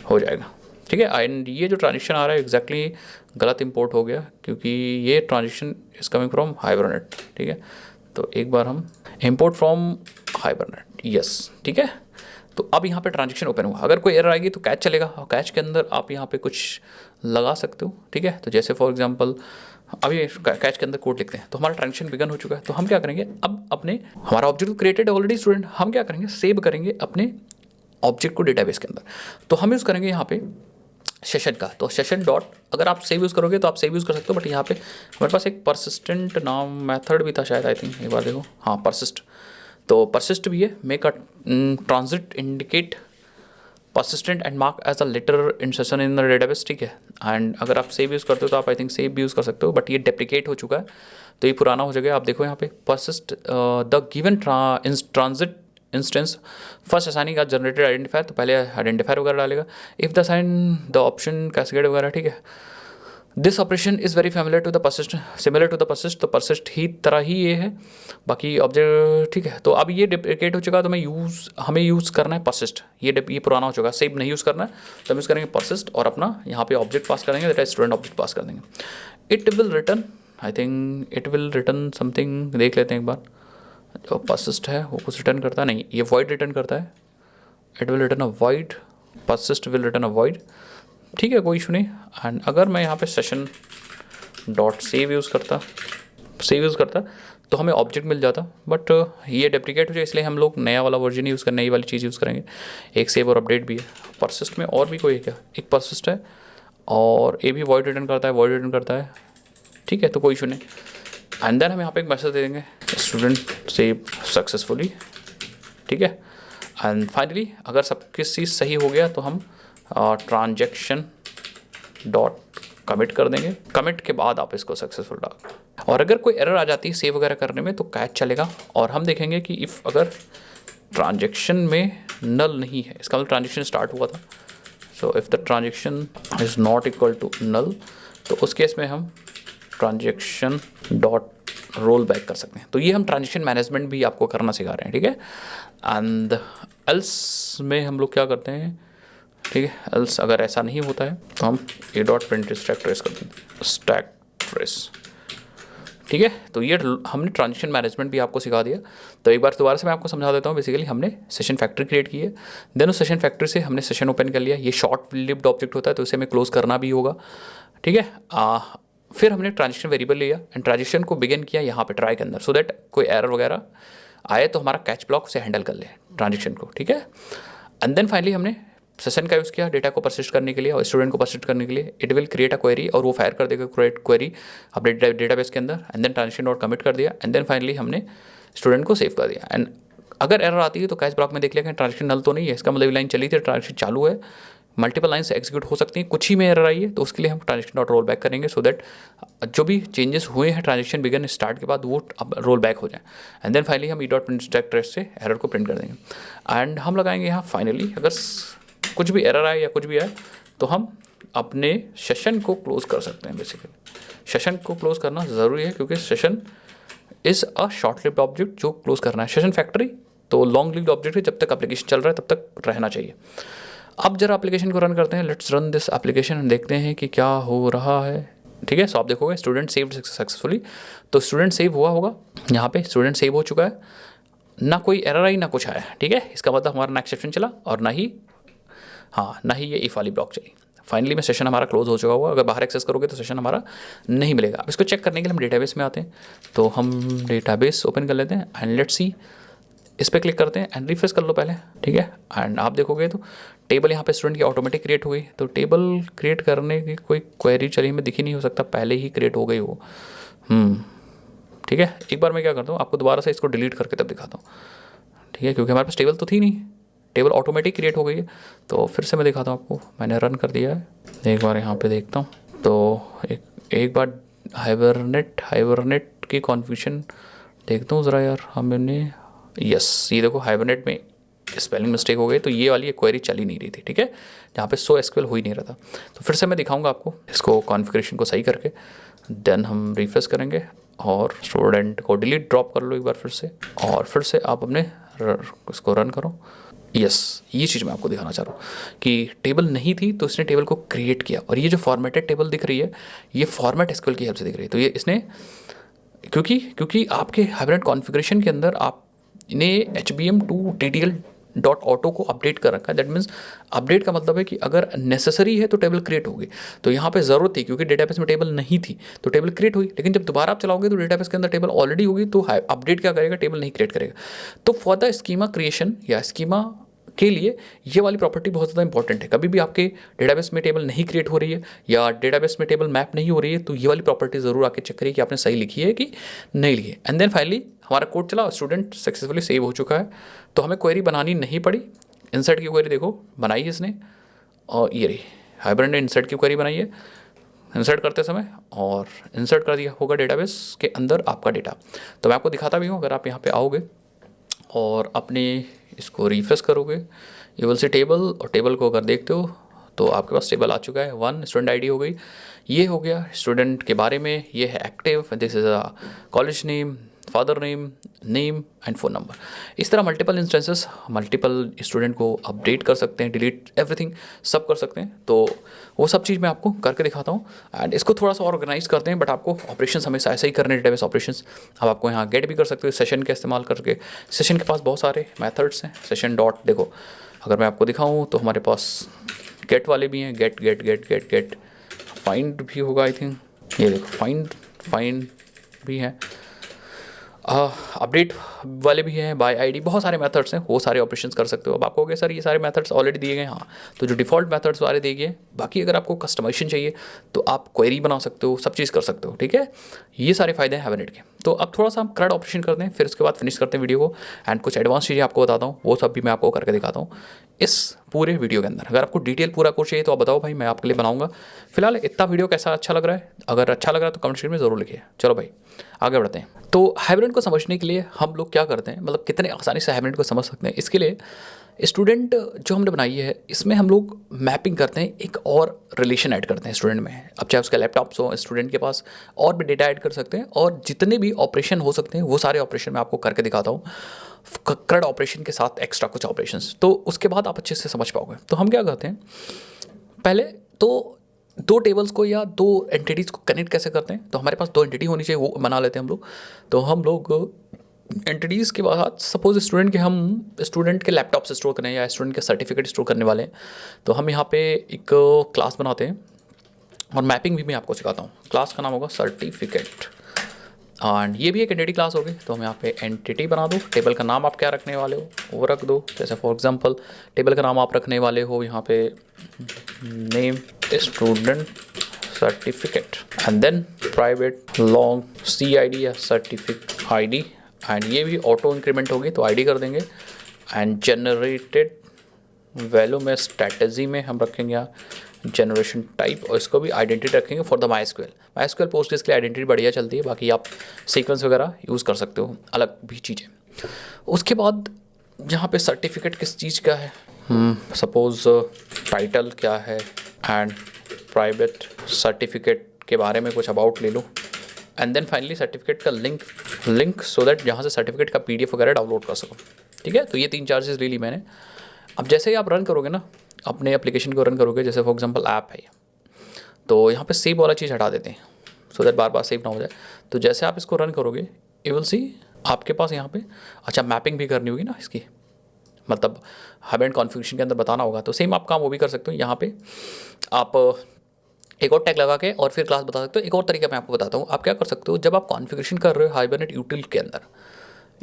हो जाएगा, ठीक है। एंड ये जो ट्रांजेक्शन आ रहा है एग्जैक्टली गलत इंपोर्ट हो गया, क्योंकि ये transaction is coming from hibernate, ठीक है। तो एक बार हम इंपोर्ट फ्रॉम हाइबरनेट, यस, ठीक है। तो अब यहाँ पे ट्रांजेक्शन ओपन हुआ। अगर कोई एरर आएगी तो कैच चलेगा, और कैच के अंदर आप यहाँ पे कुछ लगा सकते हो, ठीक है। तो जैसे फॉर एग्जांपल अभी कैच के अंदर कोड लिखते हैं, तो हमारा ट्रांजेक्शन बिगन हो चुका है। तो हम क्या करेंगे, अब अपने हमारा ऑब्जेक्ट क्रिएटेड है ऑलरेडी स्टूडेंट, हम क्या करेंगे, सेव करेंगे अपने ऑब्जेक्ट को डेटाबेस के अंदर। तो हम यूज़ करेंगे यहाँ पे सेशन का, तो सेशन डॉट, अगर आप सेव यूज़ करोगे तो आप सेव यूज़ कर सकते हो, बट यहाँ पे हमारे पास एक परसिस्टेंट नाम मेथड भी था शायद, आई थिंक एक बार देखो, हाँ परसिस्ट, तो परसिस्ट भी है। Make a transit indicate persistent and mark as a letter insertion in the database, ठीक है। एंड अगर आप सेव यूज़ करते हो तो आप आई थिंक सेव भी यूज़ कर सकते हो, बट ये डेप्लीकेट हो चुका है तो ये पुराना हो जाएगा। आप देखो यहाँ पे persist the given transit instance first assigning का जनरेटेड आइडेंटिफायर, तो पहले आइडेंटिफायर वगैरह डालेगा। If the sign the option cascade वगैरह, ठीक है। This operation is very familiar to the persist, similar to the persist, तो परसिस्ट ही तरह ही ये है, बाकी ऑब्जेक्ट, ठीक है। तो अब ये डिप्लीकेट हो चुका, तो हमें यूज़ करना है परसिस्ट, ये पुराना हो चुका, सेव नहीं यूज़ करना है, तो हम यूज़ करेंगे परसिस्ट और अपना यहाँ पे ऑब्जेक्ट पास करेंगे, दैट इज स्टूडेंट ऑब्जेक्ट पास कर देंगे। It will return, I think it will return something, देख लेते हैं एक बार। जो परसिस्ट है वो कुछ रिटर्न करता है, नहीं ये वॉइड रिटर्न करता है। It will return a void, persist will return a void, ठीक है, कोई इशू नहीं। एंड अगर मैं यहाँ पे सेशन डॉट सेव यूज़ करता तो हमें ऑब्जेक्ट मिल जाता, बट ये डेप्लीकेट हो जाए, इसलिए हम लोग नया वाला वर्जन यूज़ नई वाली चीज़ यूज़ करेंगे। एक सेव और अपडेट भी है परसिस्ट में, और भी कोई है क्या, एक परसिस्ट है और ये भी वॉइड रिटर्न करता है, ठीक है, तो कोई इशू नहीं। एंड देन हम यहाँ पे एक मैसेज दे देंगे, स्टूडेंट सेव सक्सेसफुली, ठीक है। एंड फाइनली अगर सब किस चीज़ सही हो गया तो हम ट्रांजैक्शन डॉट कमिट कर देंगे। कमिट के बाद आप इसको सक्सेसफुल डाल, और अगर कोई एरर आ जाती है सेव वगैरह करने में तो कैच चलेगा, और हम देखेंगे कि इफ़ अगर ट्रांजैक्शन में नल नहीं है, इसका मतलब ट्रांजैक्शन स्टार्ट हुआ था, so if the transaction is not equal to null, तो उस केस में हम ट्रांजैक्शन डॉट रोल बैक कर सकते हैं। तो ये हम ट्रांजैक्शन मैनेजमेंट भी आपको करना सिखा रहे हैं, ठीक है। एंड एल्स में हम लोग क्या करते हैं, ठीक है, एल्स अगर ऐसा नहीं होता है तो हम ए डॉट प्रिंट स्टैक ट्रेस कर देंगे, स्टैक ट्रेस, ठीक है। तो ये हमने ट्रांजैक्शन मैनेजमेंट भी आपको सिखा दिया। तो एक बार दोबारा से मैं आपको समझा देता हूँ। बेसिकली हमने सेशन फैक्ट्री क्रिएट की है, देन उस सेशन फैक्ट्री से हमने सेशन ओपन कर लिया। ये शॉर्ट लिव्ड ऑब्जेक्ट होता है तो इसे हमें क्लोज करना भी होगा, ठीक है। फिर हमने ट्रांजैक्शन वेरिएबल लिया एंड ट्रांजैक्शन को बिगिन किया यहाँ पे ट्राई के अंदर, सो दैट कोई एरर वगैरह आए तो हमारा कैच ब्लॉक उसे हैंडल कर ले ट्रांजैक्शन को, ठीक है। एंड देन फाइनली हमने सेशन का यूज़ किया डेटा को परसिस्ट करने के लिए और स्टूडेंट को परसिस्ट करने के लिए। It will create a query और वो फायर कर देगा क्वेरी अपने डेटाबेस के अंदर, and then transaction dot commit कर दिया, एंड देन फाइनली हमने स्टूडेंट को सेव कर दिया। एंड अगर एरर आती है तो कैच ब्लॉक में देख लिया कि ट्रांजैक्शन नल तो नहीं है, इसका मतलब लाइन चली थी, ट्रांजैक्शन चालू है, मल्टीपल लाइन्स एग्जीक्यूट हो सकती हैं, कुछ ही में एरर आई है तो उसके लिए हम ट्रांजैक्शन डॉट रोल बैक करेंगे, सो दैट जो भी चेंजेस हुए हैं ट्रांजैक्शन बिगन स्टार्ट के बाद वो अब रोल बैक हो जाए। एंड देन फाइनली हम E dot print stack trace से एरर को प्रिंट कर देंगे। एंड हम लगाएंगे यहाँ फाइनली अगर कुछ भी एरर आए या कुछ भी आए तो हम अपने सेशन को क्लोज कर सकते हैं। बेसिकली सेशन को क्लोज करना ज़रूरी है क्योंकि session is a short lived object जो क्लोज करना है। सेशन फैक्ट्री तो लॉन्ग लिव्ड ऑब्जेक्ट है, जब तक एप्लीकेशन चल रहा है तब तक रहना चाहिए। अब जरा एप्लीकेशन को रन करते हैं, लेट्स रन दिस एप्लीकेशन, देखते हैं कि क्या हो रहा है, ठीक है। सो आप देखोगे स्टूडेंट सेव्ड सक्सेसफुली, तो स्टूडेंट सेव हुआ होगा, यहाँ पे स्टूडेंट सेव हो चुका है, ना कोई एरर आई ना कुछ आया, ठीक है। इसका मतलब हमारा ना एक्सेप्शन चला और ना ही ये इफ वाली ब्लॉक चली। फाइनली में सेशन हमारा क्लोज हो चुका होगा। अगर बाहर एक्सेस करोगे तो सेशन हमारा नहीं मिलेगा। अब इसको चेक करने के लिए हम डेटाबेस में आते हैं, तो हम डेटाबेस ओपन कर लेते हैं एंड लेट्स सी, इस पर क्लिक करते हैं एंड रिफ्रेश कर लो पहले, ठीक है। एंड आप देखोगे तो टेबल यहाँ पे स्टूडेंट की ऑटोमेटिक क्रिएट हुई, तो टेबल क्रिएट करने की कोई क्वेरी चली हमें दिख ही नहीं, हो सकता पहले ही क्रिएट हो गई हो, ठीक है। एक बार मैं क्या करता हूँ, आपको दोबारा से इसको डिलीट करके तब दिखाता हूँ, ठीक है, क्योंकि हमारे पास टेबल तो थी नहीं, टेबल ऑटोमेटिक क्रिएट हो गई है। तो फिर से मैं दिखाता हूँ आपको, मैंने रन कर दिया है, एक बार यहाँ पे देखता हूँ। तो एक बार हाइबरनेट की कॉन्फ़िगरेशन देखता हूँ ज़रा यार, हमने यस ये देखो हाइबरनेट में स्पेलिंग मिस्टेक हो गई, तो ये वाली क्वेरी चल ही नहीं रही थी, ठीक है, जहाँ पे सो एसक्यूएल हो ही नहीं रहा था। तो फिर से मैं दिखाऊंगा आपको इसको कॉन्फ़िगरेशन को सही करके, देन हम रिफ्रेश करेंगे और स्टूडेंट को डिलीट ड्रॉप कर लो एक बार फिर से, और फिर से आप अपने इसको रन करो। यस ये चीज़ मैं आपको दिखाना चाह रहा हूँ कि टेबल नहीं थी तो इसने टेबल को क्रिएट किया, और ये जो फॉर्मेटेड टेबल दिख रही है ये फॉर्मेट एसक्यूएल की हेल्प से दिख रही है। तो ये इसने क्योंकि आपके हाइब्रिड कॉन्फ़िगरेशन के अंदर आपने HBM2TTL.auto को अपडेट कर रखा है। दैट मीन्स अपडेट का मतलब है कि अगर नेसेसरी है तो टेबल क्रिएट होगी। तो यहाँ पे ज़रूरत थी क्योंकि डेटाबेस में टेबल नहीं थी तो टेबल क्रिएट हुई, लेकिन जब दोबारा आप चलाओगे तो डेटाबेस के अंदर टेबल ऑलरेडी होगी, तो अपडेट क्या करेगा, टेबल नहीं क्रिएट करेगा। तो फॉर द स्कीमा क्रिएशन या स्कीमा के लिए ये वाली प्रॉपर्टी बहुत ज़्यादा इंपॉर्टेंट है। कभी भी आपके डेटाबेस में टेबल नहीं क्रिएट हो रही है या डेटाबेस में टेबल मैप नहीं हो रही है तो ये वाली प्रॉपर्टी ज़रूर आके चेक करिए कि आपने सही लिखी है कि नहीं लिखी है। एंड देन फाइनली हमारा कोड चला, स्टूडेंट सक्सेसफुली सेव हो चुका है, तो हमें क्वेरी बनानी नहीं पड़ी। इंसर्ट की क्वेरी देखो बनाई है इसने, और ये रही हाइब्रिड ने इंसर्ट की क्वेरी बनाई है इंसर्ट करते समय, और इंसर्ट कर दिया होगा डेटाबेस के अंदर आपका डेटा। तो मैं आपको दिखाता भी हूँ, अगर आप यहाँ पे आओगे और अपने इसको रिफ्रेश करोगे यू विल सी टेबल, और टेबल को अगर देखते हो तो आपके पास टेबल आ चुका है। 1 स्टूडेंट आईडी हो गई, ये हो गया स्टूडेंट के बारे में, ये है active, this is a college name, father name and phone number. इस तरह मल्टीपल इंस्टेंसेस मल्टीपल स्टूडेंट को अपडेट कर सकते हैं, डिलीट एवरीथिंग सब कर सकते हैं। तो वो सब चीज़ मैं आपको करके दिखाता हूँ एंड इसको थोड़ा सा ऑर्गेनाइज करते हैं, बट आपको ऑपरेशंस हमेशा ऐसे ही करने डेटाबेस ऑपरेशंस। अब आपको यहाँ गेट भी कर सकते हो सेशन का इस्तेमाल करके। सेशन के पास बहुत सारे मेथड्स हैं। सेशन डॉट देखो, अगर मैं आपको दिखाऊँ तो हमारे पास गेट वाले भी हैं, गेट फाइंड भी होगा आई थिंक, ये देखो फाइंड भी है। अपडेट वाले भी हैं, बाय आईडी, बहुत सारे मेथड्स हैं, वो सारे ऑपरेशंस कर सकते हो। अब आपको सर ये सारे मेथड्स ऑलरेडी दिए गए हैं, हाँ, तो जो डिफ़ॉल्ट मेथड्स वाले दिए गए, बाकी अगर आपको कस्टमाइजेशन चाहिए तो आप क्वेरी बना सकते हो, सब चीज़ कर सकते हो, ठीक है। ये सारे फायदे हैं हाइबरनेट के। तो अब थोड़ा सा हम CRUD ऑपरेशन करते हैं, फिर उसके बाद फिनिश करते हैं वीडियो को, एंड कुछ एडवांस चीज़ें आपको बताता हूँ, वो सब भी मैं आपको करके दिखाता हूँ इस पूरे वीडियो के अंदर। अगर आपको डिटेल पूरा कोर्स चाहिए तो आप बताओ भाई, मैं आपके लिए बनाऊंगा। फिलहाल इतना वीडियो कैसा अच्छा लग रहा है, अगर अच्छा लग रहा है तो कमेंट सेक्शन में ज़रूर लिखिए। चलो भाई आगे बढ़ते हैं। तो हाइब्रिड को समझने के लिए हम लोग क्या करते हैं, मतलब कितने आसानी से हाइब्रिड को समझ सकते हैं, इसके लिए स्टूडेंट जो हमने बनाई है इसमें हम लोग मैपिंग करते हैं, एक और रिलेशन ऐड करते हैं स्टूडेंट में। अब चाहे उसका लैपटॉप्स हो, स्टूडेंट के पास और भी डेटा ऐड कर सकते हैं, और जितने भी ऑपरेशन हो सकते हैं वो सारे ऑपरेशन मैं आपको करके दिखाता हूँ, CRUD ऑपरेशन के साथ एक्स्ट्रा कुछ ऑपरेशंस, तो उसके बाद आप अच्छे से समझ पाओगे। तो हम क्या करते हैं, पहले तो दो टेबल्स को या दो एंटिटीज़ को कनेक्ट कैसे करते हैं, तो हमारे पास दो एंटिटी होनी चाहिए, वो बना लेते हैं हम लोग। तो हम लोग एंटिटीज़ के बाद सपोज स्टूडेंट के लैपटॉप से स्टोर करें या स्टूडेंट के सर्टिफिकेट स्टोर करने वाले हैं, तो हम यहाँ पे एक क्लास बनाते हैं, और मैपिंग भी मैं आपको सिखाता हूँ। क्लास का नाम होगा सर्टिफिकेट, एंड ये भी एक एंटिटी क्लास होगी। तो हम यहाँ पे एंटिटी बना दो, टेबल का नाम आप क्या रखने वाले हो वो रख दो। जैसे फॉर एग्जांपल टेबल का नाम आप रखने वाले हो यहाँ पे name student certificate, and then private long CID या सर्टिफिकेट ID, एंड ये भी ऑटो इंक्रीमेंट होगी तो ID कर देंगे। एंड जनरेटेड वैल्यू में स्ट्रैटेजी में हम रखेंगे यहाँ जनरेशन टाइप, और इसको भी आइडेंटिटी रखेंगे फॉर द MySQL पोस्टग्रेस के लिए आइडेंटिटी बढ़िया चलती है, बाकी आप सीक्वेंस वगैरह यूज़ कर सकते हो, अलग भी चीज़ें। उसके बाद यहाँ पे सर्टिफिकेट किस चीज़ का है, सपोज टाइटल क्या है, एंड प्राइवेट सर्टिफिकेट के बारे में कुछ अबाउट ले लो, एंड देन फाइनली सर्टिफिकेट का लिंक सो दैट जहाँ से सर्टिफिकेट का PDF वगैरह डाउनलोड कर सको, ठीक है। तो ये 3 चीज़ ले ली मैंने। अब जैसे ही आप रन करोगे ना, अपने एप्लीकेशन को रन करोगे, जैसे फॉर एग्जांपल ऐप है, तो यहाँ पे सेव वाला चीज़ हटा देते हैं so that bar bar save ना हो जाए। तो जैसे आप इसको रन करोगे यू विल सी आपके पास यहाँ पे, अच्छा मैपिंग भी करनी होगी ना इसकी, मतलब हाइब्रिड कॉन्फ़िगरेशन के अंदर बताना होगा, तो सेम आप काम वो भी कर सकते हो। यहाँ पे आप एक और टैग लगा के और फिर क्लास बता सकते हो। एक और तरीका मैं आपको बताता हूँ, आप क्या कर सकते हो, जब आप कॉन्फ़िगरेशन कर रहे हो हाइबरनेट यूटिल के अंदर,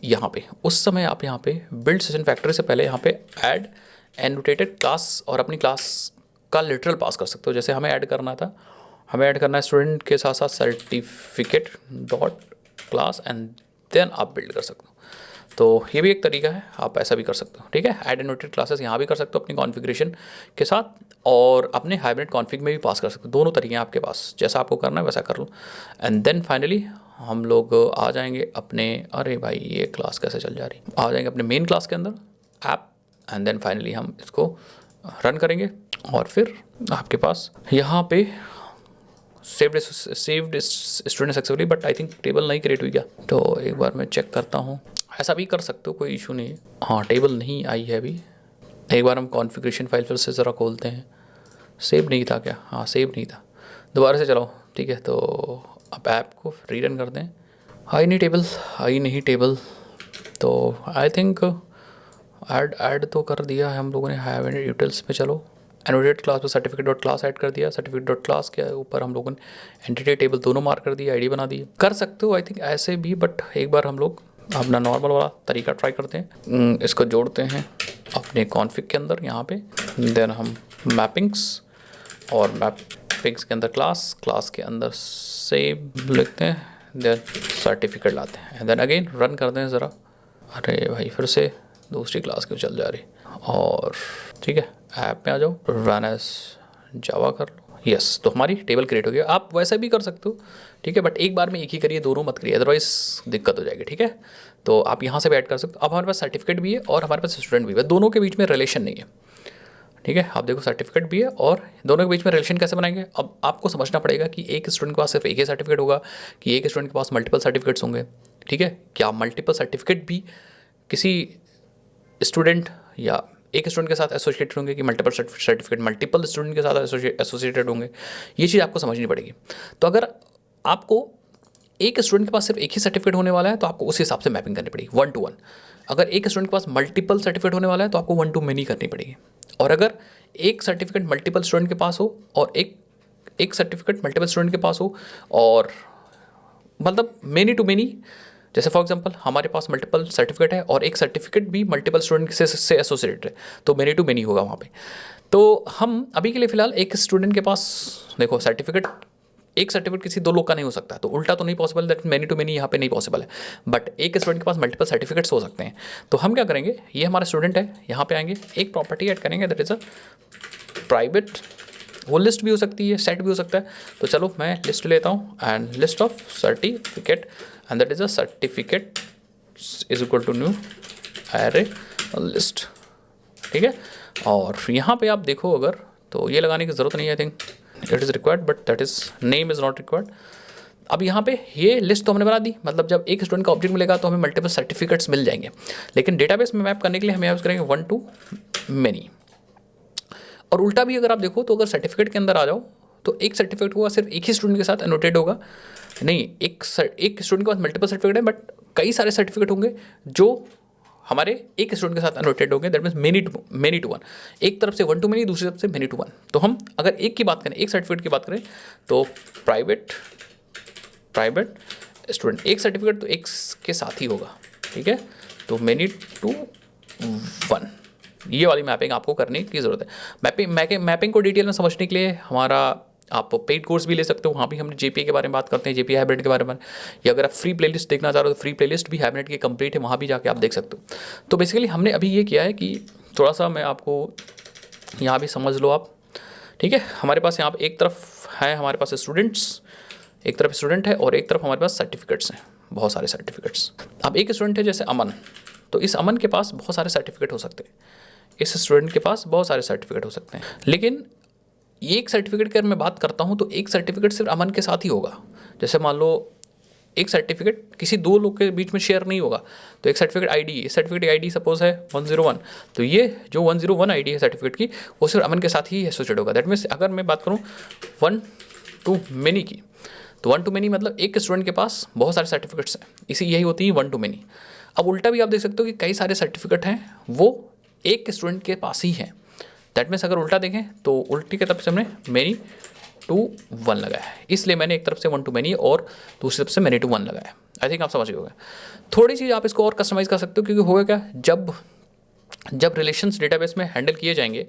यहाँ पे उस समय आप यहाँ पे बिल्ड सेशन फैक्ट्री से पहले यहाँ पे ऐड एनोटेटेड क्लास और अपनी क्लास का लिटरल पास कर सकते हो। जैसे हमें ऐड करना था, हमें ऐड करना है स्टूडेंट के साथ साथ certificate dot class, and then आप बिल्ड कर सकते हो। तो ये भी एक तरीका है, आप ऐसा भी कर सकते हो, ठीक है। ऐड एनोटेड क्लासेस यहाँ भी कर सकते हो अपनी कॉन्फ़िगरेशन के साथ, और अपने हाइब्रिड कॉन्फ़िग में भी पास कर सकते हो। दोनों तरीके हैं आपके पास, जैसा आपको करना है वैसा कर लो। एंड देन फाइनली हम लोग आ जाएंगे अपने, अरे भाई ये क्लास कैसे चल जा रही, आ जाएंगे अपने मेन क्लास के अंदर ऐप, एंड देन फाइनली हम इसको रन करेंगे, और फिर आपके पास यहाँ पे saved student successfully, but I think table नहीं क्रिएट हुई क्या, तो एक बार मैं चेक करता हूँ। ऐसा भी कर सकते हो, कोई इशू नहीं है। हाँ टेबल नहीं आई है अभी, एक बार हम कॉन्फ़िगरेशन फाइल फिर से ज़रा खोलते हैं। सेव नहीं था क्या, हाँ सेव नहीं था, दोबारा से चलाओ, ठीक है। तो अब ऐप को रीरन करते हैं। आई नहीं टेबल, तो आई थिंक ऐड तो कर दिया है हम लोगों ने हाइब्रिड यूटिल्स में। चलो एनोटेड क्लास में सर्टिफिकेट डॉट क्लास ऐड कर दिया, सर्टिफिकेट डॉट क्लास के ऊपर हम लोगों ने एंटिटी टेबल दोनों मार्क कर दिया, ID बना दी। कर सकते हो आई थिंक ऐसे भी, बट एक बार हम लोग अपना नॉर्मल वाला तरीका ट्राई करते हैं। इसको जोड़ते हैं अपने कॉन्फ़िग के अंदर यहाँ पे, देन हम मैपिंग्स, और मैपिंग्स के अंदर क्लास के अंदर सेव लिखते हैं, देन सर्टिफिकेट लाते हैं, एंड देन अगेन रन करते हैं ज़रा। अरे भाई फिर से दूसरी क्लास क्यों चल जा रही, और ठीक है ऐप में आ जाओ, रन एज जावा कर लो, यस। तो हमारी टेबल क्रिएट हो गई। आप वैसे भी कर सकते हो, ठीक है, बट एक बार में एक ही करिए, दोनों मत करिए, अदरवाइज दिक्कत हो जाएगी, ठीक है। तो आप यहाँ से भी ऐड कर सकते हो। अब हमारे पास सर्टिफिकेट भी है और हमारे पास स्टूडेंट भी है, दोनों के बीच में रिलेशन नहीं है, ठीक है। आप देखो सर्टिफिकेट भी है और दोनों के बीच में रिलेशन कैसे बनाएंगे। अब आपको समझना पड़ेगा कि एक स्टूडेंट के पास सिर्फ एक ही सर्टिफिकेट होगा कि एक स्टूडेंट के पास मल्टीपल सर्टिफिकेट्स होंगे, ठीक है। क्या मल्टीपल सर्टिफिकेट भी किसी स्टूडेंट या एक स्टूडेंट के साथ एसोसिएटेड होंगे कि मल्टीपल सर्टिफिकेट मल्टीपल स्टूडेंट के साथ एसोसिएटेड होंगे, ये चीज़ आपको समझनी पड़ेगी। तो अगर आपको एक स्टूडेंट के पास सिर्फ एक ही सर्टिफिकेट होने वाला है तो आपको उस हिसाब से मैपिंग करनी पड़ेगी 1 to 1। अगर एक स्टूडेंट के पास मल्टीपल सर्टिफिकेट होने वाला है तो आपको 1 to many करनी पड़ेगी। और अगर एक सर्टिफिकेट मल्टीपल स्टूडेंट के पास हो और एक सर्टिफिकेट मल्टीपल स्टूडेंट के पास हो, और मतलब मेनी टू मेनी जैसे फॉर एग्जांपल हमारे पास मल्टीपल सर्टिफिकेट है और एक सर्टिफिकेट भी मल्टीपल स्टूडेंट से एसोसिएटेड है, तो मेनी टू मेनी होगा वहाँ पे। तो हम अभी के लिए फिलहाल एक स्टूडेंट के पास देखो सर्टिफिकेट, एक सर्टिफिकेट किसी दो लोग का नहीं हो सकता, तो उल्टा तो नहीं possible, that many to many यहाँ पे नहीं पॉसिबल है, बट एक स्टूडेंट के पास मल्टीपल सर्टिफिकेट्स हो सकते हैं। तो हम क्या करेंगे, ये हमारा स्टूडेंट है, यहाँ पे आएंगे, एक प्रॉपर्टी ऐड करेंगे दैट इज़ अ प्राइवेट, वो लिस्ट भी हो सकती है, सेट भी हो सकता है। तो चलो मैं लिस्ट लेता हूँ, and list of certificate, and that is a certificate is equal to new array list, ठीक है। और यहाँ पे आप देखो अगर, तो ये लगाने की ज़रूरत नहीं है, I think it is required but that is name is not required. अब यहाँ पे ये लिस्ट तो हमने बना दी, मतलब जब एक स्टूडेंट का ऑब्जेक्ट मिलेगा तो हमें मल्टीपल सर्टिफिकेट्स मिल जाएंगे, लेकिन डेटाबेस में मैप करने के लिए हम यूज़ करेंगे वन टू मेनी। और उल्टा भी अगर आप देखो तो अगर सर्टिफिकेट के अंदर आ जाओ तो एक सर्टिफिकेट होगा सिर्फ एक ही स्टूडेंट के साथ एनोटेड होगा, नहीं एक स्टूडेंट के पास मल्टीपल सर्टिफिकेट है बट कई सारे सर्टिफिकेट होंगे जो हमारे एक स्टूडेंट के साथ एनोटेड होंगे, that means many to one. एक तरफ से वन टू मेनी, दूसरी तरफ से मेनी टू वन। तो हम अगर एक की बात करें, एक सर्टिफिकेट की बात करें तो प्राइवेट स्टूडेंट, एक सर्टिफिकेट तो एक के साथ ही होगा, ठीक है। तो मेनी टू वन, ये वाली मैपिंग आपको करने की ज़रूरत है। मैपिंग को डिटेल में समझने के लिए हमारा आप पेड कोर्स भी ले सकते हो, वहाँ भी हमने जेपीए के बारे में बात करते हैं, जेपीए हाइब्रिड के बारे में। या अगर आप फ्री प्लेलिस्ट देखना चाह रहे हो तो फ्री प्लेलिस्ट भी हाइब्रिड की कंप्लीट है, वहाँ भी जाके आप देख सकते हो। तो बेसिकली हमने अभी ये किया है कि थोड़ा सा मैं आपको यहाँ भी समझ लो आप, ठीक है। हमारे पास यहाँ पर एक तरफ है हमारे पास स्टूडेंट्स, एक तरफ स्टूडेंट है और एक तरफ हमारे पास सर्टिफिकेट्स हैं, बहुत सारे सर्टिफिकेट्स। अब एक स्टूडेंट है जैसे अमन, तो इस अमन के पास बहुत सारे सर्टिफिकेट हो सकते हैं, इस स्टूडेंट के पास बहुत सारे सर्टिफिकेट हो सकते हैं, लेकिन एक सर्टिफिकेट की अगर मैं बात करता हूँ तो एक सर्टिफिकेट सिर्फ अमन के साथ ही होगा। जैसे मान लो एक सर्टिफिकेट किसी दो लोग के बीच में शेयर नहीं होगा, तो एक सर्टिफिकेट आईडी, इस सर्टिफिकेट आईडी सपोज है 101, तो ये जो 101 आईडी है सर्टिफिकेट की वो सिर्फ अमन के साथ ही एसोसिएट होगा। दैट मीन्स अगर मैं बात करूँ वन टू मेनी की, तो वन टू मेनी मतलब एक स्टूडेंट के पास बहुत सारे सर्टिफिकेट्स हैं, इसी यही होती है वन टू मेनी। अब उल्टा भी आप देख सकते हो कि कई सारे सर्टिफिकेट हैं वो एक स्टूडेंट के पास ही हैं। दैट मीन्स अगर उल्टा देखें तो उल्टी की तरफ से हमने मेनी टू वन लगाया है, इसलिए मैंने एक तरफ से वन टू मेनी और दूसरी तरफ से मेनी टू वन लगाया। आई थिंक आप समझ गए होंगे। थोड़ी सी आप इसको और कस्टमाइज़ कर सकते हो, क्योंकि होगा क्या, जब रिलेशंस डेटाबेस में हैंडल किए जाएंगे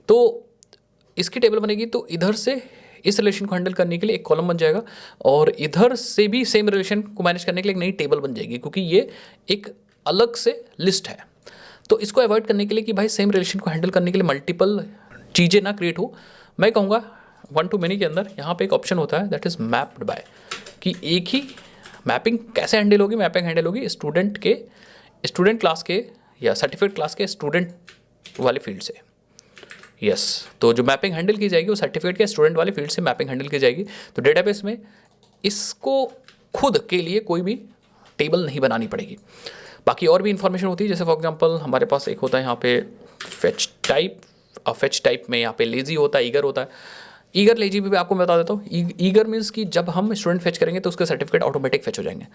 तो इसकी टेबल बनेगी, तो इधर से इस रिलेशन को हैंडल करने के लिए एक कॉलम बन जाएगा और इधर से भी सेम रिलेशन को मैनेज करने के लिए एक नई टेबल बन जाएगी, क्योंकि ये एक अलग से लिस्ट है। तो इसको अवॉइड करने के लिए कि भाई सेम रिलेशन को हैंडल करने के लिए मल्टीपल चीज़ें ना क्रिएट हो, मैं कहूँगा वन टू मेनी के अंदर यहाँ पे एक ऑप्शन होता है दैट इज़ मैप्ड बाय, कि एक ही मैपिंग कैसे हैंडल होगी, मैपिंग हैंडल होगी स्टूडेंट क्लास के या सर्टिफिकेट क्लास के स्टूडेंट वाले फील्ड से। यस, तो जो मैपिंग हैंडल की जाएगी वो सर्टिफिकेट के स्टूडेंट वाले फील्ड से मैपिंग हैंडल की जाएगी। तो डेटाबेस में इसको खुद के लिए कोई भी टेबल नहीं बनानी पड़ेगी। बाकी और भी इन्फॉर्मेशन होती है, जैसे फॉर एग्जांपल हमारे पास एक होता है यहाँ पे फेच टाइप, और फेच टाइप में यहाँ पे लेजी होता है, ईगर होता है। ईगर लेजी भी आपको मैं बता देता हूँ। ईगर मीन्स कि जब हम स्टूडेंट फेच करेंगे तो उसके सर्टिफिकेट ऑटोमेटिक फेच हो जाएंगे,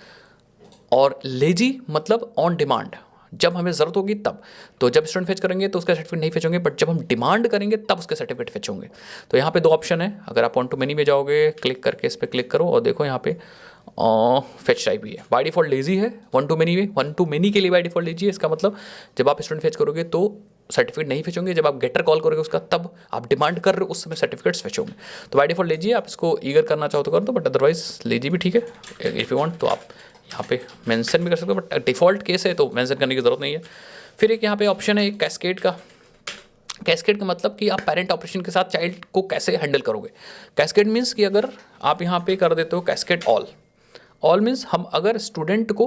और लेजी मतलब ऑन डिमांड, जब हमें ज़रूरत होगी तब। तो जब स्टूडेंट फेच करेंगे तो उसके सर्टिफिकेट नहीं फेच होंगे, बट जब हम डिमांड करेंगे तब उसके सर्टिफिकेट फेच होंगे। तो यहाँ पे दो ऑप्शन है, अगर आप वन टू मेनी में जाओगे, क्लिक करके इस पर क्लिक करो और देखो यहाँ पे फेच टाइप भी है। बाय डिफॉल्ट लेजी है वन टू मेनी में, वन टू मेनी के लिए बाय डिफॉल्ट लेजी है। इसका मतलब जब आप स्टूडेंट फेच करोगे तो सर्टिफिकेट नहीं फेच होंगे, जब आप गेटर कॉल करोगे उसका तब आप डिमांड कर रहे हो उस समय सर्टिफिकेट्स फेच होंगे। तो बाय डिफॉल्ट लेजी है, आप इसको ईगर करना चाहो तो कर दो, बट अदरवाइज लेजी भी ठीक है। इफ़ यू वांट तो आप यहाँ पे मेंशन भी कर सकते हो, बट डिफ़ॉल्ट केस है तो मेंशन करने की ज़रूरत नहीं है। फिर एक यहाँ पे ऑप्शन है एक कैस्केड का। कैस्केड का मतलब कि आप पेरेंट ऑपरेशन के साथ चाइल्ड को कैसे हैंडल करोगे। कैस्केड मीन्स कि अगर आप यहाँ पे कर देते हो कैस्केड ऑल मीन्स हम अगर स्टूडेंट को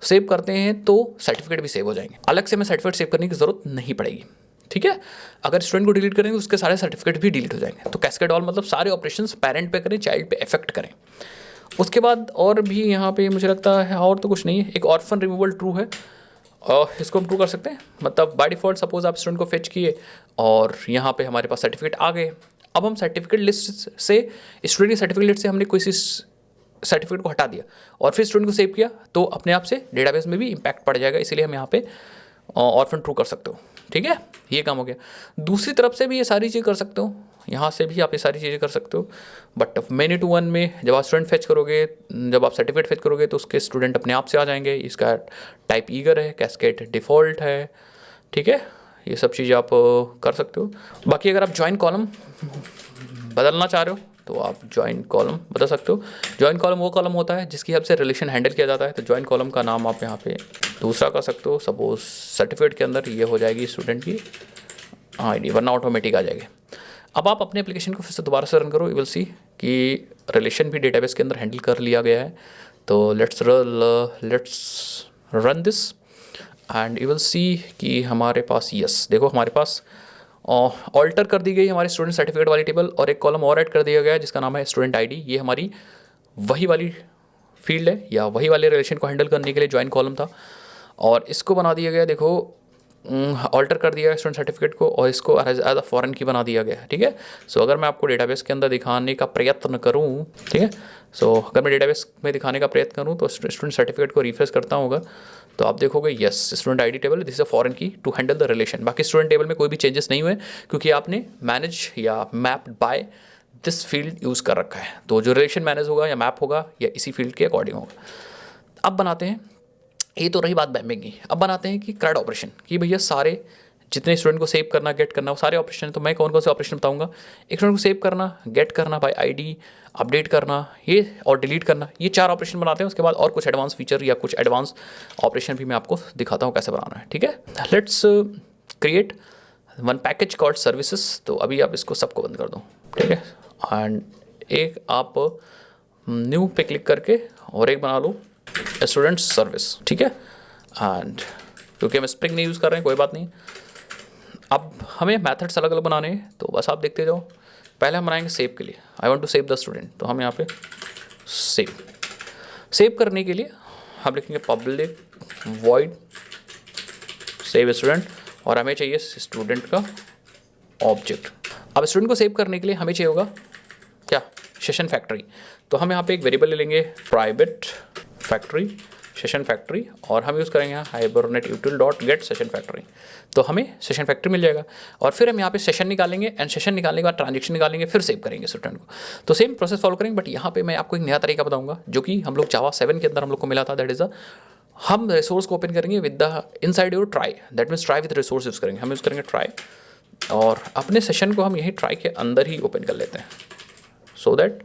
सेव करते हैं तो सर्टिफिकेट भी सेव हो जाएंगे, अलग से हमें सर्टिफिकेट सेव करने की ज़रूरत नहीं पड़ेगी, ठीक है। अगर स्टूडेंट को डिलीट करेंगे उसके सारे सर्टिफिकेट भी डिलीट हो जाएंगे। तो कैस्केड ऑल मतलब सारे ऑपरेशंस पेरेंट पे करें, चाइल्ड पे इफेक्ट करें। उसके बाद और भी यहाँ पे मुझे लगता है और तो कुछ नहीं है। एक ऑर्फन रिमूवल ट्रू है, और इसको हम ट्रू कर सकते हैं। मतलब बाय डिफ़ॉल्ट सपोज आप स्टूडेंट को फेच किए और यहाँ पे हमारे पास सर्टिफिकेट आ गए। अब हम सर्टिफिकेट लिस्ट से, स्टूडेंट की सर्टिफिकेट लिस्ट से हमने कोई सर्टिफिकेट को हटा दिया और फिर स्टूडेंट को सेव किया, तो अपने आप से डेटाबेस में भी इम्पैक्ट पड़ जाएगा। इसीलिए हम यहाँ पे ऑर्फन ट्रू कर सकते हो, ठीक है। ये काम हो गया। दूसरी तरफ से भी ये सारी चीज़ कर सकते हो। यहाँ से भी आप ये सारी चीज़ें कर सकते हो। बट मेनी टू वन में जब आप स्टूडेंट फेच करोगे, जब आप सर्टिफिकेट फेच करोगे तो उसके स्टूडेंट अपने आप से आ जाएंगे। इसका टाइप ईगर है, कैस्केड डिफ़ॉल्ट है, ठीक है, ये सब चीज़ें आप कर सकते हो। बाकी अगर आप ज्वाइन कॉलम बदलना चाह रहे हो तो आप ज्वाइन कॉलम बदल सकते हो। ज्वाइन कॉलम वो कॉलम होता है जिसकी हेल्प से रिलेशन हैंडल किया जाता है। तो ज्वाइन कॉलम का नाम आप यहाँ पे दूसरा कर सकते हो। सपोज सर्टिफिकेट के अंदर ये हो जाएगी स्टूडेंट की आईडी, वरना ऑटोमेटिक आ जाएगी। अब आप अपने एप्लीकेशन को फिर से दोबारा से रन करो, यू विल सी कि रिलेशन भी डेटाबेस के अंदर हैंडल कर लिया गया है। तो let's run this and you will सी कि हमारे पास यस देखो हमारे पास ऑल्टर कर दी गई हमारी स्टूडेंट सर्टिफिकेट वाली टेबल और एक कॉलम और ऐड कर दिया गया है जिसका नाम है स्टूडेंट आईडी। ये हमारी वही वाली फील्ड है या वही वाले रिलेशन को हैंडल करने के लिए ज्वाइन कॉलम था, और इसको बना दिया गया देखो ऑल्टर कर दिया है स्टूडेंट सर्टिफिकेट को, और इसको एज अ फॉरेन की बना दिया गया है, ठीक है। सो अगर मैं आपको डेटाबेस के अंदर दिखाने का प्रयत्न करूँ, ठीक है, सो अगर मैं डेटाबेस में दिखाने का प्रयत्न करूँ तो स्टूडेंट सर्टिफिकेट को रिफ्रेश करता हूँ तो आप देखोगे yes student ID table this is a foreign की टू हैंडल द रिलेशन। बाकी स्टूडेंट टेबल में कोई भी चेंजेस नहीं हुए क्योंकि आपने मैनेज या map by this field use कर रखा है। तो जो रिलेशन मैनेज होगा या मैप होगा या इसी फील्ड के अकॉर्डिंग होगा। अब बनाते हैं, ये तो रही बात बैम्बिंग की, अब बनाते हैं कि CRUD ऑपरेशन कि भैया सारे जितने स्टूडेंट को सेव करना गेट करना वो सारे ऑपरेशन है। तो मैं कौन कौन से ऑपरेशन बताऊंगा। एक स्टूडेंट को सेव करना, गेट करना बाय आईडी, अपडेट करना ये और डिलीट करना, ये 4 ऑपरेशन बनाते हैं। उसके बाद और कुछ एडवांस फीचर या कुछ एडवांस ऑपरेशन भी मैं आपको दिखाता हूँ कैसे बनाना है, ठीक है। Let's create one package called services. तो अभी आप इसको सबको बंद कर दो, ठीक है, एंड एक आप न्यू पे क्लिक करके और एक बना लो स्टूडेंट सर्विस, ठीक है। एंड क्योंकि हम स्प्रिंग नहीं यूज़ कर रहे हैं कोई बात नहीं। अब हमें मेथड्स अलग अलग बनाने हैं तो बस आप देखते जाओ। पहले हम बनाएंगे सेव के लिए, I want to save the student, तो हम यहाँ पे सेव करने के लिए हम लिखेंगे पब्लिक वॉइड सेव स्टूडेंट, और हमें चाहिए स्टूडेंट का ऑब्जेक्ट। अब स्टूडेंट को सेव करने के लिए हमें चाहिए होगा क्या, सेशन फैक्ट्री। तो हम यहाँ पे एक वेरिएबल ले लेंगे प्राइवेट फैक्ट्री सेशन फैक्ट्री, और हम यूज़ करेंगे यहाँ hibernate util dot get session factory. तो हमें सेशन फैक्ट्री मिल जाएगा, और फिर हम यहाँ पे सेशन निकालेंगे एंड सेशन निकालने के बाद ट्रांजेक्शन निकालेंगे, फिर सेव करेंगे स्टूडेंट को। तो सेम प्रोसेस फॉलो करेंगे, बट यहाँ पे मैं आपको एक नया तरीका बताऊंगा जो कि हम लोग जावा 7 के अंदर हम लोग को मिला था। दैट इज हम रिसोर्स को ओपन करेंगे with the inside your try, that means try with resource use करेंगे। हम यूज़ करेंगे ट्राई, और अपने सेशन को हम यही ट्राई के अंदर ही ओपन कर लेते हैं, so that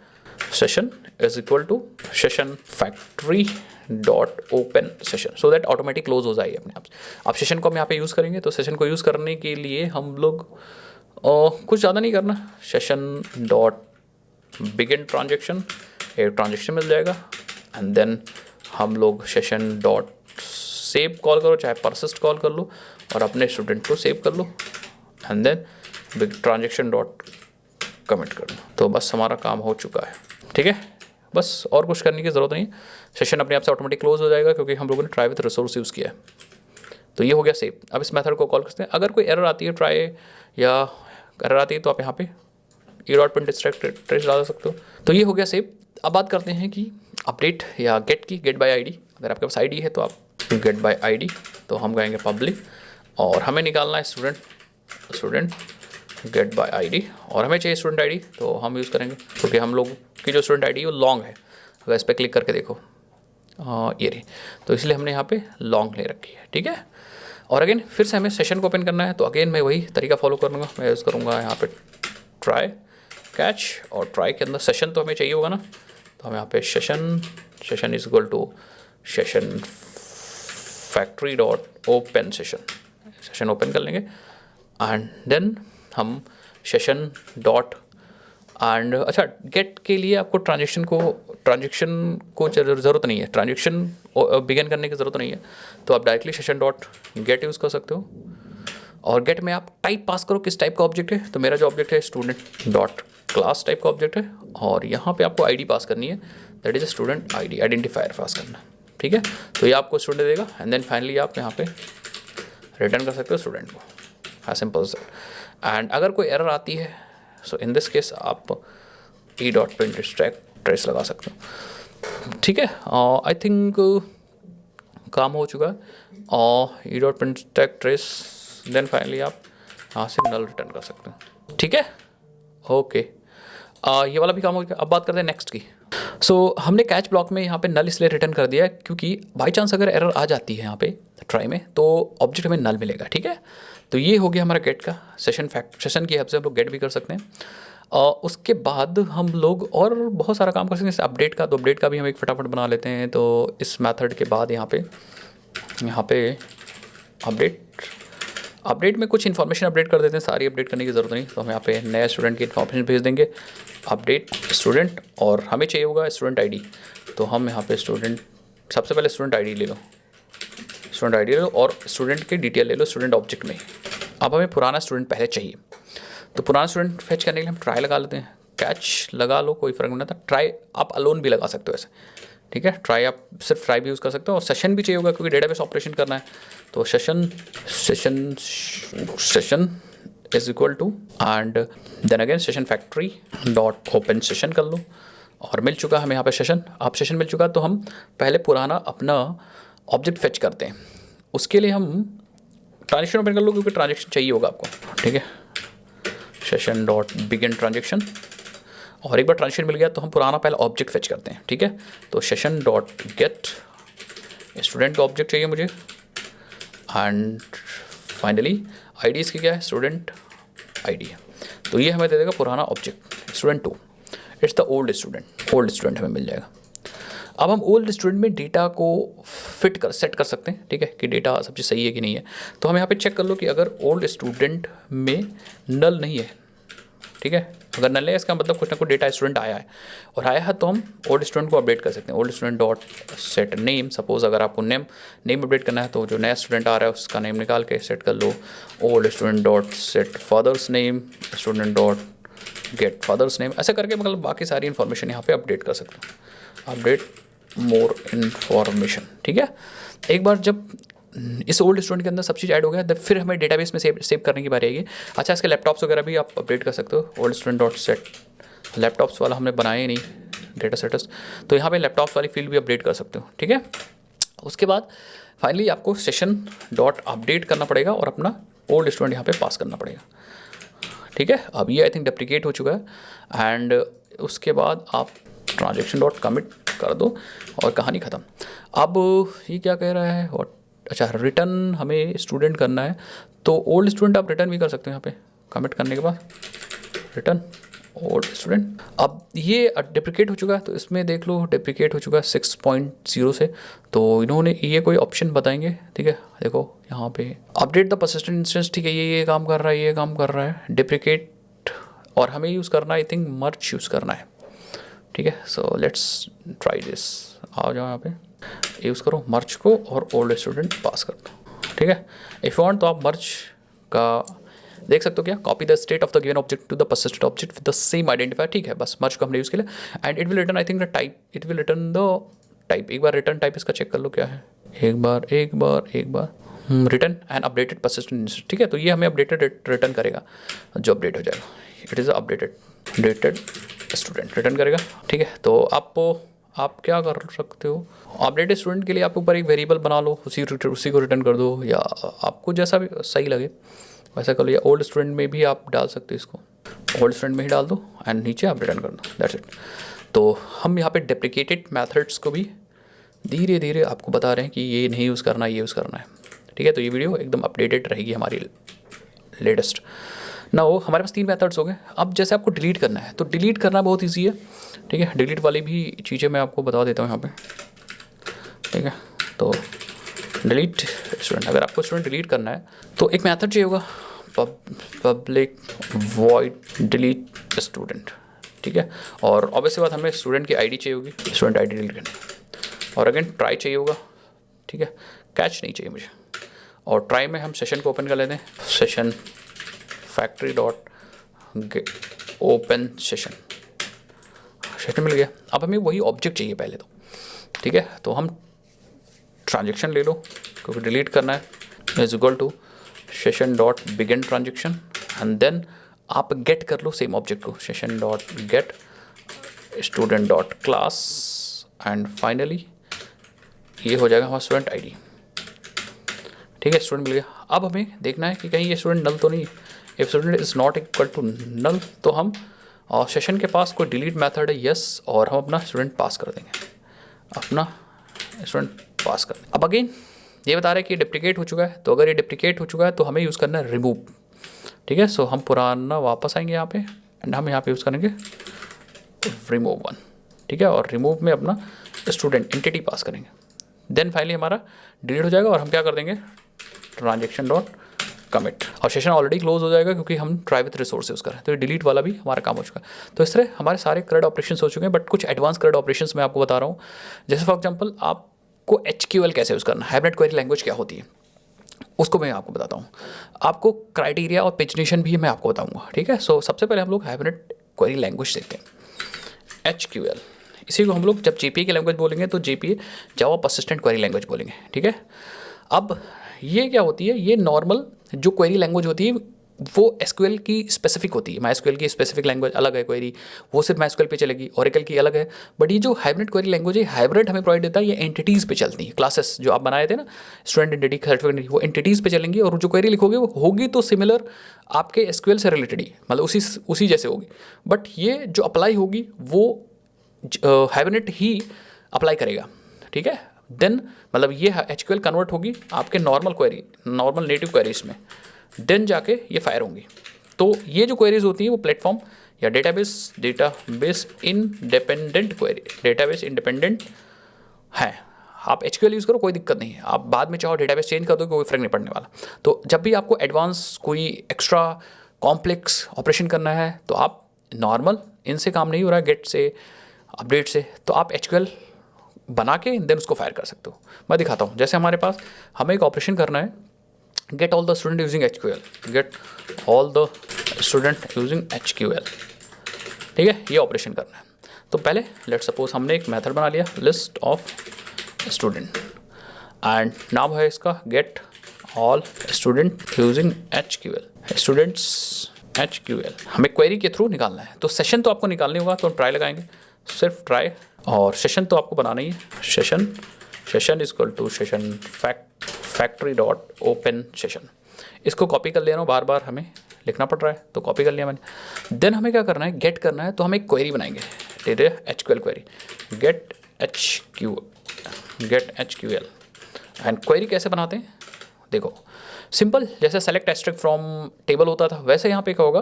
session is equal to session factory dot open session, so that automatic close हो जाएगी अपने आप से। अब सेशन को हम यहाँ पे यूज़ करेंगे, तो सेशन को यूज़ करने के लिए हम लोग कुछ ज़्यादा नहीं करना, सेशन डॉट बिगिन ट्रांजेक्शन, एक ट्रांजेक्शन मिल जाएगा, एंड देन हम लोग सेशन डॉट सेव कॉल करो, चाहे परसिस्ट कॉल कर लो, और अपने स्टूडेंट को सेव कर लो, and then big transaction dot commit कर लो। तो बस हमारा काम हो चुका है, ठीक है। बस और कुछ करने की ज़रूरत नहीं, सेशन अपने आप से ऑटोमेटिक क्लोज हो जाएगा क्योंकि हम लोगों ने ट्राई विथ रिसोर्स यूज़ किया है। तो ये हो गया सेव। अब इस मेथड को कॉल करते हैं। अगर कोई एरर आती है ट्राई या एरर आती है तो आप यहाँ पे e.print डाल सकते हो। तो ये हो गया सेव। अब बात करते हैं कि अपडेट या गेट की, गेट बाय आईडी। अगर आपके पास आईडी है तो आप गेट बाय आईडी, तो हम कहेंगे पब्लिक, और हमें निकालना है स्टूडेंट गेट बाय आईडी, और हमें चाहिए स्टूडेंट आईडी, तो हम यूज़ करेंगे क्योंकि हम लोग की जो स्टूडेंट आईडी वो लॉन्ग है। अगर इस पर क्लिक करके देखो ये रही, तो इसलिए हमने यहाँ पे लॉन्ग ले रखी है, ठीक है। और अगेन फिर से हमें सेशन को ओपन करना है, तो अगेन मैं वही तरीका फॉलो करूँगा। मैं यूज़ करूँगा यहाँ पे ट्राई कैच, और ट्राई के अंदर सेशन तो हमें चाहिए होगा ना, तो हम यहाँ पे session is equal to session factory dot open session open कर लेंगे, एंड देन हम सेशन डॉट एंड अच्छा गेट के लिए आपको ट्रांजेक्शन को ज़रूरत नहीं है, ट्रांजेक्शन बिगिन करने की ज़रूरत नहीं है, तो आप directly session dot gate use कर सकते हो। और गेट में आप टाइप पास करो किस टाइप का ऑब्जेक्ट है, तो मेरा जो ऑब्जेक्ट है स्टूडेंट डॉट क्लास टाइप का ऑब्जेक्ट है, और यहाँ पे आपको आईडी पास करनी है, that is student ID, identifier pass करना, ठीक है। तो ये आपको स्टूडेंट देगा, एंड देन फाइनली आप यहाँ पे रिटर्न कर सकते हो स्टूडेंट को, हाँ सिंपल सा। एंड अगर कोई एरर आती है, सो इन दिस केस आप e.print ट्रेस लगा सकते हो, ठीक है। आई थिंक काम हो चुका है, e.print ट्रेस, देन फाइनली आप यहाँ से नल रिटर्न कर सकते हो, ठीक है। ओके, ये वाला भी काम हो गया। अब बात करते हैं नेक्स्ट की। सो हमने कैच ब्लॉक में यहाँ पे नल इसलिए रिटर्न कर दिया है क्योंकि बाई चांस अगर एरर आ जाती है यहाँ पे ट्राई में तो ऑब्जेक्ट हमें नल मिलेगा, ठीक है। तो ये हो गया हमारा गेट का सेशन की हेल्प से हम लोग गेट भी कर सकते हैं। उसके बाद हम लोग और बहुत सारा काम कर सकते हैं, जैसे अपडेट का। तो अपडेट का भी हम एक फटाफट बना लेते हैं। तो इस मेथड के बाद यहाँ पे अपडेट में कुछ इन्फॉर्मेशन अपडेट कर देते हैं, सारी अपडेट करने की ज़रूरत नहीं। तो हम यहाँ पे नया स्टूडेंट की इन्फॉर्मेशन भेज देंगे, अपडेट स्टूडेंट, और हमें चाहिए होगा स्टूडेंट आईडी। तो हम यहाँ पे सबसे पहले स्टूडेंट आईडी ले लो, और स्टूडेंट की डिटेल ले लो स्टूडेंट ऑब्जेक्ट में। अब हमें पुराना स्टूडेंट पहले चाहिए, तो पुराना स्टूडेंट फेच करने के लिए हम ट्राई लगा लेते हैं। कैच लगा लो, कोई फ़र्क नहीं पड़ता। ट्राई आप अलोन भी लगा सकते हो ऐसे, ठीक है। ट्राई आप सिर्फ ट्राई भी यूज़ कर सकते हो, और सेशन भी चाहिए होगा क्योंकि डेटाबेस ऑपरेशन करना है। तो session is equal to and then again session factory dot open session कर लो, और मिल चुका हमें यहाँ पे सेशन। आप सेशन मिल चुका तो हम पहले पुराना अपना ऑब्जेक्ट फेच करते हैं। उसके लिए हम ट्रांजेक्शन ओपन कर लो क्योंकि ट्रांजेक्शन चाहिए होगा आपको, ठीक है। सेशन डॉट बिगिन ट्रांजेक्शन, और एक बार ट्रांजेक्शन मिल गया तो हम पुराना पहले ऑब्जेक्ट फेच करते हैं, ठीक है। तो सेशन डॉट गेट स्टूडेंट का ऑब्जेक्ट चाहिए मुझे, एंड फाइनली आईडी इसकी क्या है, स्टूडेंट आईडी है। तो ये हमें दे देगा पुराना object student 2। It's the old student हमें मिल जाएगा। अब हम ओल्ड स्टूडेंट में डेटा को सेट कर सकते हैं, ठीक है, कि डेटा सब चीज़ सही है कि नहीं है। तो हम यहाँ पे चेक कर लो कि अगर ओल्ड स्टूडेंट में नल नहीं है, ठीक है, अगर नल है इसका मतलब कुछ ना कुछ डेटा स्टूडेंट आया है, और आया है तो हम ओल्ड स्टूडेंट को अपडेट कर सकते हैं। Old student dot set name, suppose अगर आपको नेम अपडेट करना है तो जो नया स्टूडेंट आ रहा है उसका नेम निकाल के सेट कर लो। Old student dot set father's name, student dot get father's name, ऐसा करके मतलब बाकी सारी इन्फॉर्मेशन यहाँ पे अपडेट कर सकते हो। अपडेट मोर इन्फॉर्मेशन, ठीक है। एक बार जब इस ओल्ड स्टूडेंट के अंदर सब चीज़ ऐड हो गया तो फिर हमें डेटाबेस में सेव करने की बारी आएगी। अच्छा, इसके लैपटॉप्स वगैरह भी आप अपडेट कर सकते हो। Old student dot set laptops वाला हमने बनाया ही नहीं डेटा सेटस, तो यहाँ पे लैपटॉप्स वाली फील्ड भी अपडेट कर सकते हो, ठीक है। उसके बाद फाइनली आपको सेशन डॉट अपडेट करना पड़ेगा और अपना ओल्ड स्टूडेंट यहाँ पे पास करना पड़ेगा, ठीक है। अब ये आई थिंक डेप्रिकेट हो चुका है, एंड उसके बाद आप ट्रांजेक्शन डॉट कमिट कर दो और कहानी ख़त्म। अब ये क्या कह रहा है, और अच्छा रिटर्न हमें स्टूडेंट करना है, तो ओल्ड स्टूडेंट आप रिटर्न भी कर सकते हो यहाँ पे कमिट करने के बाद, रिटर्न ओल्ड स्टूडेंट। अब ये डिप्रिकेट हो चुका है, तो इसमें देख लो डिप्रिकेट हो चुका है 6.0 से। तो इन्होंने ये कोई ऑप्शन बताएंगे, ठीक है। देखो यहाँ पे अपडेट द परसिस्टेंट इंस्टेंस, ठीक है, ये काम कर रहा है, ये काम कर रहा है डिप्रिकेट, और हमें यूज़ करना है आई थिंक मर्ज यूज़ करना है, ठीक है। So let's try this. आ जाओ यहाँ पे यूज़ करो मर्ज को और ओल्ड स्टूडेंट पास कर दो, ठीक है। इफ़ यू वांट तो आप मर्ज का देख सकते हो क्या, copy the state of the given object to the persistent object with the same identifier, ठीक है। बस मर्ज को हमने यूज़ किया, and it will return I think the type, it will return the type. एक बार रिटर्न टाइप इसका check कर लो क्या है, एक बार रिटर्न एंड अपडेटेड परसिस्टेंट, ठीक है। तो ये हमें अपडेटेड रिटर्न करेगा जो अपडेट हो जाएगा। It is updated student return करेगा, ठीक है। तो आप क्या कर सकते हो, अपडेटेड स्टूडेंट के लिए आपके ऊपर एक वेरिएबल बना लो, उसी को रिटर्न कर दो, या आपको जैसा भी सही लगे वैसा कर लो। या ओल्ड स्टूडेंट में भी आप डाल सकते हो, इसको ओल्ड स्टूडेंट में ही डाल दो एंड नीचे आप रिटर्न कर दो, दैट्स इट। तो हम यहाँ पे डेप्रिकेटेड मेथड्स को भी धीरे धीरे आपको बता रहे हैं कि ये नहीं यूज़ करना, ये यूज़ करना है, ठीक है। तो ये वीडियो एकदम अपडेटेड रहेगी हमारी लेटेस्ट ना। वो हमारे पास 3 मेथड्स हो गए। अब जैसे आपको डिलीट करना है तो डिलीट करना बहुत ईजी है, ठीक है। डिलीट वाली भी चीज़ें मैं आपको बता देता हूँ यहाँ पे, ठीक है। तो डिलीट स्टूडेंट, अगर आपको स्टूडेंट डिलीट करना है तो एक मेथड चाहिए होगा, पब्लिक वॉइड डिलीट स्टूडेंट, ठीक है। और ऑब्वियसली बात हमें स्टूडेंट की आईडी चाहिए होगी, स्टूडेंट आईडी डिलीट करनी, और अगेन ट्राई चाहिए होगा, ठीक है। कैच नहीं चाहिए मुझे, और ट्राई में हम सेशन को ओपन कर लेते हैं, session factory dot open session मिल गया। अब हमें वही ऑब्जेक्ट चाहिए पहले तो, ठीक है। तो हम ट्रांजेक्शन ले लो क्योंकि डिलीट करना है, is equal to session dot begin transaction, and then आप गेट कर लो सेम ऑब्जेक्ट को, session dot get student dot class, and finally ये हो जाएगा हमारा स्टूडेंट आईडी, ठीक है। स्टूडेंट मिल गया। अब हमें देखना है कि कहीं ये स्टूडेंट नल तो नहीं, if student is not equal to null तो हम सेशन के पास कोई डिलीट मेथड है यस, और हम अपना स्टूडेंट पास कर देंगे, अपना स्टूडेंट पास कर देंगे। अब अगेन ये बता रहे हैं कि डिप्लीकेट हो चुका है, तो अगर ये डिप्लीकेट हो चुका है तो हमें यूज़ करना है रिमूव, ठीक है। सो हम पुराना वापस आएंगे यहाँ पे एंड हम यहाँ पे यूज़ करेंगे रिमूव 1, ठीक है, और रिमूव में अपना स्टूडेंट एंटिटी पास करेंगे। देन फाइनली हमारा डिलीट हो जाएगा और हम क्या कर देंगे ट्रांजेक्शन डॉट कमिट, और सेशन ऑलरेडी क्लोज हो जाएगा क्योंकि हम ट्राई विथ रिसोर्स यूज़ करें, तो ये डिलीट वाला भी हमारा काम हो चुका है। तो इस तरह हमारे सारे CRUD ऑपरेशन हो चुके हैं, बट कुछ एडवांस CRUD ऑपरेशन मैं आपको बता रहा हूँ। जैसे फॉर एग्जाम्पल आपको HQL कैसे यूज़ करना है, हाइब्रिड क्वेरी लैंग्वेज क्या होती है उसको मैं आपको बताता हूँ। आपको क्राइटेरिया और पेजिनेशन भी मैं आपको बताऊँगा, ठीक है। सो सबसे पहले हम लोग हाइब्रिड क्वेरी लैंग्वेज देखते हैं HQL। इसी को हम लोग जब JPA की लैंग्वेज बोलेंगे तो JPA जावा पर्सिस्टेंट क्वेरी लैंग्वेज बोलेंगे, ठीक है। अब ये क्या होती है, ये नॉर्मल जो क्वेरी लैंग्वेज होती है वो SQL की स्पेसिफिक होती है। MySQL की स्पेसिफिक लैंग्वेज अलग है क्वेरी, वो सिर्फ MySQL पे चलेगी, Oracle की अलग है। बट ये जो हाइब्रिड क्वेरी लैंग्वेज है, हाइब्रिड हमें प्रोवाइड देता है, ये एंटिटीज़ पे चलती है। क्लासेस जो आप बनाए थे ना, स्टूडेंट एंटिटी, सर्टिफिकेट, वो एंटिटीज़ पे चलेंगी, और जो क्वेरी लिखोगे वो होगी तो सिमिलर आपके SQL से रिलेटेड ही, मतलब उसी जैसे होगी। बट ये जो अप्लाई होगी वो हाइब्रिड ही अप्लाई करेगा, ठीक है। देन मतलब ये HQL कन्वर्ट होगी आपके normal query, normal native queries में, देन जाके ये फायर होंगी। तो ये जो क्वेरीज होती है वो प्लेटफॉर्म या database independent query, database independent है। आप HQL यूज़ करो, कोई दिक्कत नहीं है, आप बाद में चाहो डेटाबेस चेंज कर दो, कोई फ़र्क नहीं पड़ने वाला। तो जब भी आपको एडवांस कोई एक्स्ट्रा कॉम्प्लेक्स ऑपरेशन करना है तो आप नॉर्मल इनसे काम नहीं हो रहा है, गेट से, अपडेट से, तो आप HQL बना के देन उसको फायर कर सकते हो। मैं दिखाता हूँ, जैसे हमारे पास हमें एक ऑपरेशन करना है, get all the student using HQL, get all the student using HQL, ठीक है, ये ऑपरेशन करना है। तो पहले लेट सपोज हमने एक मेथड बना लिया लिस्ट ऑफ स्टूडेंट, एंड नाम है इसका gate all student using HQL, students HQL हमें क्वेरी के थ्रू निकालना है। तो सेशन तो आपको निकालने होगा, तो हम ट्राई लगाएंगे, सिर्फ ट्राई, और सेशन तो आपको बनाना ही है। Session is equal to session factory dot open session. इसको कॉपी कर ले रहा हूँ, बार बार हमें लिखना पड़ रहा है, तो कॉपी कर लिया मैंने। देन हमें क्या करना है, गेट करना है, तो हम एक क्वेरी बनाएंगे, HQL query, get HQL। And query कैसे बनाते हैं देखो, सिंपल, जैसे सेलेक्ट एस्ट्रिक फ्रॉम टेबल होता था, वैसे यहाँ पे क्या होगा,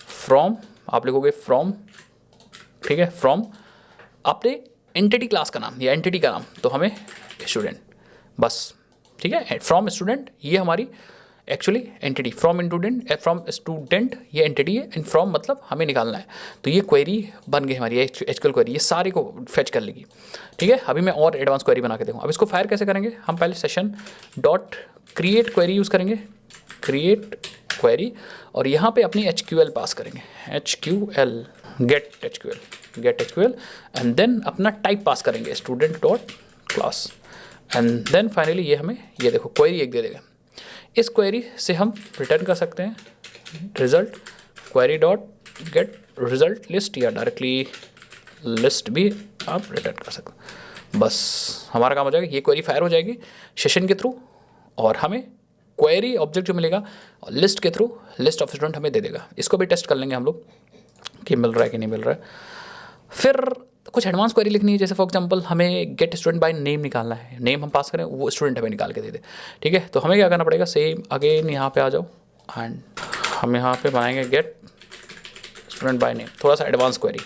फ्रॉम आप लिखोगे फ्रॉम, ठीक है, फ्रॉम अपने एंटिटी क्लास का नाम या एंटिटी का नाम, तो हमें स्टूडेंट, बस, ठीक है। फ्रॉम स्टूडेंट ये हमारी एक्चुअली एंटिटी, फ्रॉम स्टूडेंट ये एंटिटी है, एंड फ्रॉम मतलब हमें निकालना है। तो ये क्वेरी बन गई हमारी HQL क्वेरी, ये सारे को फेच कर लेगी, ठीक है। अभी मैं और एडवांस क्वेरी बना के देखूँ। अब इसको फायर कैसे करेंगे, हम पहले session dot create query use करेंगे, क्रिएट क्वेरी, और यहाँ पे अपनी HQL पास करेंगे, HQL get HQL, and then अपना टाइप पास करेंगे student dot class, and then finally ये हमें ये देखो क्वेरी एक दे देगा। इस क्वेरी से हम रिटर्न कर सकते हैं result query dot get result list, या डायरेक्टली लिस्ट भी आप रिटर्न कर सकते हैं। बस हमारा काम हो जाएगा, ये क्वेरी फायर हो जाएगी सेशन के थ्रू, और हमें क्वेरी ऑब्जेक्ट जो मिलेगा लिस्ट के थ्रू, लिस्ट ऑफ स्टूडेंट हमें दे देगा। इसको भी टेस्ट कर लेंगे हम लोग कि मिल रहा है कि नहीं मिल रहा है। फिर कुछ एडवांस क्वेरी लिखनी है, जैसे फॉर एग्जांपल हमें गेट स्टूडेंट बाय नेम निकालना है, नेम हम पास करें, वो स्टूडेंट हमें निकाल के दे दे, ठीक है। तो हमें क्या करना पड़ेगा, सेम अगेन यहाँ पे आ जाओ, एंड हम यहाँ पे बनाएंगे गेट स्टूडेंट बाय नेम, थोड़ा सा advance query,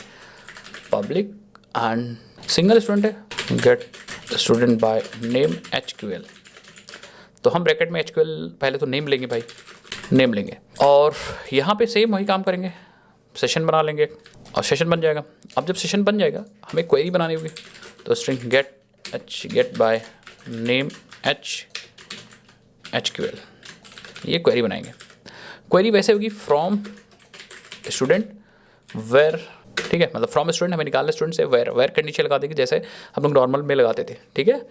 public and single student है, get student by name HQL। तो हम ब्रैकेट में HQL पहले तो नेम लेंगे भाई, नेम लेंगे, और यहाँ पे सेम वही काम करेंगे, सेशन बना लेंगे और सेशन बन जाएगा। अब जब सेशन बन जाएगा हमें क्वेरी बनानी होगी, तो string get by name HQL, ये क्वेरी बनाएंगे। क्वेरी वैसे होगी फ्रॉम स्टूडेंट वेयर, ठीक है, मतलब फ्रॉम स्टूडेंट हमें निकालना स्टूडेंट से, वेयर कंडीशन लगा देंगे जैसे हम लोग नॉर्मल में लगाते थे, ठीक है।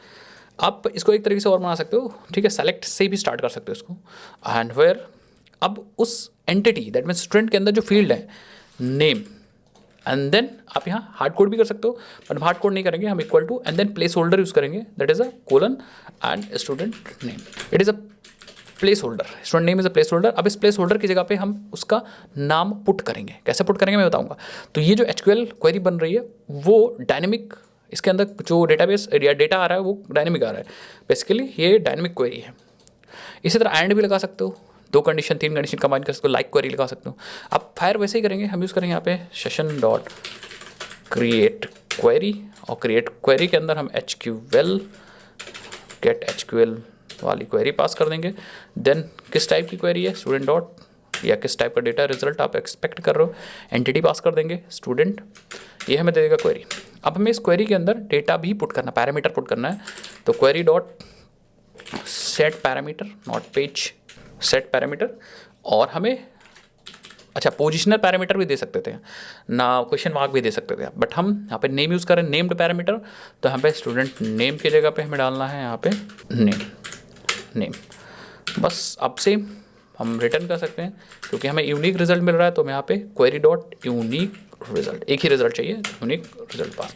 आप इसको एक तरीके से और बना सकते हो, ठीक है, सेलेक्ट से भी स्टार्ट कर सकते हो इसको, एंड वेयर अब उस एंटिटी दैट मीन्स स्टूडेंट के अंदर जो फील्ड है नेम, एंड देन आप यहाँ हार्ड कोड भी कर सकते हो, बट हम हार्ड कोड नहीं करेंगे, हम equal to and then place holder use करेंगे, that is a colon and student name. It is a place holder, student name is a place holder. अब इस प्लेस होल्डर की जगह पे हम उसका नाम पुट करेंगे। कैसे पुट करेंगे मैं बताऊंगा। तो ये जो एचक्यूएल क्वेरी बन रही है वो डायनेमिक, इसके अंदर जो डेटाबेस या डेटा आ रहा है वो डायनेमिक आ रहा है। बेसिकली ये डायनेमिक क्वेरी है। इसी तरह एंड भी लगा सकते हो, 2 कंडीशन 3 कंडीशन कंबाइन कर सकते हो, लाइक क्वेरी लगा सकते हो। अब फायर वैसे ही करेंगे, हम यूज़ करेंगे यहाँ पे सेशन डॉट क्रिएट क्वेरी, और क्रिएट क्वेरी के अंदर हम एचक्यूएल गेट एचक्यूएल वाली क्वेरी पास कर देंगे। देन किस टाइप की क्वेरी है, स्टूडेंट डॉट या किस टाइप का डेटा रिजल्ट आप एक्सपेक्ट कर रहे हो, एंटिटी पास कर देंगे स्टूडेंट, ये हमें दे देगा क्वेरी। अब हमें इस क्वेरी के अंदर डेटा भी पुट करना, पैरामीटर पुट करना है। तो query dot set parameter, not page, set parameter, और हमें अच्छा पोजिशनल पैरामीटर भी दे सकते थे ना, क्वेश्चन मार्क भी दे सकते थे, बट हम यहाँ पे नेम यूज़ करें, नेम्ड पैरामीटर। तो यहाँ पे स्टूडेंट नेम की जगह पे हमें डालना है यहाँ पे नेम। बस अब से हम रिटर्न कर सकते हैं, क्योंकि हमें यूनिक रिजल्ट मिल रहा है। तो मैं यहाँ पे क्वेरी डॉट यूनिक रिजल्ट, एक ही रिजल्ट चाहिए, यूनिक रिजल्ट पास,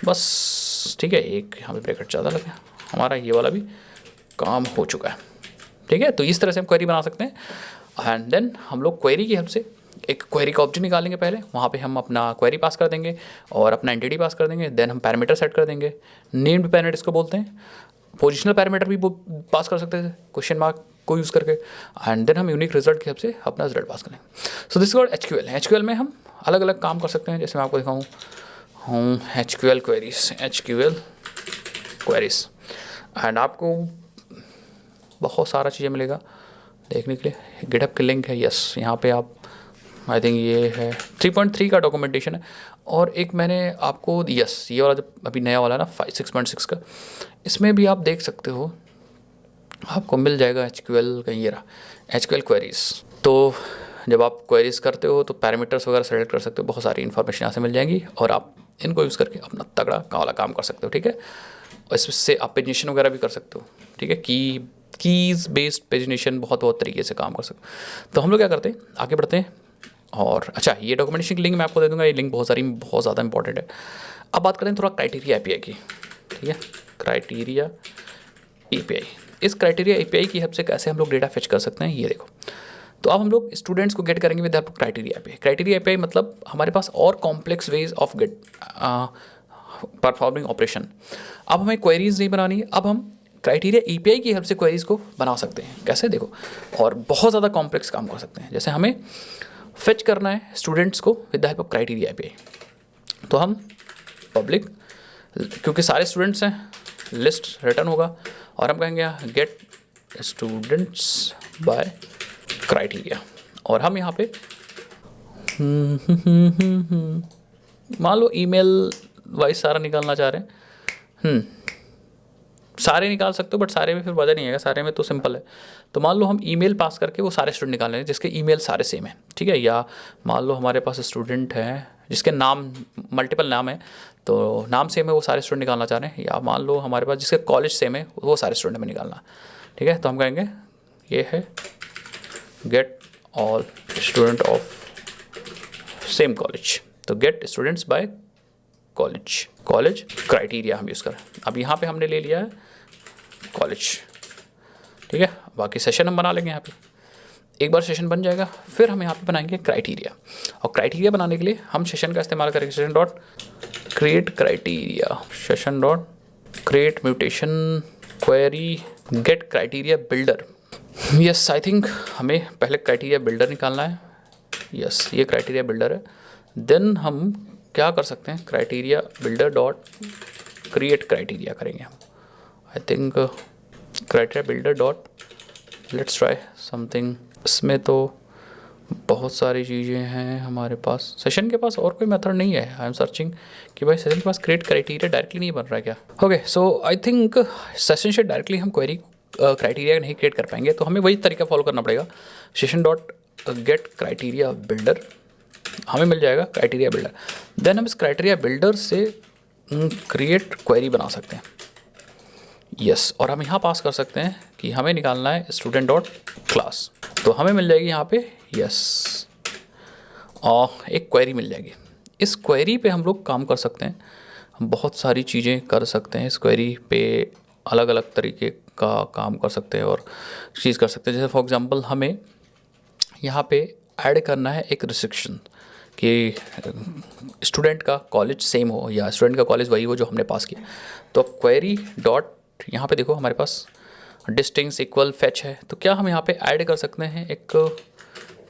बस ठीक है। एक यहाँ पे ब्रैकेट ज़्यादा लगे, हमारा ये वाला भी काम हो चुका है। ठीक है, तो इस तरह से हम क्वेरी बना सकते हैं। एंड देन हम लोग क्वेरी की हेल्प से एक क्वेरी का ऑब्जेक्ट निकालेंगे। पहले वहाँ पे हम अपना क्वेरी पास कर देंगे और अपना एंटिटी पास कर देंगे। देन हम पैरामीटर सेट कर देंगे, नेम्ड पैरामीटर इसको बोलते हैं। पोजिशनल पैरामीटर भी पास कर सकते हैं क्वेश्चन मार्क को यूज़ करके। एंड देन हम यूनिक रिजल्ट की हेल्प से अपना रिजल्ट पास करेंगे। So this called एचक्यूएल। एचक्यूएल में हम अलग अलग काम कर सकते हैं, जैसे मैं आपको दिखाऊँ हूँ एचक्यूएल क्वेरीज, एंड आपको बहुत सारा चीज़ें मिलेगा देखने के लिए। गिटहब की लिंक है, यस, यहाँ पे आप, आई थिंक ये है 3.3 का डॉक्यूमेंटेशन है। और एक मैंने आपको, यस, ये वाला जो अभी नया वाला ना 6.6 का, इसमें भी आप देख सकते हो, आपको मिल जाएगा एचक्यूएल का, ये रहा एचक्यूएल क्वेरीज। तो जब आप क्वेरीज करते हो तो पैरामीटर्स वगैरह सेलेक्ट कर सकते हो, बहुत सारी इन्फॉर्मेशन यहाँ से मिल जाएंगी और आप इनको यूज़ करके अपना तगड़ा वाला काम कर सकते हो। ठीक है, और इससे आप पेजिनेशन वगैरह भी कर सकते हो। ठीक है, कीज़ बेस्ड पेजिनेशन बहुत तरीके से काम कर सकते हो। तो हम लोग क्या करते हैं, आगे बढ़ते हैं। और अच्छा, ये डॉक्यूमेंटेशन की लिंक मैं आपको दे दूंगा, ये लिंक बहुत ज़्यादा इंपॉर्टेंट है। अब बात करें थोड़ा क्राइटेरिया एपीआई की। ठीक है, क्राइटेरिया एपीआई, इस क्राइटेरिया एपीआई की हेल्प से कैसे हम लोग डेटा फेच कर सकते हैं, ये देखो। तो अब हम लोग स्टूडेंट्स को गेट करेंगे with help criteria API. Criteria API मतलब हमारे पास और complex ways of get performing operation. अब हमें क्वेरीज नहीं बनानी है, अब हम क्राइटेरिया एपीआई की हेल्प से क्वेरीज को बना सकते हैं। कैसे देखो, और बहुत ज़्यादा कॉम्प्लेक्स काम कर सकते हैं। जैसे हमें फेच करना है स्टूडेंट्स को with the help of criteria API, तो हम पब्लिक, क्योंकि सारे स्टूडेंट्स हैं, लिस्ट रिटर्न होगा, और हम कहेंगे गेट स्टूडेंट्स बाय क्राइटेरिया। और हम यहाँ पे मान लो ईमेल वाइज सारा निकालना चाह रहे हैं, सारे निकाल सकते हो, बट सारे में फिर वजह नहीं आएगा, सारे में तो सिंपल है। तो मान लो हम ईमेल पास करके वो सारे स्टूडेंट निकाल लें जिसके ईमेल सारे सेम है। ठीक है, या मान लो हमारे पास स्टूडेंट है जिसके नाम मल्टीपल नाम है, तो नाम सेम है, वो सारे स्टूडेंट निकालना चाह रहे हैं। या मान लो हमारे पास जिसके कॉलेज सेम है, वो सारे स्टूडेंट में निकालना। ठीक है, तो हम कहेंगे ये है get all student of same college. तो get students by college criteria हम यूज़ करें। अब यहाँ पे हमने ले लिया है कॉलेज। ठीक है, बाकी सेशन हम बना लेंगे यहाँ पे। एक बार सेशन बन जाएगा, फिर हम यहाँ पे बनाएंगे क्राइटेरिया। और क्राइटेरिया बनाने के लिए हम सेशन का इस्तेमाल करेंगे, session dot create criteria, session dot create mutation query get criteria builder. Yes, I think हमें पहले क्राइटेरिया बिल्डर निकालना है। यस, ये क्राइटेरिया बिल्डर है। देन हम क्या कर सकते हैं, criteria builder dot create criteria करेंगे हम। I think criteria builder dot let's try something. इसमें तो बहुत सारी चीज़ें हैं हमारे पास। सेशन के पास और कोई मेथड नहीं है। आई एम सर्चिंग कि भाई सेशन के पास क्रिएट क्राइटेरिया डायरेक्टली नहीं बन रहा है क्या। Okay, so I think session से डायरेक्टली हम क्वेरी क्राइटेरिया नहीं क्रिएट कर पाएंगे, तो हमें वही तरीका फॉलो करना पड़ेगा। Session dot gate criteria builder, हमें मिल जाएगा क्राइटेरिया बिल्डर। देन हम इस क्राइटेरिया बिल्डर से क्रिएट क्वेरी बना सकते हैं। यस, और हम यहाँ पास कर सकते हैं कि हमें निकालना है स्टूडेंट डॉट क्लास। तो हमें मिल जाएगी यहाँ पे यस, और एक क्वेरी मिल जाएगी। इस क्वेरी पे हम लोग काम कर सकते हैं, हम बहुत सारी चीज़ें कर सकते हैं इस क्वेरी पे। अलग अलग तरीके का काम कर सकते हैं और चीज़ कर सकते हैं। जैसे फॉर एग्जांपल हमें यहाँ पे ऐड करना है एक रिस्ट्रिक्शन कि स्टूडेंट का कॉलेज सेम हो या स्टूडेंट का कॉलेज वही हो जो हमने पास किया। तो क्वेरी डॉट, यहाँ पे देखो हमारे पास डिस्टिंक्स इक्वल फेच है, तो क्या हम यहाँ पे ऐड कर सकते हैं एक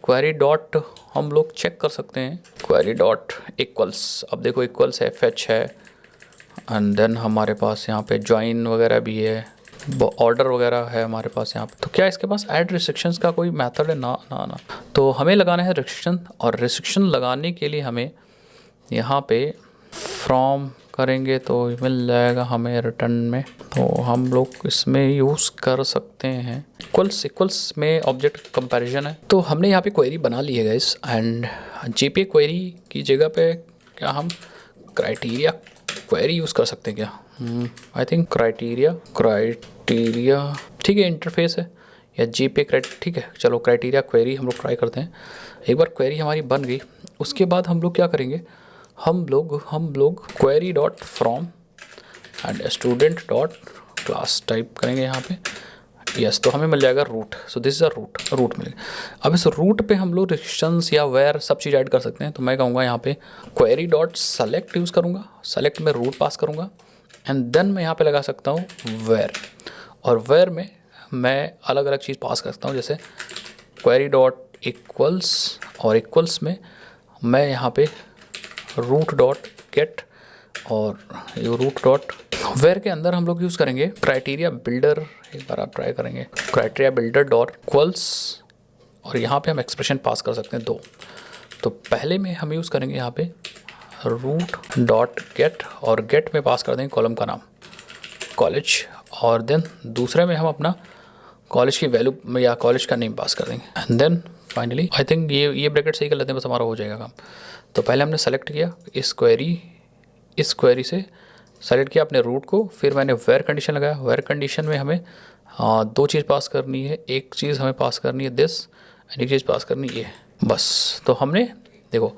क्वेरी डॉट, हम लोग चेक कर सकते हैं क्वेरी डॉट इक्वल्स। अब देखो इक्वल्स है, फेच है, एंड देन हमारे पास यहाँ पे ज्वाइन वगैरह भी है, ऑर्डर वगैरह है हमारे पास यहाँ पे। तो क्या इसके पास ऐड रिस्ट्रिक्शंस का कोई मेथड है? ना ना ना। तो हमें लगाना है रिस्ट्रिक्शन, और रिस्ट्रिक्शन लगाने के लिए हमें यहाँ पे फ्रॉम करेंगे तो मिल जाएगा हमें रिटर्न में। तो हम लोग इसमें यूज़ कर सकते हैं इक्वल्स, इक्वल्स में ऑब्जेक्ट कंपैरिजन है। तो हमने यहाँ पे क्वेरी बना ली है गाइस, एंड जेपीए क्वेरी की जगह पे क्या हम क्राइटेरिया क्वेरी यूज़ कर सकते हैं क्या? आई थिंक क्राइटेरिया ठीक है, इंटरफेस है या जेपीए ठीक है, चलो क्राइटेरिया क्वेरी हम लोग ट्राई करते हैं। एक बार क्वेरी हमारी बन गई, उसके बाद हम लोग क्या करेंगे, हम लोग query dot from and student dot class type करेंगे यहाँ पे। यस, तो हमें मिल जाएगा root. So this is a root मिलेगा। अब इस रूट पे हम लोग रिस्ट्रिक्शंस या वेयर सब चीज़ ऐड कर सकते हैं। तो मैं कहूँगा यहाँ पे क्वेरी डॉट सेलेक्ट यूज़ करूँगा, सेलेक्ट में रूट पास करूँगा, एंड देन मैं यहाँ पे लगा सकता हूँ वेयर, और वेयर में मैं अलग अलग चीज़ पास कर सकता हूँ, जैसे क्वेरी डॉट इक्वल्स, और इक्वल्स में मैं यहाँ पे रूट डॉट गेट, और ये रूट डॉट वेयर के अंदर हम लोग यूज़ करेंगे क्राइटेरिया बिल्डर। एक बार आप ट्राई करेंगे क्राइटेरिया बिल्डर डॉट इक्वल्स, और यहाँ पे हम एक्सप्रेशन पास कर सकते हैं 2। तो पहले में हम यूज़ करेंगे यहाँ पे रूट डॉट गेट, और गेट में पास कर देंगे कॉलम का नाम कॉलेज, और देन दूसरे में हम अपना कॉलेज की वैल्यू या कॉलेज का नेम पास कर देंगे, and then finally I think ये ब्रैकेट सही कर लेते हैं, बस हमारा हो जाएगा काम। तो पहले हमने सेलेक्ट किया इस क्वेरी से सेलेक्ट किया अपने रूट को, फिर मैंने वेयर कंडीशन लगाया। वेयर कंडीशन में हमें 2 चीज़ पास करनी है, एक चीज़ हमें पास करनी है दिस, एंड एक चीज़ पास करनी है ये, बस। तो हमने देखो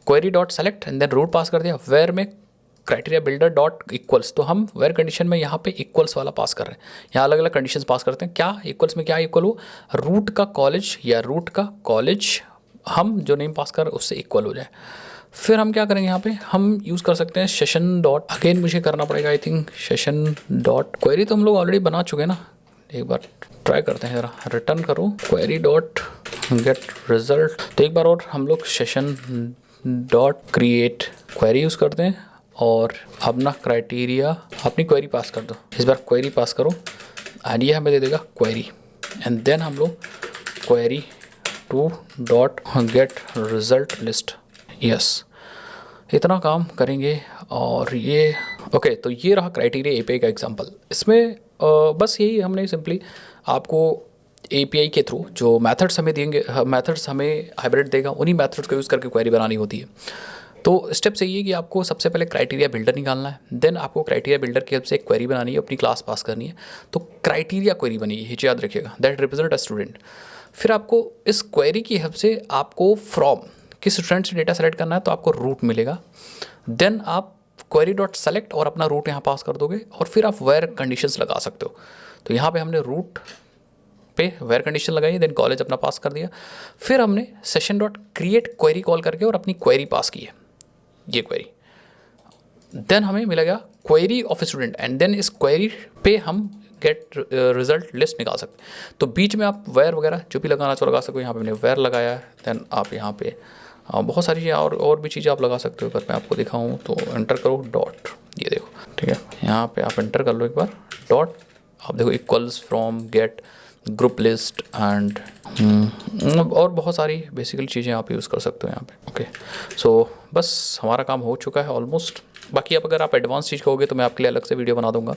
query dot select and then root pass कर दिया, वेयर में क्राइटेरिया बिल्डर डॉट इक्वल्स। तो हम वेयर कंडीशन में यहाँ पे इक्वल्स वाला पास कर रहे हैं, यहाँ अलग अलग कंडीशंस पास करते हैं। क्या इक्वल्स में क्या इक्वल हो, रूट का कॉलेज या रूट का कॉलेज हम जो नेम पास कर रहे हैं उससे इक्वल हो जाए। फिर हम क्या करेंगे, यहाँ पे हम यूज़ कर सकते हैं सेशन डॉट, अगेन मुझे करना पड़ेगा I think session dot query, तो हम लोग ऑलरेडी बना चुके हैं ना, एक बार ट्राई करते हैं ज़रा, रिटर्न करो क्वेरी डॉट गेट रिजल्ट। तो एक बार और हम लोग session dot create query use करते हैं, और अपना क्राइटेरिया अपनी क्वेरी पास कर दो, इस बार क्वेरी पास करो, एंड ये हमें दे देगा क्वेरी, एंड देन हम लोग query to dot get result list. Yes, इतना काम करेंगे, और ये ओके। तो ये रहा क्राइटेरिया एपीआई का एग्जांपल। इसमें बस यही हमने सिंपली आपको एपीआई के थ्रू जो मेथड्स हमें देंगे, मेथड्स हमें हाइब्रिड देगा, उन्हीं मेथड्स को यूज़ करके क्वेरी बनानी होती है। तो स्टेप्स यही है कि आपको सबसे पहले क्राइटेरिया बिल्डर निकालना है, देन आपको क्राइटेरिया बिल्डर की हेल्प से एक क्वेरी बनानी है, अपनी क्लास पास करनी है। तो क्राइटेरिया क्वेरी बनी है, याद रखिएगा, दैट रिप्रेजेंट अ स्टूडेंट। फिर आपको इस क्वेरी की हेल्प से आपको फ्रॉम किस स्टूडेंट से डेटा सेलेक्ट करना है, तो आपको रूट मिलेगा। देन आप क्वेरी डॉट सेलेक्ट और अपना रूट यहाँ पास कर दोगे, और फिर आप वेयर कंडीशंस लगा सकते हो। तो यहाँ पे हमने रूट पे वेयर कंडीशन लगाई, देन कॉलेज अपना पास कर दिया। फिर हमने session dot create query call करके और अपनी क्वेरी पास की है, ये क्वेरी। देन हमें मिलेगा query of student, and then इस क्वेरी पे हम गेट रिजल्ट लिस्ट निकाल सकते हैं। तो बीच में आप वेयर वगैरह जो भी लगाना चाहो लगा सकते हो। यहाँ पे मैंने वेयर लगाया है, देन आप यहाँ पे बहुत सारी चीज़ें और भी चीज़ें आप लगा सकते हो। अगर मैं आपको दिखाऊँ तो एंटर करो डॉट, ये देखो, ठीक है, यहाँ पे आप एंटर कर लो एक बार डॉट, आप देखो equals from get group list and और बहुत सारी बेसिकली चीज़ें आप यूज़ कर सकते हो यहाँ पे। ओके, सो बस हमारा काम हो चुका है ऑलमोस्ट। बाकी अब अगर आप एडवांस चीज़ कहोगे तो मैं आपके लिए अलग से वीडियो बना दूंगा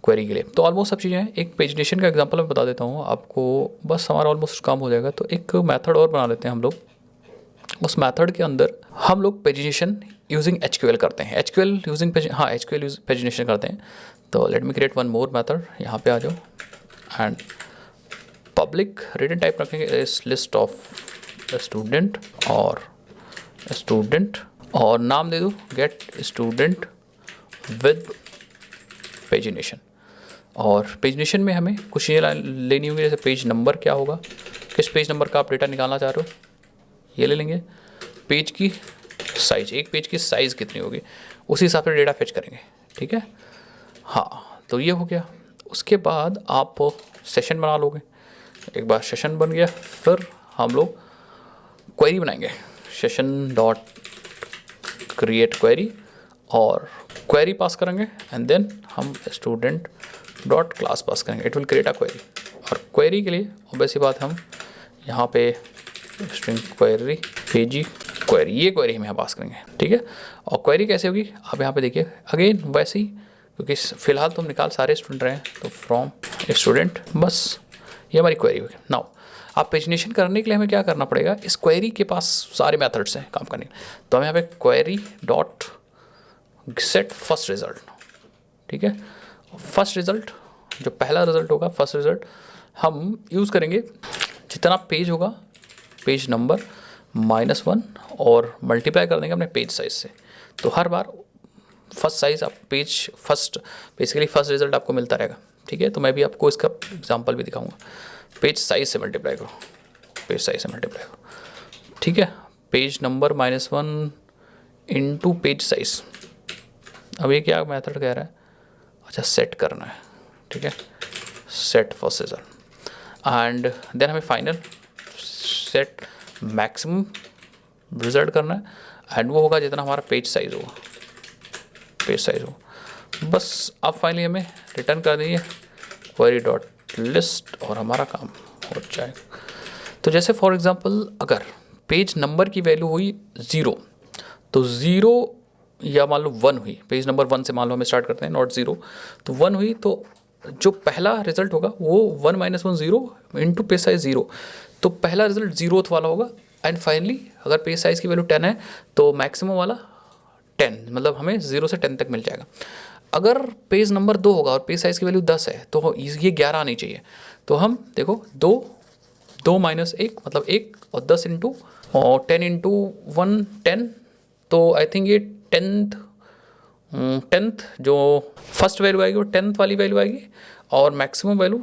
क्वेरी के लिए। तो ऑलमोस्ट सब चीज़ें हैं। एक पेजिनेशन का एग्जांपल मैं बता देता हूँ आपको, बस हमारा ऑलमोस्ट काम हो जाएगा। तो एक मेथड और बना लेते हैं हम लोग। उस मेथड के अंदर हम लोग पेजिनेशन यूजिंग एचक्यूएल करते हैं, एचक्यूएल यूजिंग एचक्यूएल पेजिनेशन करते हैं। तो let me create one more method, यहाँ पे आ जाओ, एंड पब्लिक रिटन टाइप रखेंगे इस लिस्ट ऑफ स्टूडेंट, और नाम दे दो गेट स्टूडेंट विद पेजिनेशन। और पेजनेशन में हमें कुछ ये लेनी होगी, जैसे पेज नंबर क्या होगा, किस पेज नंबर का आप डेटा निकालना चाह रहे हो, ये ले लेंगे। पेज की साइज, एक पेज की साइज़ कितनी होगी, उसी हिसाब से डेटा फेच करेंगे, ठीक है। हाँ, तो ये हो गया। उसके बाद आप सेशन बना लोगे। एक बार सेशन बन गया, फिर हम लोग क्वेरी बनाएंगे, सेशन डॉट क्रिएट क्वेरी, और क्वेरी पास करेंगे एंड देन हम स्टूडेंट डॉट क्लास पास करेंगे, it will create a query. और क्वेरी के लिए ऑब्वियस बात हम यहाँ पे स्ट्रिंग क्वेरी पेजी क्वेरी, ये क्वेरी हम यहाँ पास करेंगे, ठीक है। और क्वेरी कैसे होगी आप यहाँ पे देखिए, अगेन वैसे ही, क्योंकि फिलहाल तो हम निकाल सारे स्टूडेंट रहे हैं, तो फ्रॉम स्टूडेंट, बस ये हमारी क्वेरी होगी। नाउ आप पेजिनेशन करने के लिए हमें क्या करना पड़ेगा, इस क्वेरी के पास सारे मेथड्स हैं काम करने के, तो हम यहाँ पे query dot set first result, ठीक है। फर्स्ट रिजल्ट, जो पहला रिजल्ट होगा, फर्स्ट रिजल्ट हम यूज़ करेंगे, जितना पेज होगा पेज नंबर -1 और मल्टीप्लाई कर देंगे अपने पेज साइज से। तो हर बार फर्स्ट साइज आप page first, basically first result आपको मिलता रहेगा, ठीक है। तो मैं भी आपको इसका एग्जांपल भी दिखाऊंगा, पेज साइज से मल्टीप्लाई करो, पेज साइज से मल्टीप्लाई करो, ठीक है। Page number -1 into page size. अब ये क्या मेथड कह रहा है, अच्छा सेट करना है, ठीक है, set first result and then हमें फाइनल सेट मैक्सिमम रिजल्ट करना है, एंड वो होगा जितना हमारा पेज साइज होगा, पेज साइज हो। बस अब फाइनली हमें रिटर्न कर दीजिए क्वेरी डॉट लिस्ट और हमारा काम हो जाएगा। तो जैसे फॉर एग्जांपल अगर पेज नंबर की वैल्यू हुई 0, तो 0 या मान लो 1 हुई, पेज नंबर 1 से मान लो हमें स्टार्ट करते हैं, नॉट 0, तो 1 हुई, तो जो पहला रिजल्ट होगा वो 1 - 1 0 इंटू पेज साइज 0, तो पहला रिजल्ट 0th वाला होगा। एंड फाइनली अगर पेज साइज की वैल्यू 10 है तो मैक्सिमम वाला 10, मतलब हमें 0 से 10 तक मिल जाएगा। अगर पेज नंबर 2 होगा और पेज साइज की वैल्यू 10 है तो ये 11 आनी चाहिए। तो हम देखो 2 - 1 मतलब 1, और 10 इंटू और 10 इंटू 1 10, तो आई थिंक ये 10th जो फर्स्ट वैल्यू आएगी वो 10th वाली वैल्यू आएगी, और मैक्सिमम वैल्यू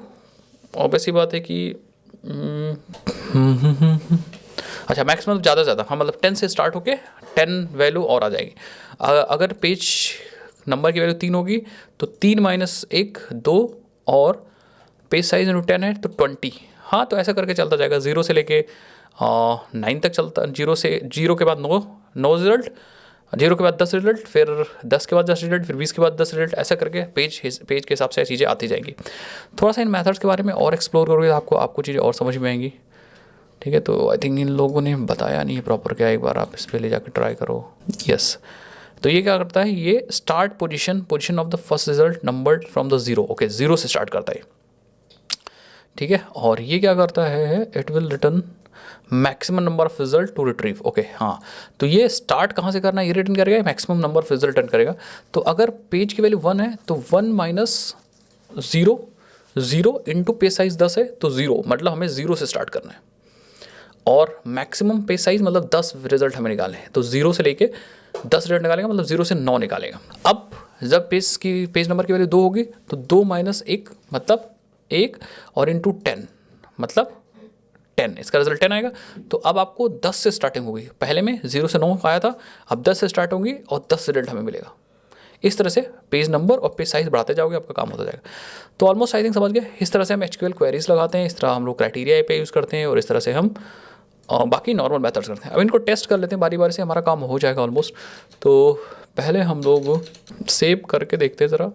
ऑब्वियसली बात है कि अच्छा मैक्सिमम ज़्यादा से ज़्यादा, हाँ मतलब 10 से स्टार्ट होके 10 वैल्यू और आ जाएगी। अगर पेज नंबर की वैल्यू 3 होगी तो 3 - 1 2, और पेज साइज 10 है तो 20। हाँ, तो ऐसा करके चलता जाएगा, 0 से लेके 9 तक चलता, 0 के बाद 9 रिजल्ट, 0 के बाद 10 रिजल्ट, फिर 10 के बाद 10 रिजल्ट, फिर 20 के बाद 10 रिजल्ट, ऐसा करके पेज के हिसाब से चीज़ें आती जाएंगी। थोड़ा सा इन मेथड्स के बारे में और एक्सप्लोर करोगे तो आपको चीज़ें और समझ में आएंगी, ठीक है। तो आई थिंक इन लोगों ने बताया नहीं है प्रॉपर क्या, एक बार आप इस पर ले जाकर ट्राई करो। यस, तो ये क्या करता है, ये start position of the first result numbered from the 0, okay 0 से स्टार्ट करता है, ठीक है। और ये क्या करता है, it will return maximum number of result to retrieve, okay. हाँ, तो ये स्टार्ट कहाँ से करना है, ये रिटर्न करेगा, maximum number of result return करेगा। तो अगर पेज की वैल्यू 1 है तो 1 - 0 इंटू पेज साइज 10 है तो 0, मतलब हमें 0 से स्टार्ट करना है, और मैक्सिमम पेज साइज मतलब 10 रिजल्ट हमें निकालने हैं, तो 0 से लेके 10 रिजल्ट निकालेगा, मतलब 0 से 9 निकालेगा। अब जब पेज नंबर की वैल्यू 2 होगी तो 2 - 1 मतलब 1, और इंटू 10 मतलब 10, इसका रिजल्ट 10 आएगा। तो अब आपको 10 से स्टार्टिंग होगी, पहले में 0 से 9 आया था, अब 10 से स्टार्ट होगी और 10 रिजल्ट हमें मिलेगा। इस तरह से पेज नंबर और पेज साइज बढ़ाते जाओगे, आपका काम होता जाएगा। तो ऑलमोस्ट आई थिंक समझ गए, इस तरह से हम एचक्यूएल क्वेरीज लगाते हैं, इस तरह हम लोग क्राइटेरिया पे यूज़ करते हैं, और इस तरह से हम बाकी नॉर्मल मेथड्स करते हैं। अब इनको टेस्ट कर लेते हैं बारी बारी से, हमारा काम हो जाएगा ऑलमोस्ट। तो पहले हम लोग सेव करके देखते हैं ज़रा।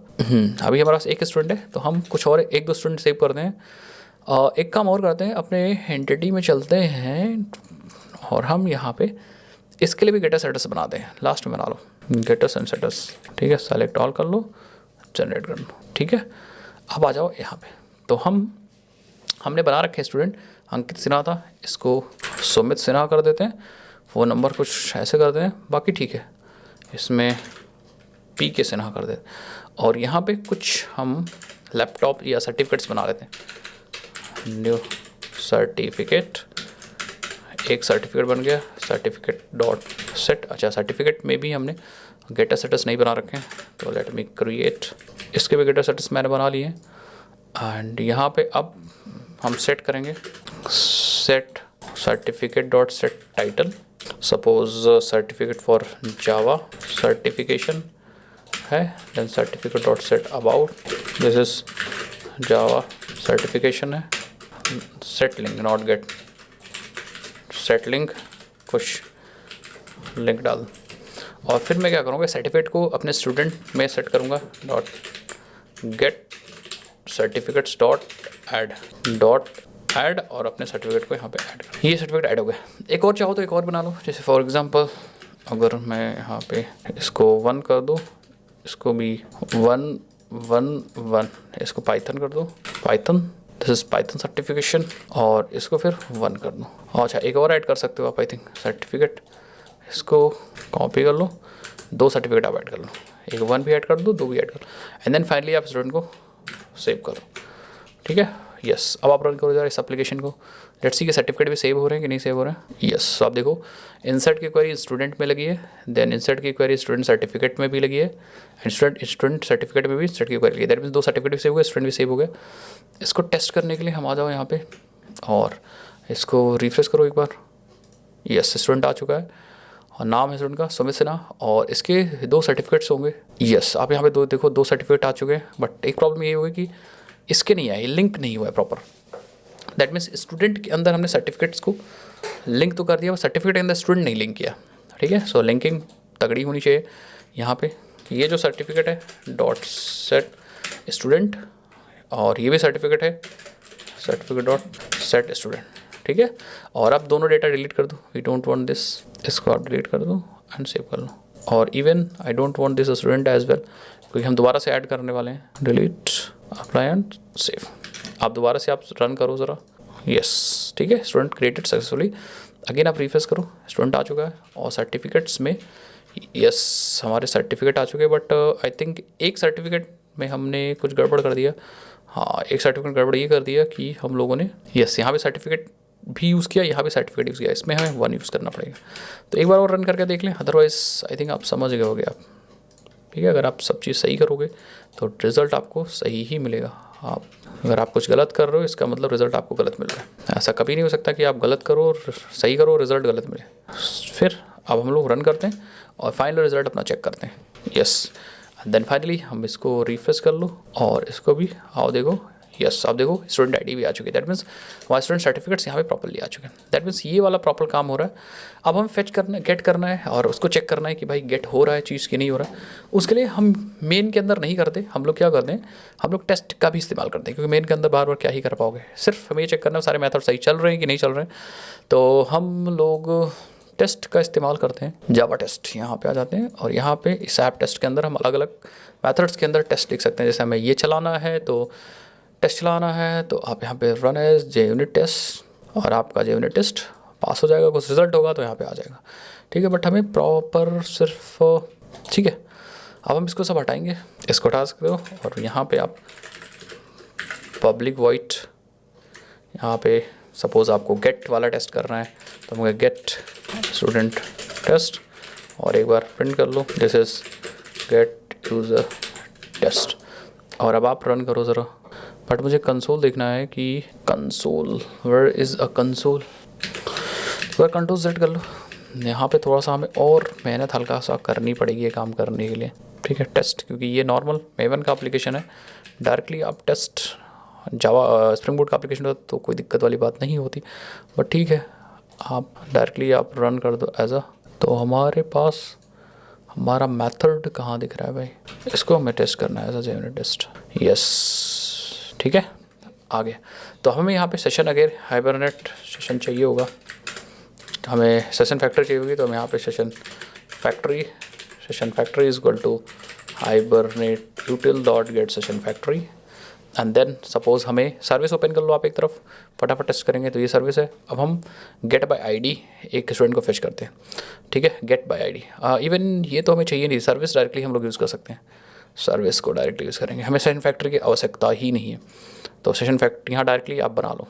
अभी हमारे पास एक स्टूडेंट है, तो हम कुछ और 1-2 स्टूडेंट सेव करते हैं। एक काम और करते हैं, अपने एंटिटी में चलते हैं, और हम यहाँ पे इसके लिए भी गेटर सेटस बनाते हैं, लास्ट में बना लो गेटर्स एंड सेटस, ठीक है। सेलेक्ट ऑल कर लो, जनरेट कर लो, ठीक है। अब आ जाओ यहाँ पे, तो हमने बना रखे स्टूडेंट अंकित सिन्हा था, इसको सुमित सिन्हा कर देते हैं, फ़ोन नंबर कुछ ऐसे कर दें, बाकी ठीक है, इसमें PK सिन्हा कर देते, और यहाँ पे कुछ हम लैपटॉप या सर्टिफिकेट्स बना लेते हैं। न्यू सर्टिफिकेट, एक सर्टिफिकेट बन गया, सर्टिफिकेट डॉट सेट। अच्छा, सर्टिफिकेट में भी हमने गेटर सेटस नहीं बना रखे हैं, तो लेट मी क्रिएट, इसके भी गेटर सेटस मैंने बना लिए हैं। एंड यहाँ पे अब हम सेट करेंगे set certificate dot set title, suppose certificate for Java certification है, then certificate dot set about, this is Java certification है, set link not get, set link कुछ लिंक डाल, और फिर मैं क्या करूँगा सर्टिफिकेट को अपने स्टूडेंट में सेट करूँगा dot gate certificates dot add और अपने सर्टिफिकेट को यहाँ पे ऐड कर, ये सर्टिफिकेट ऐड हो गया। एक और चाहो तो एक और बना लो, जैसे फॉर एग्जांपल अगर मैं यहाँ पे इसको 1 कर दूँ, इसको भी 1 1 1, इसको पाइथन कर दो, Python, this is Python certification, और इसको फिर 1 कर दो। अच्छा एक और ऐड कर सकते हो आप, आई थिंक सर्टिफिकेट, इसको कॉपी कर लो, 2 सर्टिफिकेट आप ऐड कर लो, एक 1 भी ऐड कर दो, 2 भी ऐड कर लो, एंड देन फाइनली आप स्टूडेंट को सेव करो। ठीक है, यस अब आप रन करो जरा इस एप्लीकेशन को, लेट्स सी के सर्टिफिकेट भी सेव हो रहे हैं कि नहीं सेव हो रहे हैं। यस आप देखो इंसर्ट की क्वेरी स्टूडेंट में लगी है, देन इंसर्ट की क्वेरी स्टूडेंट सर्टिफिकेट में भी लगी है, एंड स्टूडेंट सर्टिफिकेट में भी इंसर्ट की क्वेरी लगी है, दैट मीन्स 2 सर्टिफिकेट भी सेव हो गए, स्टूडेंट भी सेव हो गया। इसको टेस्ट करने के लिए हम आ जाओ यहाँ पे और इसको रिफ्रेश करो एक बार। यस स्टूडेंट आ चुका है और नाम है स्टूडेंट का सुमित सिन्हा, और इसके 2 सर्टिफिकेट्स होंगे। यस आप यहाँ पे देखो 2 सर्टिफिकेट आ चुके हैं, बट एक प्रॉब्लम ये हुई कि इसके नहीं आए, लिंक नहीं हुआ है प्रॉपर, दैट मीन्स स्टूडेंट के अंदर हमने सर्टिफिकेट्स को लिंक तो कर दिया, सर्टिफिकेट के अंदर स्टूडेंट नहीं लिंक किया। ठीक है, सो लिंकिंग तगड़ी होनी चाहिए यहाँ पे। ये जो सर्टिफिकेट है डॉट सेट स्टूडेंट, और ये भी सर्टिफिकेट है सर्टिफिकेट डॉट सेट स्टूडेंट। ठीक है, और अब दोनों डेटा डिलीट कर दो, वी डोंट वांट दिस, इसको आप डिलीट कर दो एंड सेव कर लो, और even I don't want this student as well, क्योंकि हम दोबारा से ऐड करने वाले हैं। Delete, apply and save. आप दोबारा से आप रन करो ज़रा। यस ठीक है, स्टूडेंट क्रिएटेड सक्सेसफुली। अगेन आप रिफ्रेश करो, स्टूडेंट आ चुका है, और सर्टिफिकेट्स में यस हमारे सर्टिफिकेट आ चुके हैं, बट आई थिंक एक सर्टिफिकेट में हमने कुछ गड़बड़ कर दिया। हाँ एक सर्टिफिकेट गड़बड़ ये कर दिया कि हम लोगों ने यस यहाँ पे सर्टिफिकेट भी यूज़ किया, यहाँ पे सर्टिफिकेट यूज़ किया, इसमें हमें 1 यूज़ करना पड़ेगा। तो एक बार और रन करके देख लें, अदरवाइज आई थिंक आप समझ गए होगे आप। ठीक है, अगर आप सब चीज़ सही करोगे तो रिज़ल्ट आपको सही ही मिलेगा। आप अगर आप कुछ गलत कर रहे हो इसका मतलब रिज़ल्ट आपको गलत मिल रहा है। ऐसा कभी नहीं हो सकता कि आप गलत करो और सही करो रिज़ल्ट गलत मिले। फिर अब हम लोग रन करते हैं और फाइनल रिज़ल्ट अपना चेक करते हैं। यस देन फाइनली हम इसको रिफ्रेश कर लो और इसको भी आओ देखो। यस आप देखो स्टूडेंट आईडी भी आ चुकी है, दैट मीन्स हमारे स्टूडेंट सर्टिफिकेट्स यहाँ पे प्रॉपर्ली आ चुके हैं। दैट मीन्स ये वाला प्रॉपर काम हो रहा है। अब हम फेच करना गेट करना है और उसको चेक करना है कि भाई गेट हो रहा है चीज़ कि नहीं हो रहा है। उसके लिए हम मेन के अंदर नहीं करते, हम लोग क्या करते हैं, हम लोग टेस्ट का भी इस्तेमाल करते हैं, क्योंकि मेन के अंदर बार बार क्या ही कर पाओगे। सिर्फ हमें ये चेक करना है सारे मेथड सही चल रहे हैं कि नहीं चल रहे हैं। तो हम लोग टेस्ट का इस्तेमाल करते हैं, जावा टेस्ट। यहाँ पे आ जाते हैं और यहाँ पे इस ऐप टेस्ट के अंदर हम अलग अलग मेथड्स के अंदर टेस्ट लिख सकते हैं। जैसे हमें ये चलाना है तो टेस्ट चलाना है तो आप यहाँ पे रन एज JUnit टेस्ट और आपका JUnit टेस्ट पास हो जाएगा, कुछ रिजल्ट होगा तो यहाँ पे आ जाएगा। ठीक है, बट हमें प्रॉपर सिर्फ ठीक है। अब हम इसको सब हटाएंगे, इसको हटा सकते हो और यहाँ पे आप पब्लिक वॉइड, यहाँ पे सपोज़ आपको गेट वाला टेस्ट करना है तो मुझे गेट स्टूडेंट टेस्ट और एक बार प्रिंट कर लो, this is get user test. और अब आप रन करो ज़रा, बट मुझे कंसोल देखना है कि console where is a console. वह कंट्रोल सेट कर लो। यहाँ पे थोड़ा सा हमें और मेहनत हल्का सा करनी पड़ेगी ये काम करने के लिए। ठीक है, टेस्ट, क्योंकि ये नॉर्मल मेवन का एप्लीकेशन है, डायरेक्टली आप टेस्ट जावा स्प्रिंग बोर्ड का एप्लीकेशन होता तो कोई दिक्कत वाली बात नहीं होती, बट ठीक है आप डायरेक्टली आप रन कर दो एज अ। तो हमारे पास हमारा मेथड कहाँ दिख रहा है भाई, इसको हमें टेस्ट करना है as a JUnit test. Yes ठीक है, आगे तो हमें यहाँ पे सेशन अगेन हाइबरनेट सेशन चाहिए होगा, हमें सेशन फैक्ट्री चाहिए होगी। तो हम यहाँ पे session factory is equal to hibernate util dot get session factory and then suppose हमें सर्विस ओपन कर लो आप एक तरफ, फटाफट टेस्ट करेंगे। तो ये सर्विस है। अब हम गेट बाय आईडी एक स्टूडेंट को फेच करते हैं। ठीक है, गेट बाय आईडी इवन ये तो हमें चाहिए नहीं, सर्विस डायरेक्टली हम लोग यूज़ कर सकते हैं, सर्विस को डायरेक्टली यूज़ करेंगे, हमें सेशन फैक्ट्री की आवश्यकता ही नहीं है। तो सेशन फैक्ट्री यहाँ डायरेक्टली आप बना लो,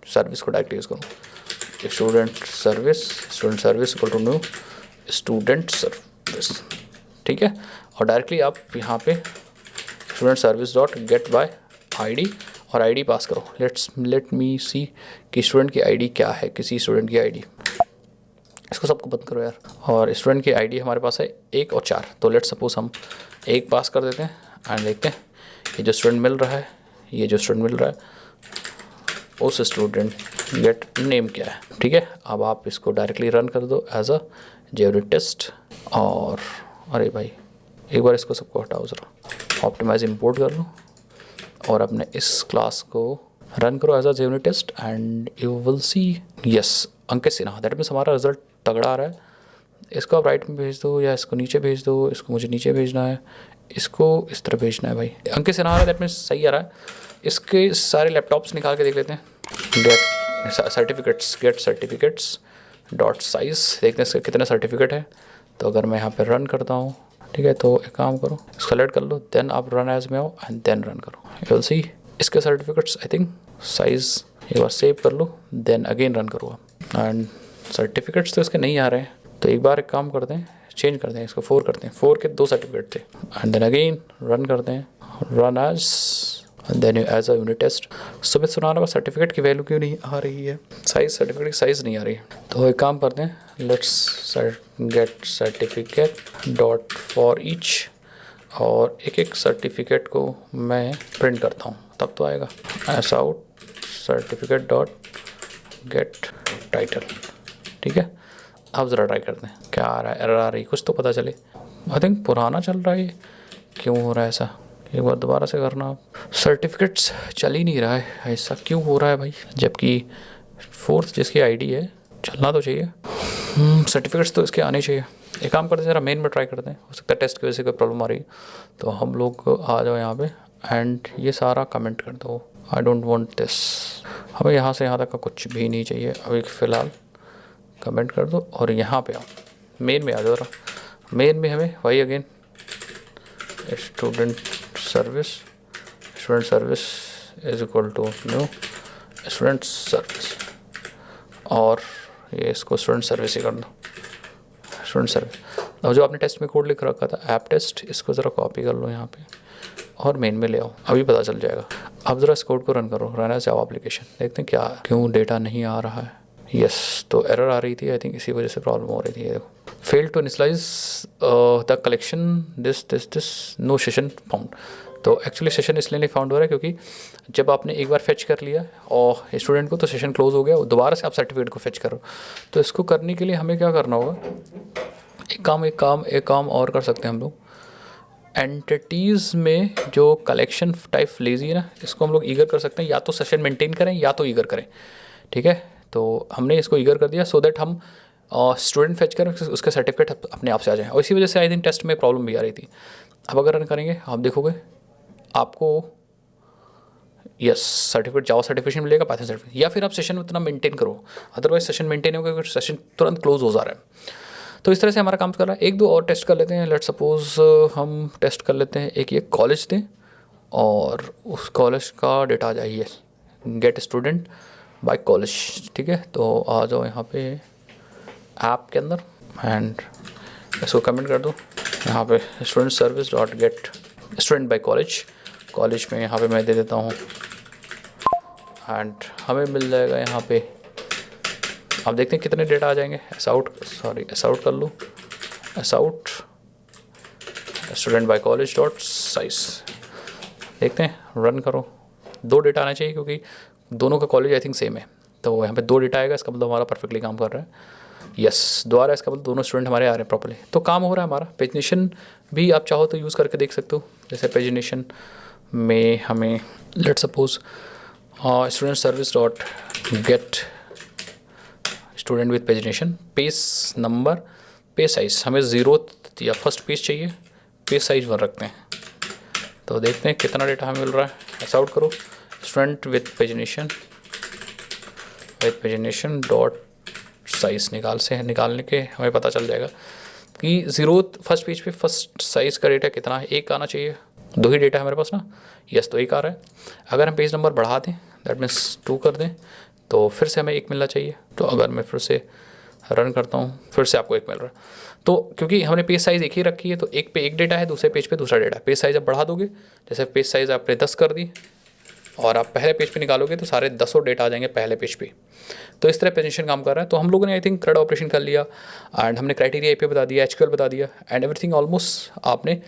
सर्विस को डायरेक्टली यूज़ करो, student service equal to new student service. ठीक है, और डायरेक्टली आप यहाँ पे student service dot get by ID और आईडी पास करो। लेट मी सी कि स्टूडेंट की आईडी क्या है, किसी स्टूडेंट की आईडी। इसको सबको बंद करो यार। और स्टूडेंट की आईडी हमारे पास है 1 और 4, तो लेट सपोज हम 1 पास कर देते हैं एंड देखते हैं ये जो स्टूडेंट मिल रहा है, ये जो स्टूडेंट मिल रहा है उस स्टूडेंट गेट नेम क्या है। ठीक है, अब आप इसको डायरेक्टली रन कर दो एज अ जेवरेट टेस्ट। और अरे भाई एक बार इसको सबको हटाओ ज़रा, ऑप्टिमाइज इंपोर्ट कर लो और अपने इस क्लास को रन करो एज अ जेवरेट test and you will see yes Ankit Sinha, that means हमारा रिजल्ट तगड़ा आ रहा है। इसको आप राइट में भेज दो या इसको नीचे भेज दो, इसको मुझे नीचे भेजना है, इसको इस तरह भेजना है। भाई अंकित सिन्हा आ रहा है, दैट मीन्स सही आ रहा है। इसके सारे लैपटॉप्स निकाल के देख लेते हैं। गेट सर्टिफिकेट्स डॉट साइज, देखते हैं इसके कितने सर्टिफिकेट है। तो अगर मैं यहाँ पे रन करता हूँ, ठीक है, तो एक काम करो, इसको सेलेक्ट कर लो, देन आप रन एज में आओ एंड देन रन करो। यू विल सी इसके सर्टिफिकेट्स आई थिंक साइज, एक बार सेव कर लो देन अगेन रन करो एंड सर्टिफिकेट्स तो इसके नहीं आ रहे हैं। तो एक बार एक काम करते हैं, चेंज करते हैं, इसको 4 करते हैं। 4 के 2 सर्टिफिकेट थे एंड देन अगेन रन करते हैं, run as then as a unit test. Sumit सुनाना का सर्टिफिकेट की वैल्यू क्यों नहीं आ रही है, साइज सर्टिफिकेट की साइज़ नहीं आ रही है। तो एक काम करते हैं, let's get certificate dot for each, और एक एक सर्टिफिकेट को मैं प्रिंट करता हूँ तब तो आएगा। S out certificate dot gate title. ठीक है, अब ज़रा ट्राई करते हैं क्या आ रहा है, एरर आ रही, कुछ तो पता चले। आई थिंक पुराना चल रहा है, क्यों हो रहा है ऐसा, एक बार दोबारा से करना। आप सर्टिफिकेट्स चल ही नहीं रहा है, ऐसा क्यों हो रहा है भाई, जबकि 4th जिसकी आईडी है चलना तो चाहिए। सर्टिफिकेट्स तो इसके आने चाहिए। एक काम करते हैं, ज़रा मेन में ट्राई करते हैं, हो सकता है टेस्ट की वजह से कोई प्रॉब्लम आ रही है। तो हम लोग आ जाओ यहाँ पे एंड ये सारा कमेंट कर दो, आई डोंट वांट दिस। हमें यहाँ से यहाँ तक का कुछ भी नहीं चाहिए अभी फ़िलहाल, कमेंट कर दो और यहाँ पे आओ, मेन में आ जाओ ज़रा। मेन में हमें वही again student service is equal to new student service, और ये इसको स्टूडेंट सर्विस ही कर दो, स्टूडेंट सर्विस। और जो आपने टेस्ट में कोड लिख रखा था ऐप टेस्ट, इसको ज़रा कॉपी कर लो यहाँ पे और मेन में ले आओ, अभी पता चल जाएगा। अब ज़रा इस कोड को रन करो, रन एज जावा एप्लीकेशन, देखते हैं क्या क्यों डेटा नहीं आ रहा है। यस, तो एरर आ रही थी, आई थिंक इसी वजह से प्रॉब्लम हो रही थी। देखो, fail to initialize the collection this no session found. तो एक्चुअली सेशन इसलिए नहीं फाउंड हो रहा है क्योंकि जब आपने एक बार फेच कर लिया और स्टूडेंट को, तो सेशन क्लोज हो गया, दोबारा से आप सर्टिफिकेट को फेच करो। तो इसको करने के लिए हमें क्या करना होगा, एक काम और कर सकते हैं हम लोग। एंटिटीज़ में जो कलेक्शन टाइप लेजी है ना, इसको हम लोग ईगर कर सकते हैं, या तो सेशन मेंटेन करें या तो ईगर करें। ठीक है, तो हमने इसको ईगर कर दिया सो दैट हम स्टूडेंट फेच करें, उसके सर्टिफिकेट अपने आप से आ जाएं। और इसी वजह से आई थिंक टेस्ट में प्रॉब्लम भी आ रही थी। अब अगर रन करेंगे आप देखोगे आपको यस सर्टिफिकेट, जावा सर्टिफिकेशन मिलेगा, पाइथन सर्टिफिकेट, या फिर आप सेशन उतना मेंटेन करो, अदरवाइज सेशन मेंटेन होगा, सेशन तुरंत क्लोज हो जा रहा है। तो इस तरह से हमारा काम कर रहा है। 1-2 और टेस्ट कर लेते हैं। लेट सपोज हम टेस्ट कर लेते हैं, एक ये कॉलेज दें और उस कॉलेज का डेटा आ जाइए, गेट स्टूडेंट बाय कॉलेज। ठीक है, तो आ जाओ यहाँ पे ऐप के अंदर एंड इसको कमेंट कर दो यहाँ पे student service dot get student by college में यहाँ पे मैं दे देता हूँ एंड हमें मिल जाएगा यहाँ पे। आप देखते हैं कितने डेटा आ जाएंगे। एस आउट कर लो, S out student by college dot size, देखते हैं, रन करो। 2 डेटा आना चाहिए क्योंकि दोनों का कॉलेज आई थिंक सेम है, तो यहाँ पे 2 डेटा आएगा, इसका मतलब हमारा परफेक्टली काम कर रहा है। यस, दोबारा इसका मतलब दोनों स्टूडेंट हमारे आ रहे हैं प्रॉपर्ली, तो काम हो रहा है हमारा। पेजिनेशन भी आप चाहो तो यूज़ करके देख सकते हो। जैसे पेजिनेशन में हमें let suppose student service dot get student with pagination, page number, page size, हमें 0 या फर्स्ट पेज चाहिए, पेज साइज 1 रखते हैं। तो देखते हैं कितना डेटा हमें मिल रहा है। एस आउट करो student with pagination dot size निकालने के हमें पता चल जाएगा कि 0 फर्स्ट पेज पे फर्स्ट साइज़ का डेटा कितना है। 1 आना चाहिए, 2 ही डेटा है हमारे पास ना। यस, तो 1 आ रहा है। अगर हम पेज नंबर बढ़ा दें, दैट मीन्स 2 कर दें, तो फिर से हमें 1 मिलना चाहिए। तो अगर मैं फिर से रन करता हूँ, फिर से आपको 1 मिल रहा है। तो क्योंकि हमने पेज साइज़ एक ही रखी है, तो एक पे एक डेटा है, दूसरे पेज पे दूसरा डेटा। पेज साइज़ आप बढ़ा दोगे, जैसे पेज साइज़ आपने 10 कर दी, और आप पहले पेज पे निकालोगे तो सारे 10 डेटा आ जाएंगे पहले पेज पे। तो इस तरह प्रेजेंटेशन काम कर रहा है। तो हम लोगों ने आई थिंक CRUD ऑपरेशन कर लिया एंड हमने क्राइटेरिया एपीआई बता दिया, एचक्यूएल बता दिया एंड एवरीथिंग ऑलमोस्ट आपने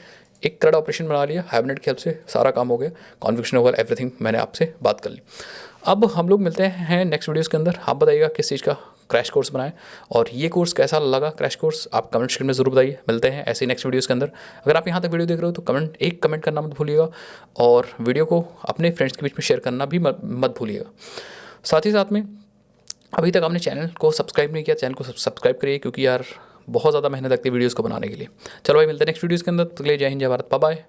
एक CRUD ऑपरेशन बना लिया। हाइबरनेट की हेल्प से सारा काम हो गया, कॉन्फ़िगरेशन ओवर एवरीथिंग मैंने आपसे बात कर ली। अब हम लोग मिलते हैं नेक्स्ट वीडियोज़ के अंदर। आप बताइएगा किस चीज़ का क्रैश कोर्स बनाएं और ये कोर्स कैसा लगा क्रैश कोर्स, आप कमेंट सेक्शन में ज़रूर बताइए। मिलते हैं ऐसे ही नेक्स्ट वीडियोज़ के अंदर। अगर आप यहाँ तक वीडियो देख रहे हो तो एक कमेंट करना मत भूलिएगा और वीडियो को अपने फ्रेंड्स के बीच में शेयर करना भी मत भूलिएगा। साथ ही साथ में अभी तक आपने चैनल को सब्सक्राइब नहीं किया, चैनल को सब्सक्राइब करिए क्योंकि यार बहुत ज़्यादा मेहनत लगती है वीडियोज़ को बनाने के लिए। चलो भाई मिलते हैं नेक्स्ट वीडियोज़ के अंदर। तो ले जय हिंद, जय भारत, बाय बाय।